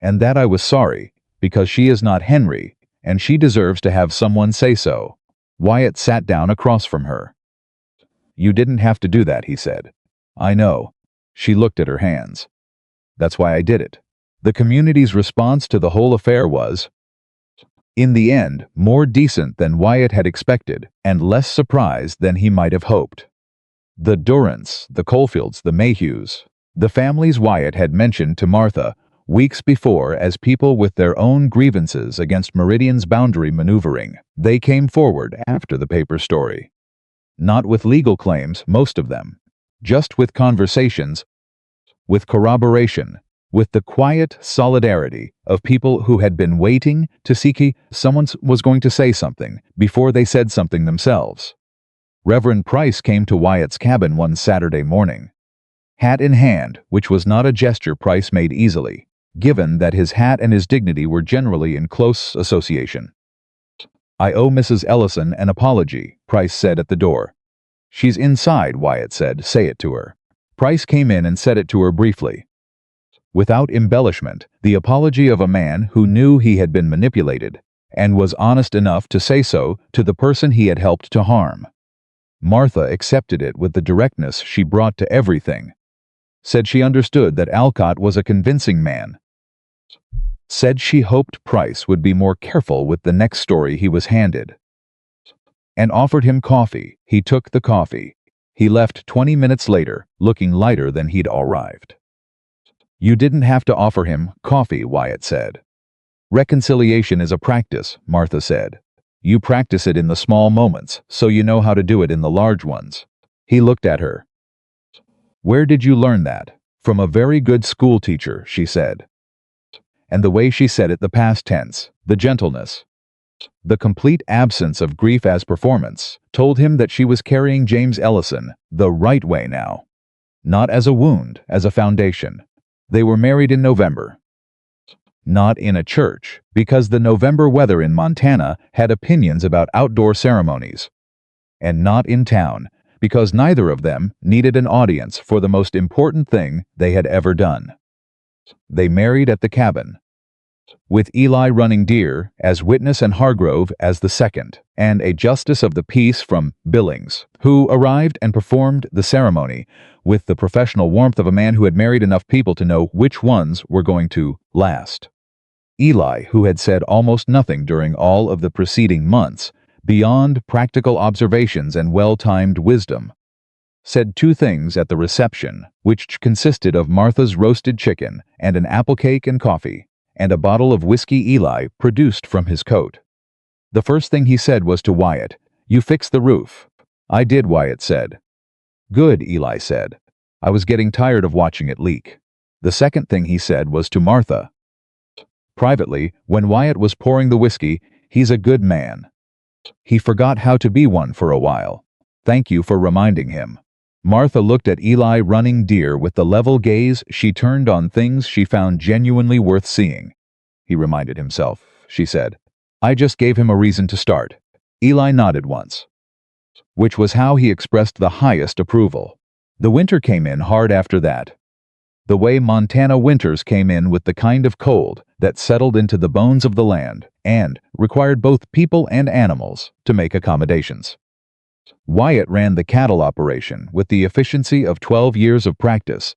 "And that I was sorry, because she is not Henry, and she deserves to have someone say so." Wyatt sat down across from her. "You didn't have to do that," he said. "I know." She looked at her hands. "That's why I did it." The community's response to the whole affair was, in the end, more decent than Wyatt had expected, and less surprised than he might have hoped. The Durants, the Coalfields, the Mayhews, The families Wyatt had mentioned to Martha weeks before as people with their own grievances against Meridian's boundary maneuvering. They came forward after the paper story. Not with legal claims, most of them. Just with conversations, with corroboration, with the quiet solidarity of people who had been waiting to see someone was going to say something before they said something themselves. Reverend Price came to Wyatt's cabin one Saturday morning, hat in hand, which was not a gesture Price made easily, given that his hat and his dignity were generally in close association. "I owe Mrs. Ellison an apology," Price said at the door. "She's inside," Wyatt said. "Say it to her." Price came in and said it to her briefly. Without embellishment, the apology of a man who knew he had been manipulated, and was honest enough to say so to the person he had helped to harm. Martha accepted it with the directness she brought to everything. Said she understood that Alcott was a convincing man. Said she hoped Price would be more careful with the next story he was handed. And offered him coffee. He took the coffee. He left 20 minutes later, looking lighter than he'd arrived. "You didn't have to offer him coffee," Wyatt said. "Reconciliation is a practice," Martha said. "You practice it in the small moments, so you know how to do it in the large ones." He looked at her. "Where did you learn that?" "From a very good school teacher," she said. And the way she said it, the past tense, the gentleness, the complete absence of grief as performance, told him that she was carrying James Ellison the right way now. Not as a wound, as a foundation. They were married in November. Not in a church, because the November weather in Montana had opinions about outdoor ceremonies. And not in town, because neither of them needed an audience for the most important thing they had ever done. They married at the cabin, with Eli running deer as witness and Hargrove as the second, and a justice of the peace from Billings, who arrived and performed the ceremony with the professional warmth of a man who had married enough people to know which ones were going to last. Eli, who had said almost nothing during all of the preceding months, beyond practical observations and well-timed wisdom, said two things at the reception, which consisted of Martha's roasted chicken and an apple cake and coffee, and a bottle of whiskey Eli produced from his coat. The first thing he said was to Wyatt, "You fixed the roof." "I did," Wyatt said. "Good," Eli said. "I was getting tired of watching it leak." The second thing he said was to Martha. Privately, when Wyatt was pouring the whiskey, "He's a good man. He forgot how to be one for a while. Thank you for reminding him." Martha looked at Eli running deer with the level gaze she turned on things she found genuinely worth seeing. "He reminded himself," she said. "I just gave him a reason to start." Eli nodded once, which was how he expressed the highest approval. The winter came in hard after that. The way Montana winters came in, with the kind of cold that settled into the bones of the land and required both people and animals to make accommodations. Wyatt ran the cattle operation with the efficiency of 12 years of practice,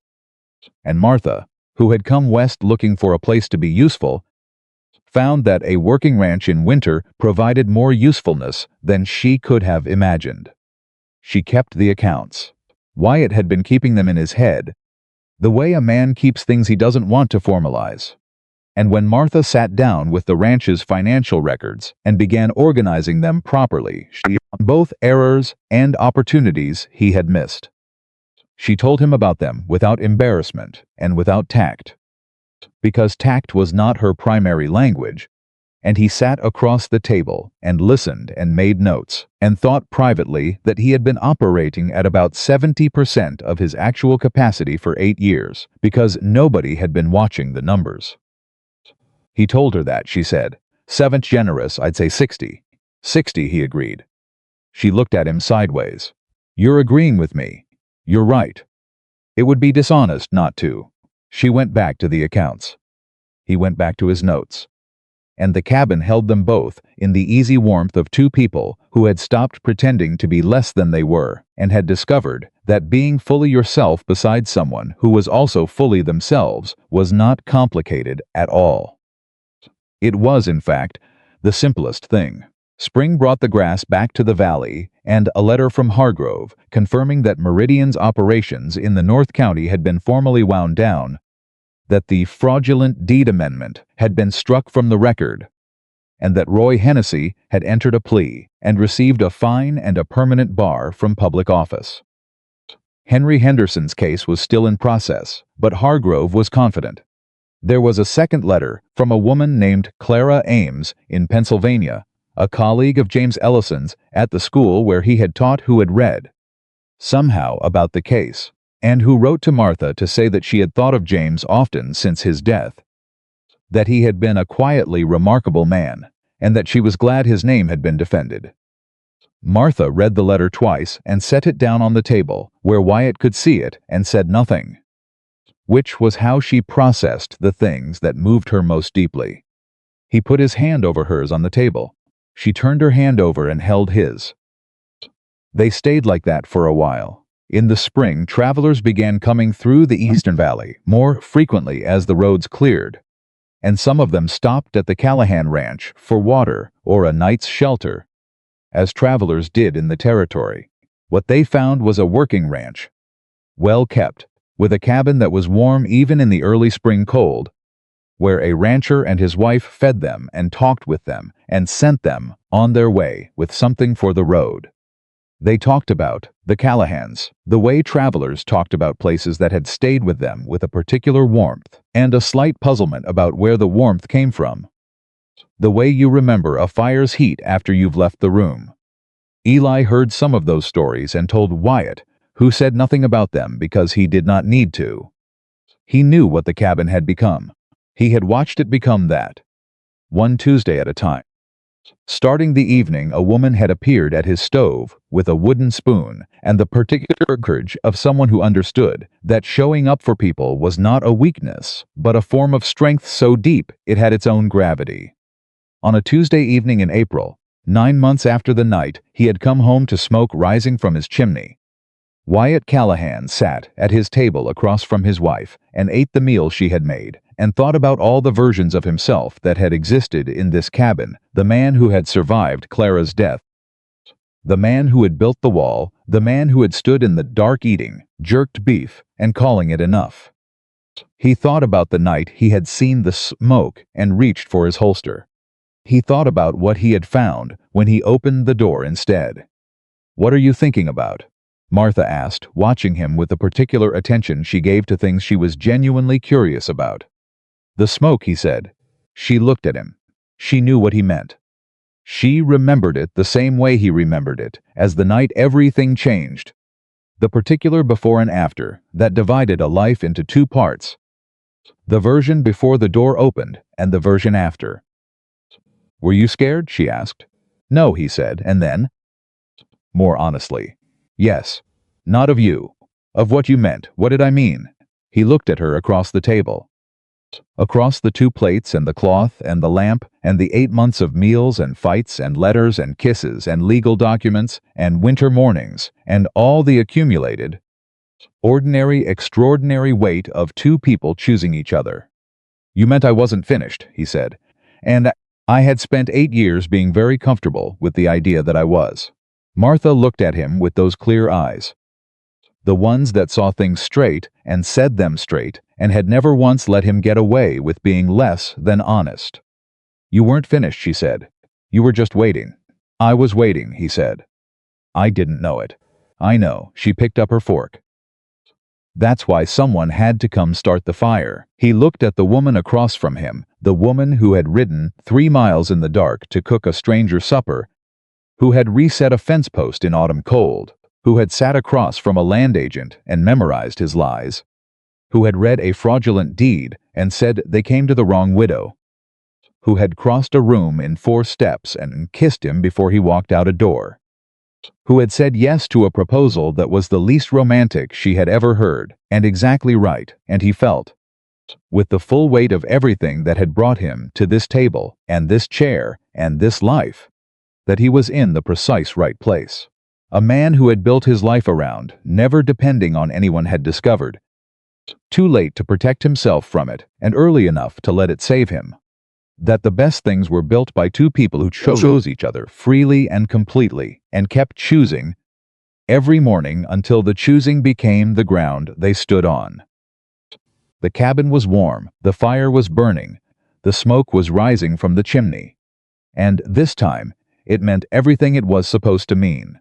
and Martha, who had come west looking for a place to be useful, found that a working ranch in winter provided more usefulness than she could have imagined. She kept the accounts. Wyatt had been keeping them in his head, the way a man keeps things he doesn't want to formalize. And when Martha sat down with the ranch's financial records and began organizing them properly, she found both errors and opportunities he had missed. She told him about them without embarrassment and without tact, because tact was not her primary language, and he sat across the table and listened and made notes and thought privately that he had been operating at about 70% of his actual capacity for 8 years, because nobody had been watching the numbers. He told her that, she said. "7th generous, I'd say 60. 60, he agreed. She looked at him sideways. "You're agreeing with me. You're right. It would be dishonest not to." She went back to the accounts. He went back to his notes. And the cabin held them both in the easy warmth of two people who had stopped pretending to be less than they were and had discovered that being fully yourself beside someone who was also fully themselves was not complicated at all. It was, in fact, the simplest thing. Spring brought the grass back to the valley, and a letter from Hargrove confirming that Meridian's operations in the North County had been formally wound down, that the fraudulent deed amendment had been struck from the record, and that Roy Hennessy had entered a plea and received a fine and a permanent bar from public office. Henry Henderson's case was still in process, but Hargrove was confident. There was a second letter from a woman named Clara Ames in Pennsylvania, a colleague of James Ellison's at the school where he had taught, who had read somehow about the case, and who wrote to Martha to say that she had thought of James often since his death, that he had been a quietly remarkable man, and that she was glad his name had been defended. Martha read the letter twice and set it down on the table where Wyatt could see it and said nothing, which was how she processed the things that moved her most deeply. He put his hand over hers on the table. She turned her hand over and held his. They stayed like that for a while. In the spring, travelers began coming through the Eastern Valley more frequently as the roads cleared, and some of them stopped at the Callahan Ranch for water or a night's shelter, as travelers did in the territory. What they found was a working ranch, well kept, with a cabin that was warm even in the early spring cold, where a rancher and his wife fed them and talked with them and sent them on their way with something for the road. They talked about the Callahans, the way travelers talked about places that had stayed with them with a particular warmth, and a slight puzzlement about where the warmth came from. The way you remember a fire's heat after you've left the room. Eli heard some of those stories and told Wyatt, who said nothing about them because he did not need to. He knew what the cabin had become. He had watched it become that, one Tuesday at a time. Starting the evening, a woman had appeared at his stove with a wooden spoon and the particular courage of someone who understood that showing up for people was not a weakness, but a form of strength so deep it had its own gravity. On a Tuesday evening in April, 9 months after the night he had come home to smoke rising from his chimney, Wyatt Callahan sat at his table across from his wife and ate the meal she had made, and thought about all the versions of himself that had existed in this cabin, the man who had survived Clara's death, the man who had built the wall, the man who had stood in the dark eating jerked beef and calling it enough. He thought about the night he had seen the smoke and reached for his holster. He thought about what he had found when he opened the door instead. "What are you thinking about?" Martha asked, watching him with the particular attention she gave to things she was genuinely curious about. "The smoke," he said. She looked at him. She knew what he meant. She remembered it the same way he remembered it, as the night everything changed. The particular before and after that divided a life into two parts. The version before the door opened and the version after. "Were you scared?" she asked. "No," he said, and then? More honestly. "Yes. Not of you. Of what you meant. What did I mean?" He looked at her across the table. Across the 2 plates and the cloth and the lamp and the 8 months of meals and fights and letters and kisses and legal documents and winter mornings and all the accumulated, ordinary, extraordinary weight of 2 people choosing each other. "You meant I wasn't finished," he said, "and I had spent 8 years being very comfortable with the idea that I was." Martha looked at him with those clear eyes, the ones that saw things straight and said them straight, and had never once let him get away with being less than honest. "You weren't finished," she said. "You were just waiting." "I was waiting," he said. "I didn't know it." "I know." She picked up her fork. "That's why someone had to come start the fire." He looked at the woman across from him, the woman who had ridden 3 miles in the dark to cook a stranger supper, who had reset a fence post in autumn cold, who had sat across from a land agent and memorized his lies, who had read a fraudulent deed and said they came to the wrong widow, who had crossed a room in 4 steps and kissed him before he walked out a door, who had said yes to a proposal that was the least romantic she had ever heard, and exactly right, and he felt, with the full weight of everything that had brought him to this table and this chair and this life, that he was in the precise right place. A man who had built his life around, never depending on anyone, had discovered, too late to protect himself from it and early enough to let it save him, that the best things were built by two people who chose each other freely and completely, and kept choosing every morning until the choosing became the ground they stood on. The cabin was warm, the fire was burning, the smoke was rising from the chimney. And this time, it meant everything it was supposed to mean.